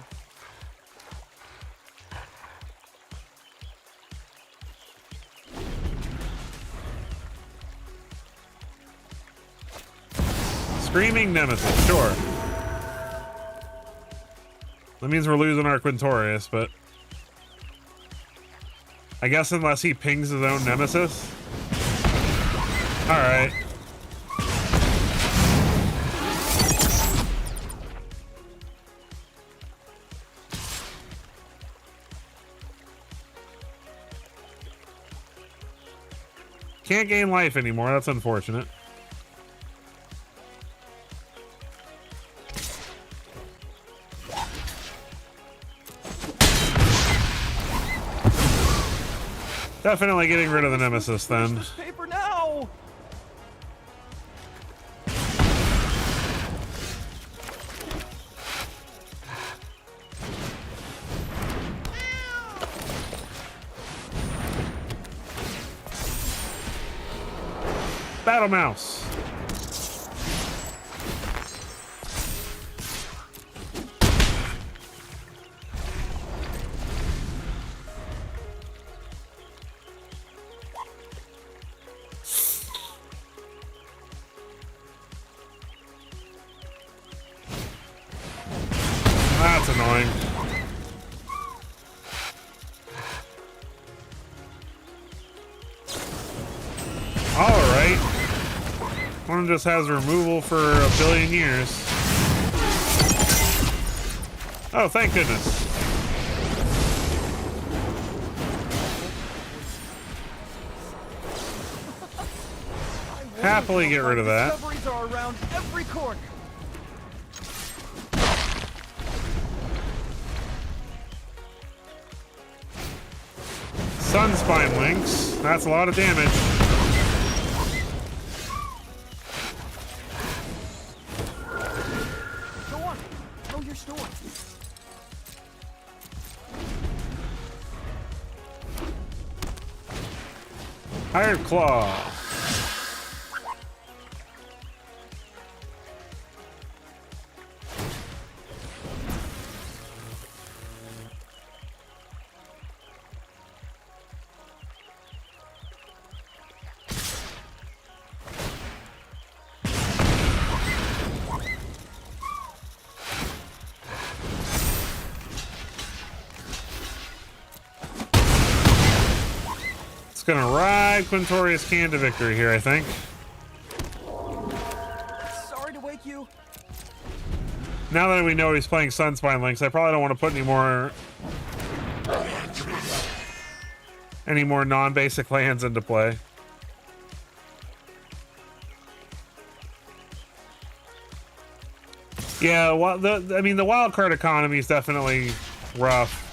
Screaming Nemesis, sure. That means we're losing our Quintorius, but I guess unless he pings his own Nemesis. Alright. Can't gain life anymore, that's unfortunate. Definitely getting rid of the Nemesis then. Paper now. Battle Mouse. That's annoying. Alright. One just has removal for a billion years. Oh, thank goodness. Happily get rid of that. Discoveries are around every corner. Sunspine links. That's a lot of damage. Go on, know your story. Hired Claw. It's gonna ride Quintorius Can to victory here, I think. Sorry to wake you. Now that we know he's playing Sunspine Links, I probably don't want to put any more non-basic lands into play. Yeah, well, the wild card economy is definitely rough.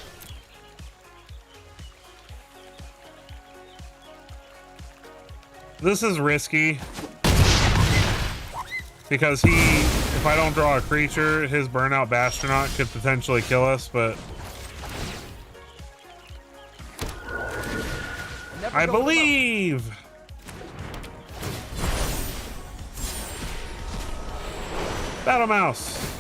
This is risky because if I don't draw a creature, his Burnout Bastronaut could potentially kill us, but I believe. Battle Mouse.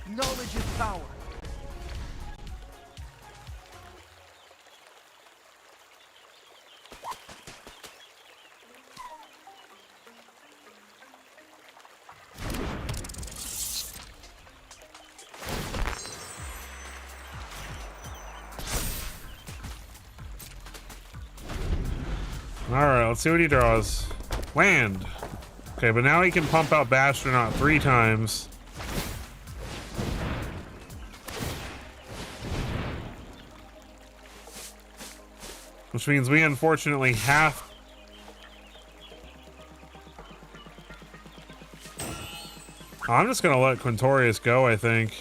Knowledge is power. Alright, let's see what he draws. Land. Okay, but now he can pump out Bastronaut 3 times. Which means we unfortunately have... I'm just gonna let Quintorius go, I think.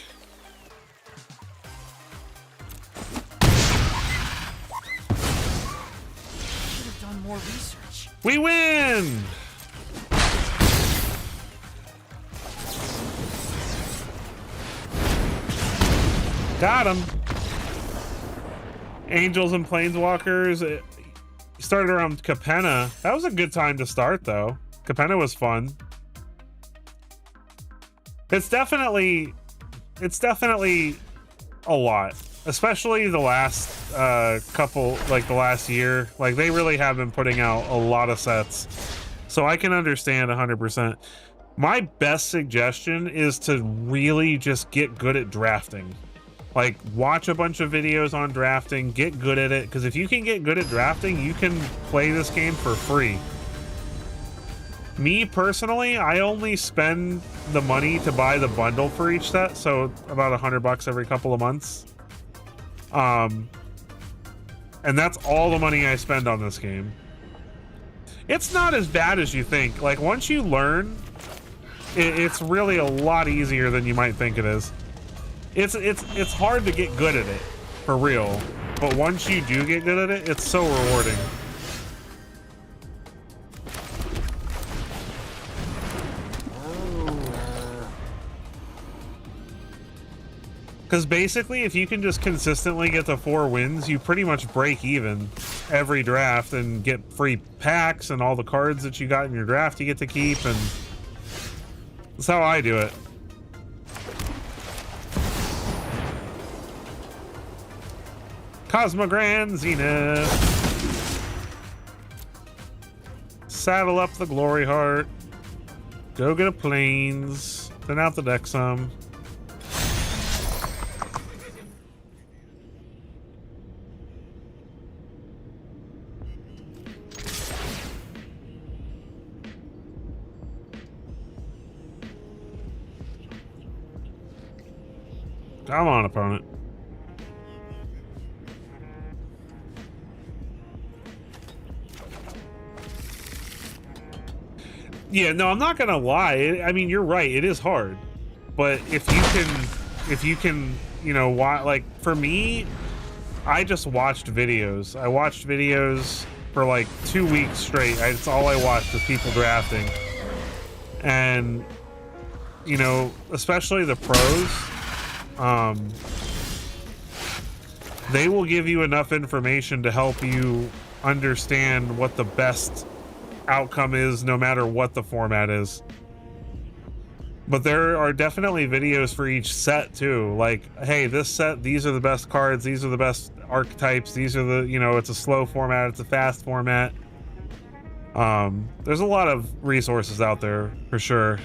More research. We win! Got him. Angels and Planeswalkers. It started around Capenna. That was a good time to start, though. Capenna was fun. It's definitely a lot. Especially the last couple, like the last year. Like, they really have been putting out a lot of sets. So I can understand 100%. My best suggestion is to really just get good at drafting. Like, watch a bunch of videos on drafting, get good at it. Because if you can get good at drafting, you can play this game for free. Me, personally, I only spend the money to buy the bundle for each set. So about $100 every couple of months. And that's all the money I spend on this game. It's not as bad as you think. Like, once you learn, it's really a lot easier than you might think it is. It's hard to get good at it, for real. But once you do get good at it, it's so rewarding. Because basically, if you can just consistently get to 4 wins, you pretty much break even every draft and get free packs, and all the cards that you got in your draft you get to keep, and that's how I do it. Cosmogran Zenith. Saddle up the Glory Heart. Go get a Plains. Thin out the deck some. Come on, opponent. Yeah, no, I'm not gonna lie. I mean, you're right. It is hard, but if you can, you know, like for me, I just watched videos. I watched videos for like 2 weeks straight. It's all I watched was people drafting, and you know, especially the pros. They will give you enough information to help you understand what the best outcome is, no matter what the format is. But there are definitely videos for each set too. Like, hey, this set, these are the best cards, these are the best archetypes, these are the, you know, it's a slow format, it's a fast format. There's a lot of resources out there for sure.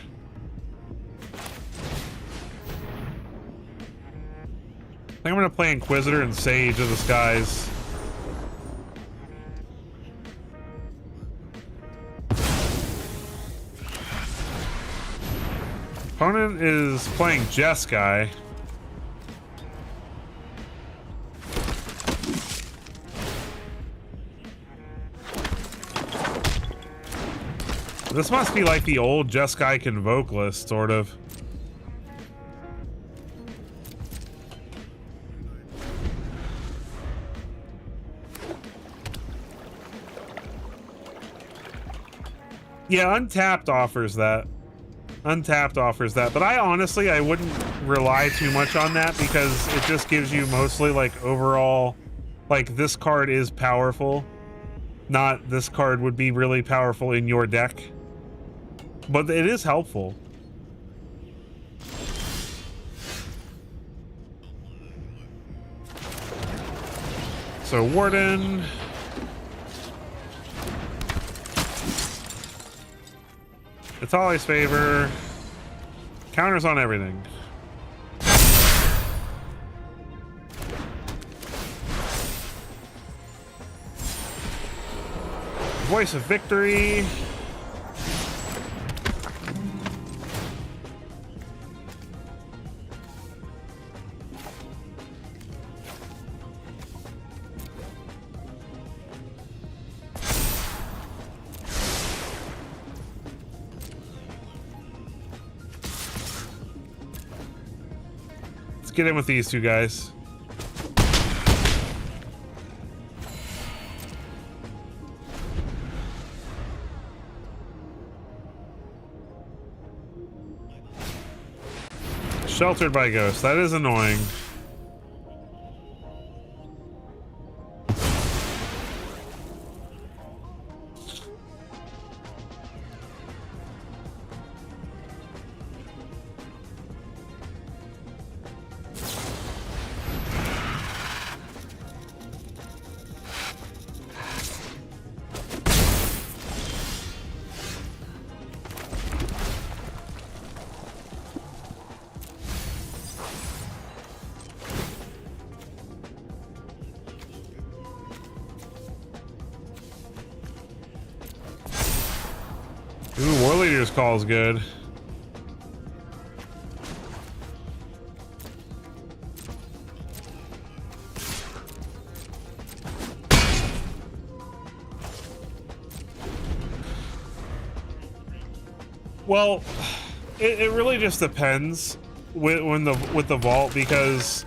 I think I'm gonna play Inquisitor and Sage of the Skies. Opponent is playing Jeskai. This must be like the old Jeskai Convoke list, sort of. Yeah, Untapped offers that. Untapped offers that, but I honestly, I wouldn't rely too much on that because it just gives you mostly like overall, like this card is powerful, not this card would be really powerful in your deck, but it is helpful. So Warden. It's always favor. Counters on everything. Voice of Victory. Get in with these two guys. Sheltered by Ghost. That is annoying. Ooh, War Leader's Call is good. Well, it really just depends with the vault, because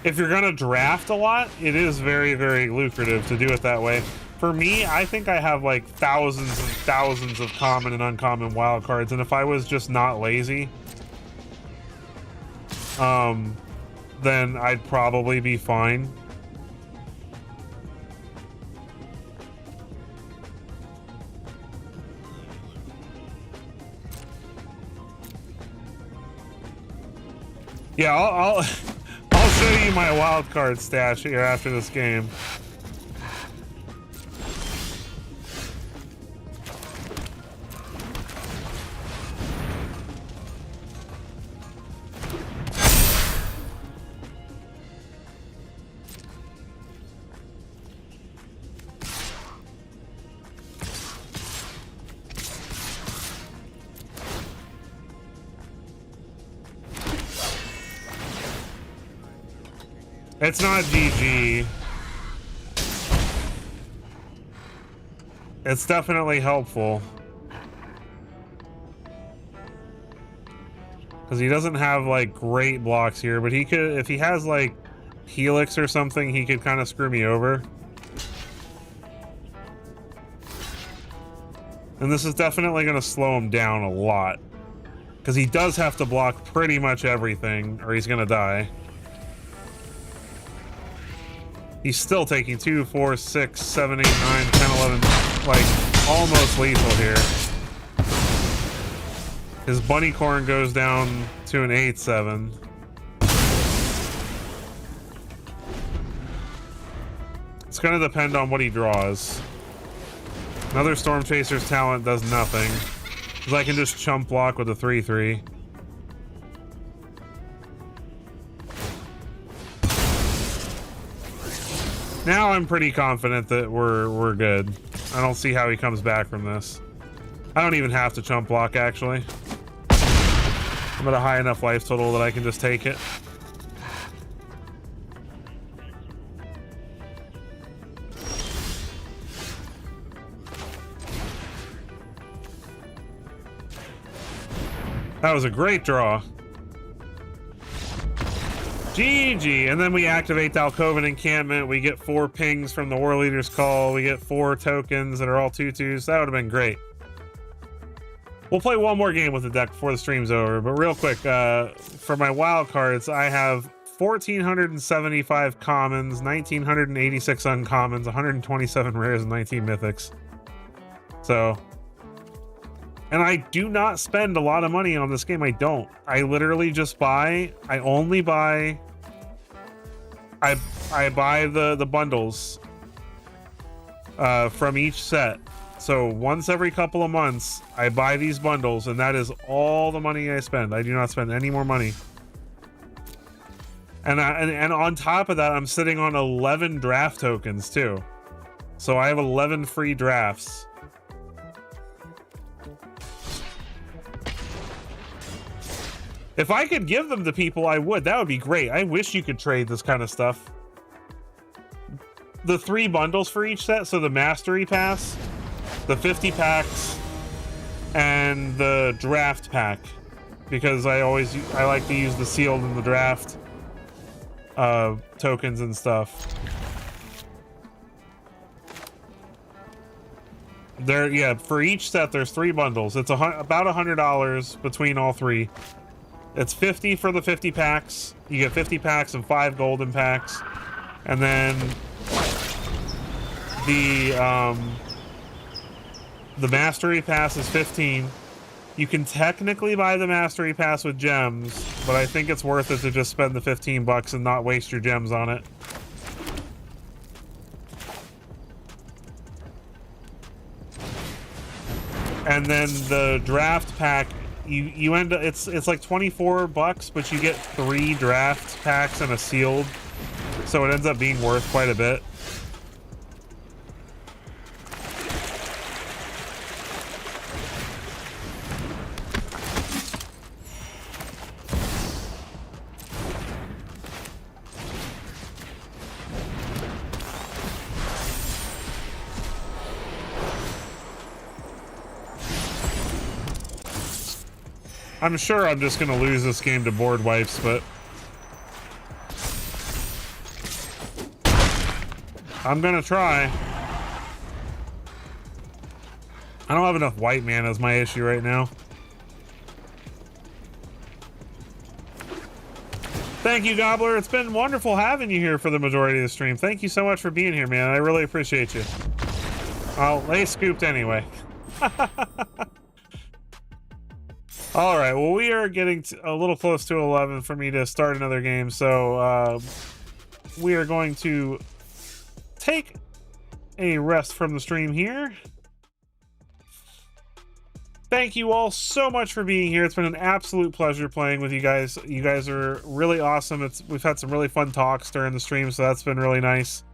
if you're gonna draft a lot, it is very, very lucrative to do it that way. For me, I think I have like thousands and thousands of common and uncommon wild cards, and if I was just not lazy, then I'd probably be fine. Yeah, I'll show you my wild card stash here after this game. It's not GG. It's definitely helpful. Because he doesn't have, like, great blocks here, but he could, if he has, like, Helix or something, he could kind of screw me over. And this is definitely going to slow him down a lot. Because he does have to block pretty much everything, or he's going to die. He's still taking 2, 4, 6, 7, 8, 9, 10, 11, like, almost lethal here. His bunny corn goes down to an 8-7. It's going to depend on what he draws. Another Storm Chaser's talent does nothing. Because I can just chump block with a 3-3. Now I'm pretty confident that we're good. I don't see how he comes back from this. I don't even have to chump block, actually. I'm at a high enough life total that I can just take it. That was a great draw. GG. And then we activate the Alcoven encampment. We get 4 pings from the War Leader's Call. We get 4 tokens that are all 2/2s. That would have been great. We'll play one more game with the deck before the stream's over. But real quick, for my wild cards, I have 1,475 commons, 1,986 uncommons, 127 rares, and 19 mythics. So... And I do not spend a lot of money on this game. I don't. I literally just buy. I only buy. I buy the bundles from each set. So once every couple of months, I buy these bundles, and that is all the money I spend. I do not spend any more money. And on top of that, I'm sitting on 11 draft tokens too. So I have 11 free drafts. If I could give them to people, I would. That would be great. I wish you could trade this kind of stuff. The 3 bundles for each set, so the Mastery Pass, the 50 packs, and the Draft Pack. Because I like to use the sealed and the draft tokens and stuff. For each set, there's 3 bundles. It's about $100 between all 3. It's 50 for the 50 packs. You get 50 packs and 5 golden packs. And then the Mastery Pass is 15. You can technically buy the Mastery Pass with gems, but I think it's worth it to just spend the $15 and not waste your gems on it. And then the draft pack, you end up, it's like $24, but you get 3 draft packs and a sealed, so it ends up being worth quite a bit. I'm sure I'm just gonna lose this game to board wipes, but I'm gonna try. I don't have enough white mana as my issue right now. Thank you, Gobbler. It's been wonderful having you here for the majority of the stream. Thank you so much for being here, man. I really appreciate you. Well, they scooped anyway. All right, well, we are getting a little close to 11 for me to start another game, so we are going to take a rest from the stream here. Thank you all so much for being here. It's been an absolute pleasure playing with you guys. You guys are really awesome. We've had some really fun talks during the stream, so that's been really nice.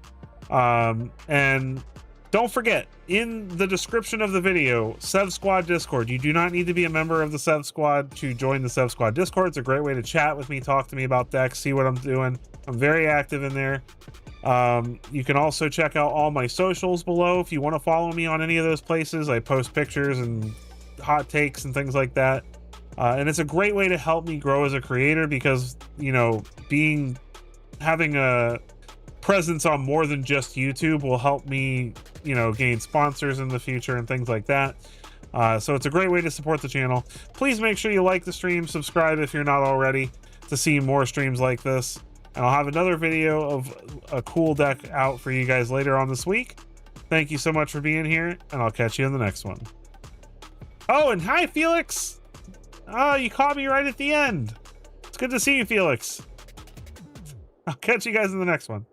And don't forget, in the description of the video, Sev Squad Discord. You do not need to be a member of the Sev Squad to join the Sev Squad Discord. It's a great way to chat with me, talk to me about decks, see what I'm doing. I'm very active in there. You can also check out all my socials below if you want to follow me on any of those places. I post pictures and hot takes and things like that. And it's a great way to help me grow as a creator because, you know, having a presence on more than just YouTube will help me, you know, gain sponsors in the future and things like that. So it's a great way to support the channel. Please make sure you like the stream, subscribe if you're not already, to see more streams like this. And I'll have another video of a cool deck out for you guys later on this week. Thank you so much for being here, and I'll catch you in the next one. Oh, and hi, Felix. Oh, you caught me right at the end. It's good to see you, Felix. I'll catch you guys in the next one.